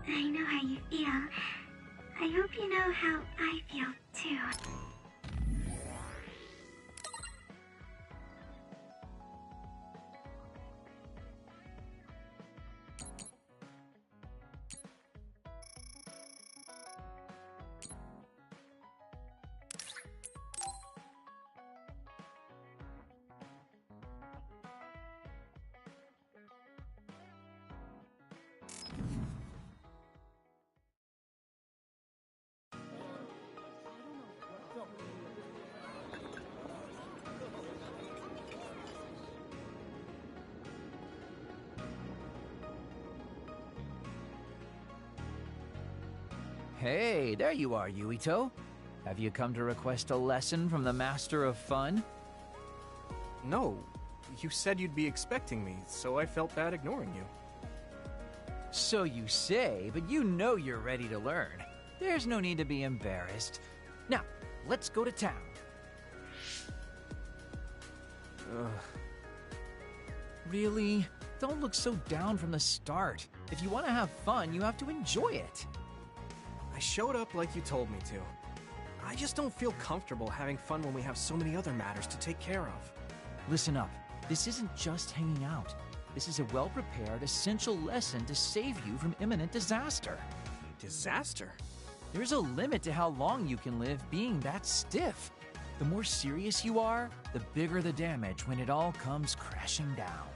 I know how you feel. I hope you know how I feel too. Hey, there you are, Yuito. Have you come to request a lesson from the Master of Fun? No. You said you'd be expecting me, so I felt bad ignoring you. So you say, but you know you're ready to learn. There's no need to be embarrassed. Now, let's go to town. Really? Don't look so down from the start. If you want to have fun, you have to enjoy it. I showed up like you told me to. I just don't feel comfortable having fun when we have so many other matters to take care of. Listen up. This isn't just hanging out. This is a well-prepared, essential lesson to save you from imminent disaster. Disaster? There's a limit to how long you can live being that stiff. The more serious you are, the bigger the damage when it all comes crashing down.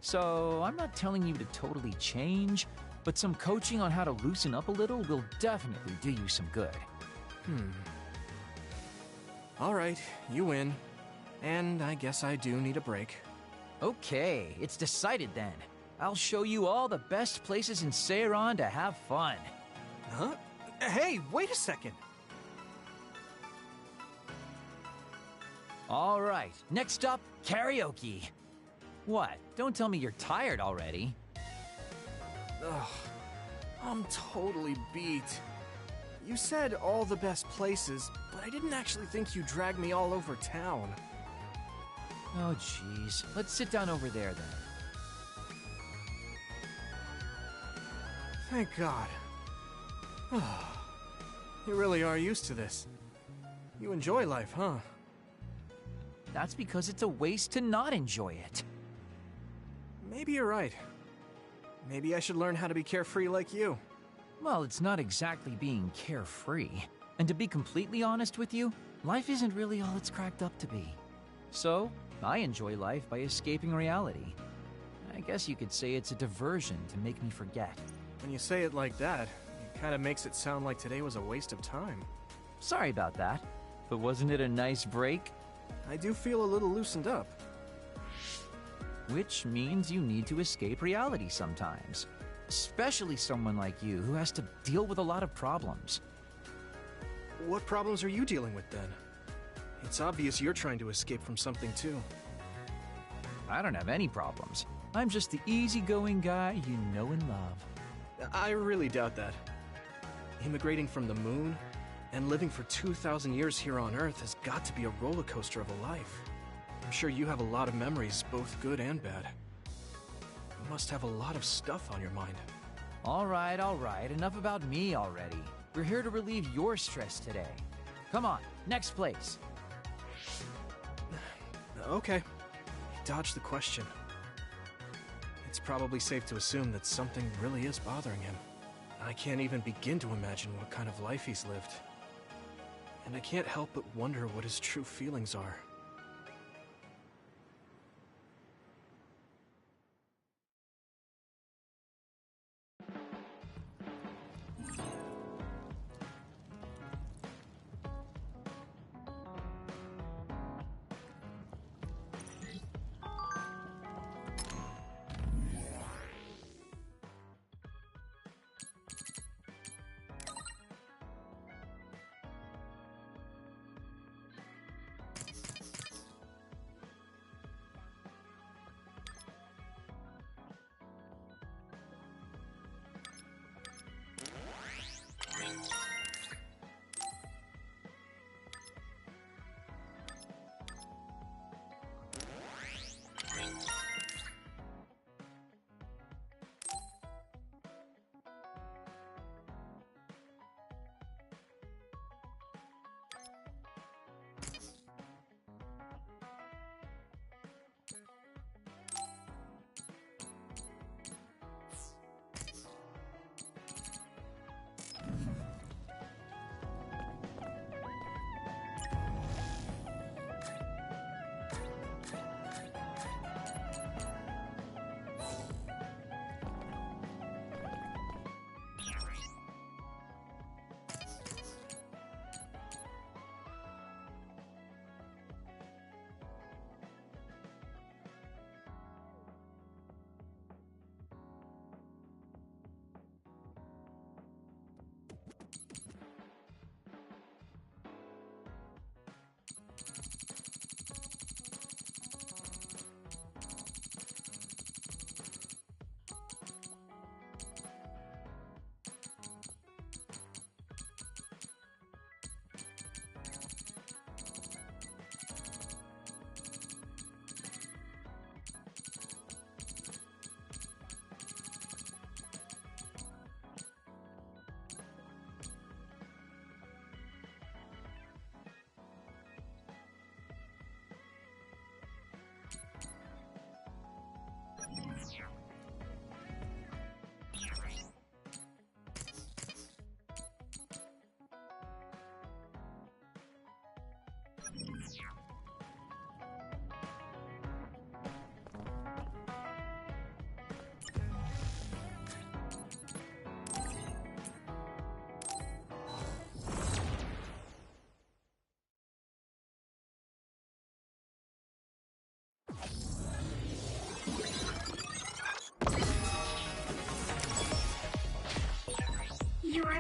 So, I'm not telling you to totally change, but some coaching on how to loosen up a little will definitely do you some good. All right, you win. And I guess I do need a break. Okay, it's decided then. I'll show you all the best places in Seiron to have fun. Huh? Hey, wait a second. All right, next up, karaoke. What? Don't tell me you're tired already. Ugh, I'm totally beat. You said all the best places, but I didn't actually think you dragged me all over town. Oh, jeez. Let's sit down over there, then. Thank God. You really are used to this. You enjoy life, huh? That's because it's a waste to not enjoy it. Maybe you're right. Maybe I should learn how to be carefree like you. Well, it's not exactly being carefree. And to be completely honest with you, life isn't really all it's cracked up to be. So, I enjoy life by escaping reality. I guess you could say it's a diversion to make me forget. When you say it like that, it kind of makes it sound like today was a waste of time. Sorry about that, but wasn't it a nice break? I do feel a little loosened up. Which means you need to escape reality sometimes. Especially someone like you who has to deal with a lot of problems. What problems are you dealing with then? It's obvious you're trying to escape from something too. I don't have any problems. I'm just the easygoing guy you know and love. I really doubt that. Immigrating from the moon and living for 2,000 years here on Earth has got to be a roller coaster of a life. I'm sure you have a lot of memories, both good and bad. You must have a lot of stuff on your mind. All right, enough about me already. We're here to relieve your stress today. Come on, next place. Okay. You dodged the question. It's probably safe to assume that something really is bothering him. I can't even begin to imagine what kind of life he's lived. And I can't help but wonder what his true feelings are.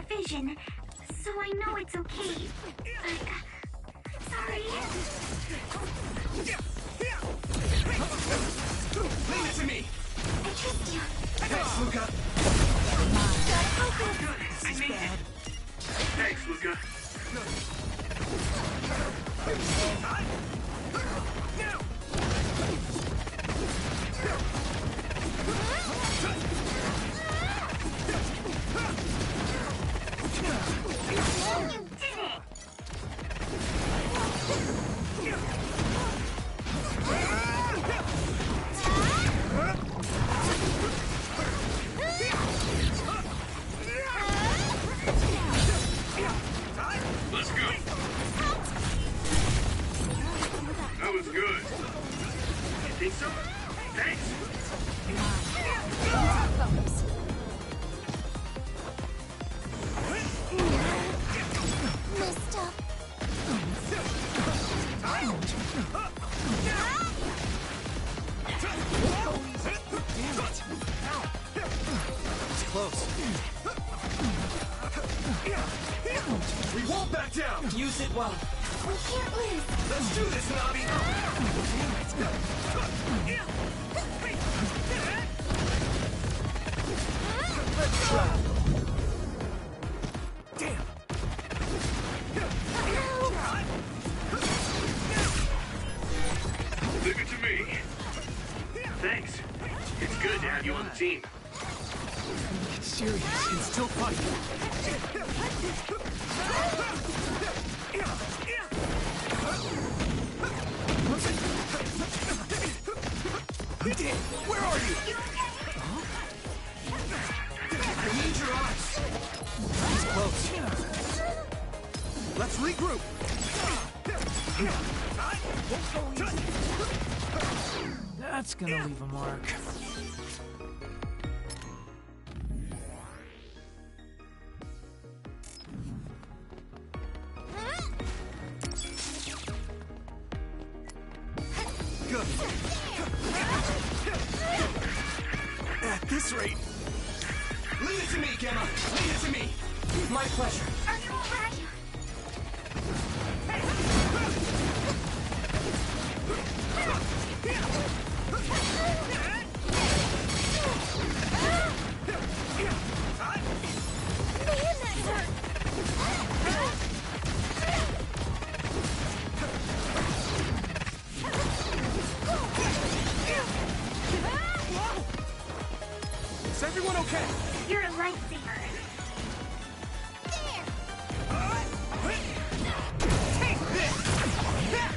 our vision, so I know it's okay. Sorry. Leave it to me! I trust you. Thanks, Luca! Gotta focus. I made it! Thanks, Luca. You did it! Let's go! That was good. You think so? Thanks! Messed up. It's close. We won't back down! Use it well. We can't lose. Let's do this, Navi! Let's try. Damn. Leave it to me. Thanks. It's good to have you on the team. Get serious and still fight. Where are you? I need your eyes! He's close. Let's regroup. That's gonna leave a mark. Good. At this rate. Leave it to me, Gemma! Leave it to me! My pleasure. Are you alright? Is everyone okay? You're a lifesaver. Take this!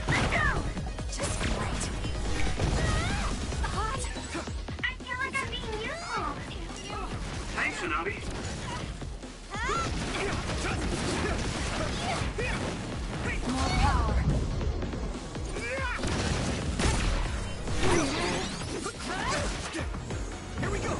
Let's go! Just great. Hot. I feel like I'm being useful. Thanks, Hanabi. More power. Here we go!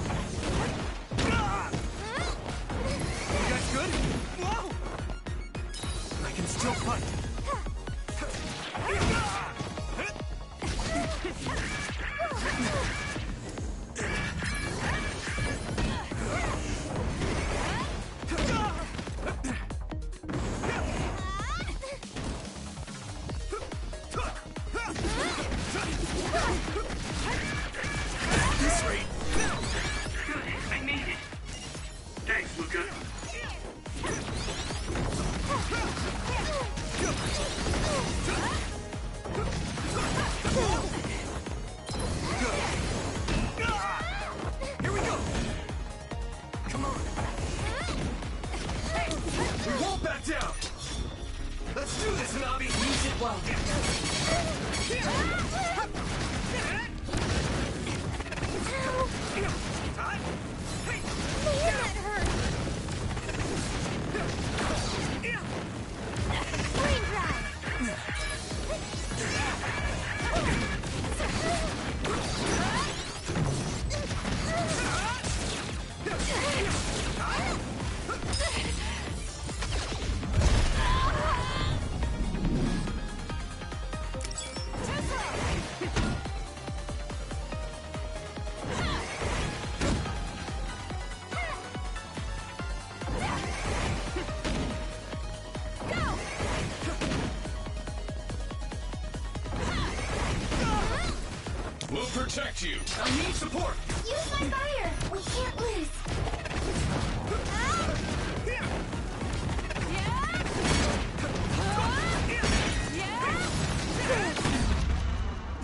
We'll protect you. I need support. Use my fire! We can't lose!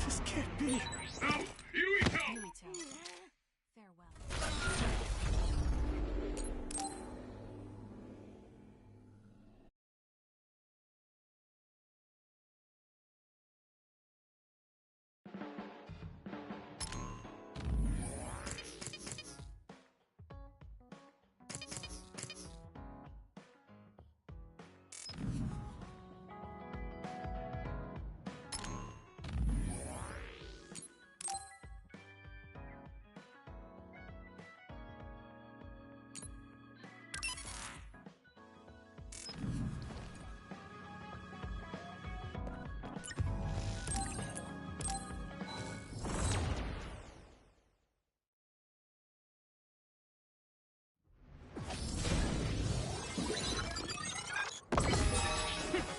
This can't be. No! Yuito! Farewell.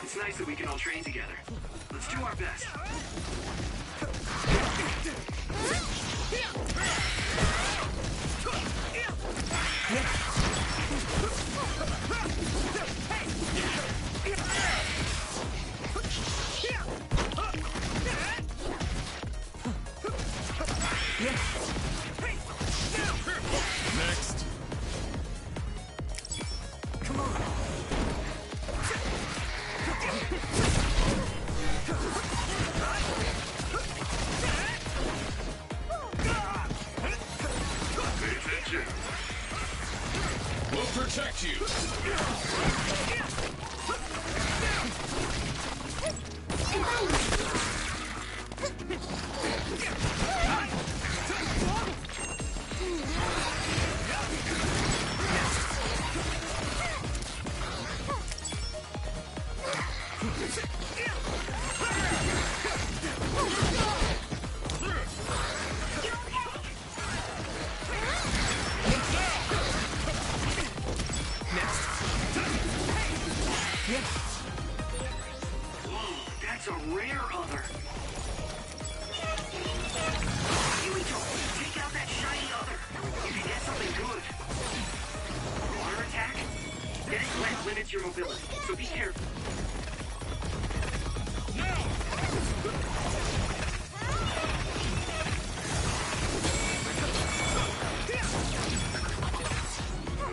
It's nice that we can all train together. Let's do our best. Next. Come on. Pay attention. We'll protect you. That's a rare other. Yuito, take out that shiny other. You can get something good. Water attack? Getting wet limits your mobility, so be careful.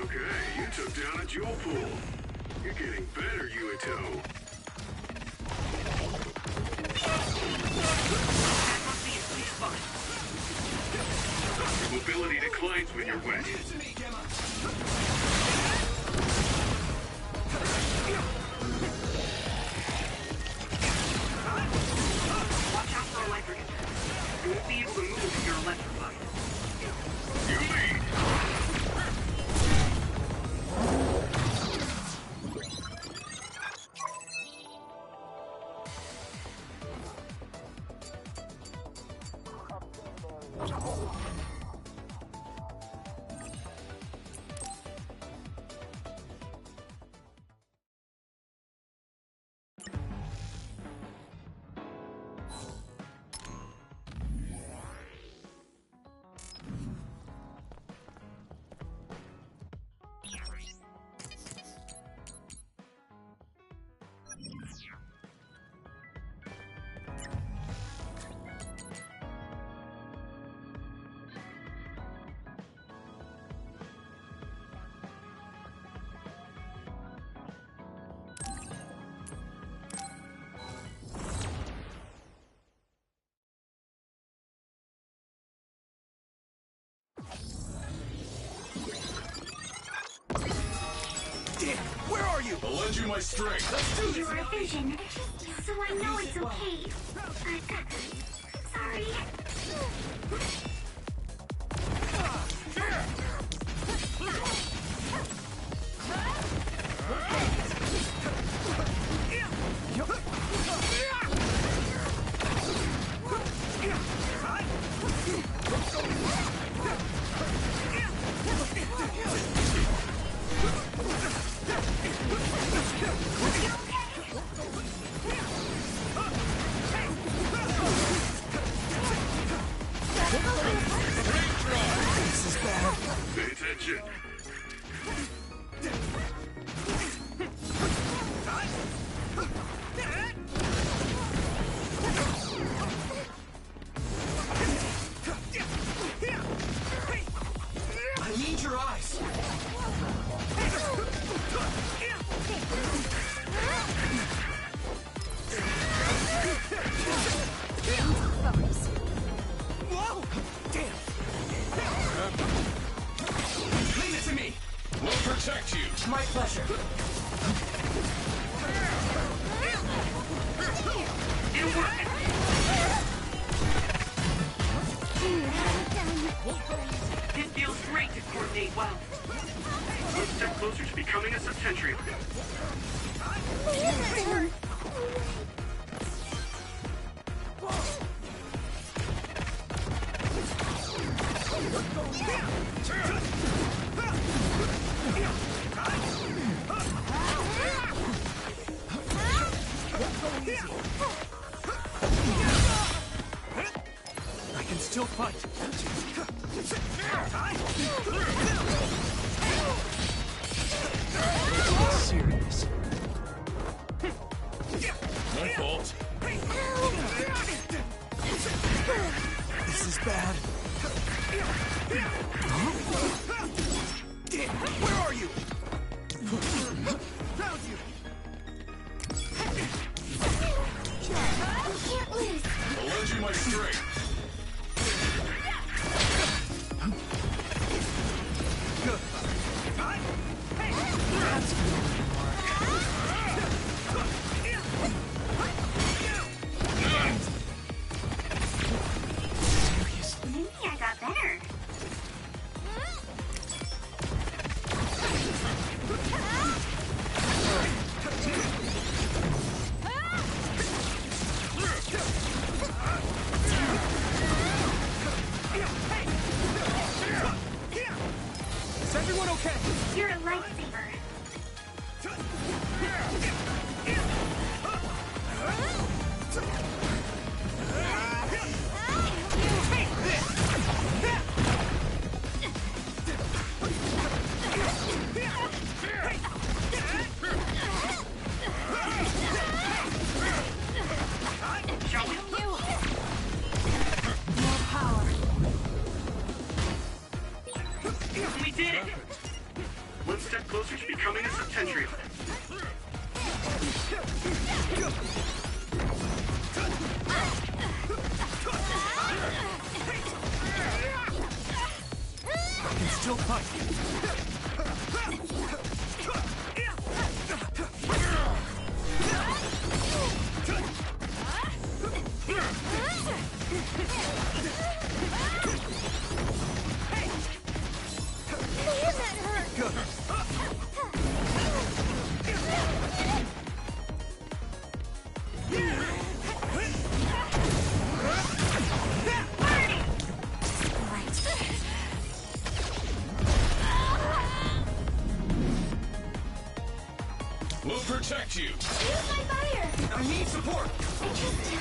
Okay, you took down a jewel pool. You're getting better, Yuito. That must be a sweet spot. Your mobility declines when you're wet. Watch out for electric attack. You won't be able to move if you're electrified. You lead. Where are you? I'll lend you my strength. Let's do this. You're a vision, so I know it's okay. Sorry. Pay attention. I need your eyes. Whoa! Damn! Leave it to me! We'll protect you! My pleasure. It'll work! It feels great to coordinate well. One step closer to becoming a septentrion. I can still fight. Serious. My fault. This is bad. Damn, where are you? Found you. Can't lose. I'll lend you my strength. Good. That's Maybe I got better. Is everyone okay? You're a lifesaver. Shall we? More power. We did it! One step closer to becoming a septentrion. I can still fight. We'll protect you! Use my fire. I need support. I trust you.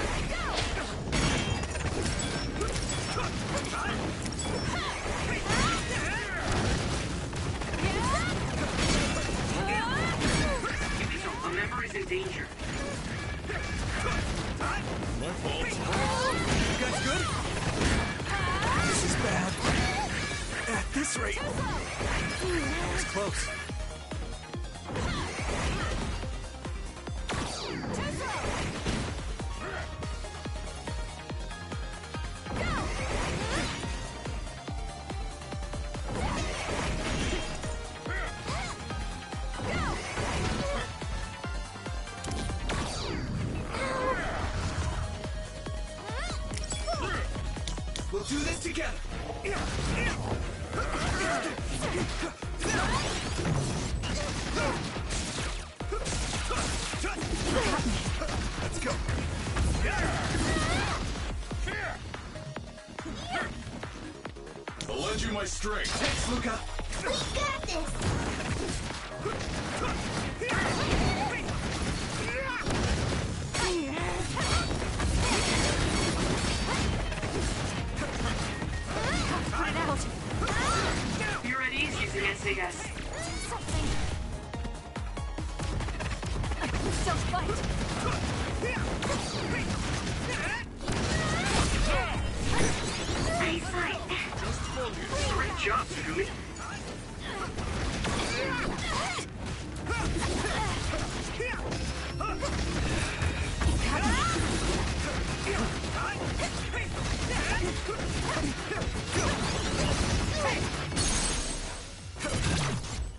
Yukito, a member is in danger. My fault. You guys good? This is bad. At this rate. That was close. We'll do this together. Let's go. I'll lend you my strength. Thanks, Luca. We got this. You ready? Say yes. Do something! Don't fight! Nice fight. Great job, Juni.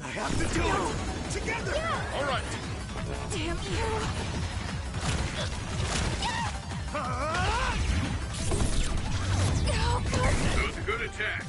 I have to do it! Together! Yeah. All right. Damn you! That was a good attack.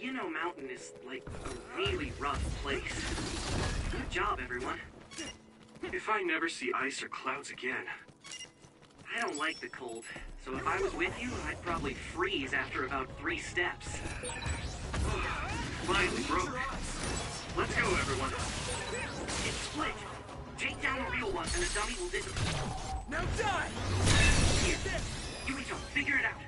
Yino Mountain is like a really rough place. Good job, everyone. If I never see ice or clouds again. I don't like the cold, so if I was with you, I'd probably freeze after about 3 steps. Finally broke. Let's go, everyone. It's split. Take down the real one, and the dummy will disappear. Now die! Here, Yumito, figure it out.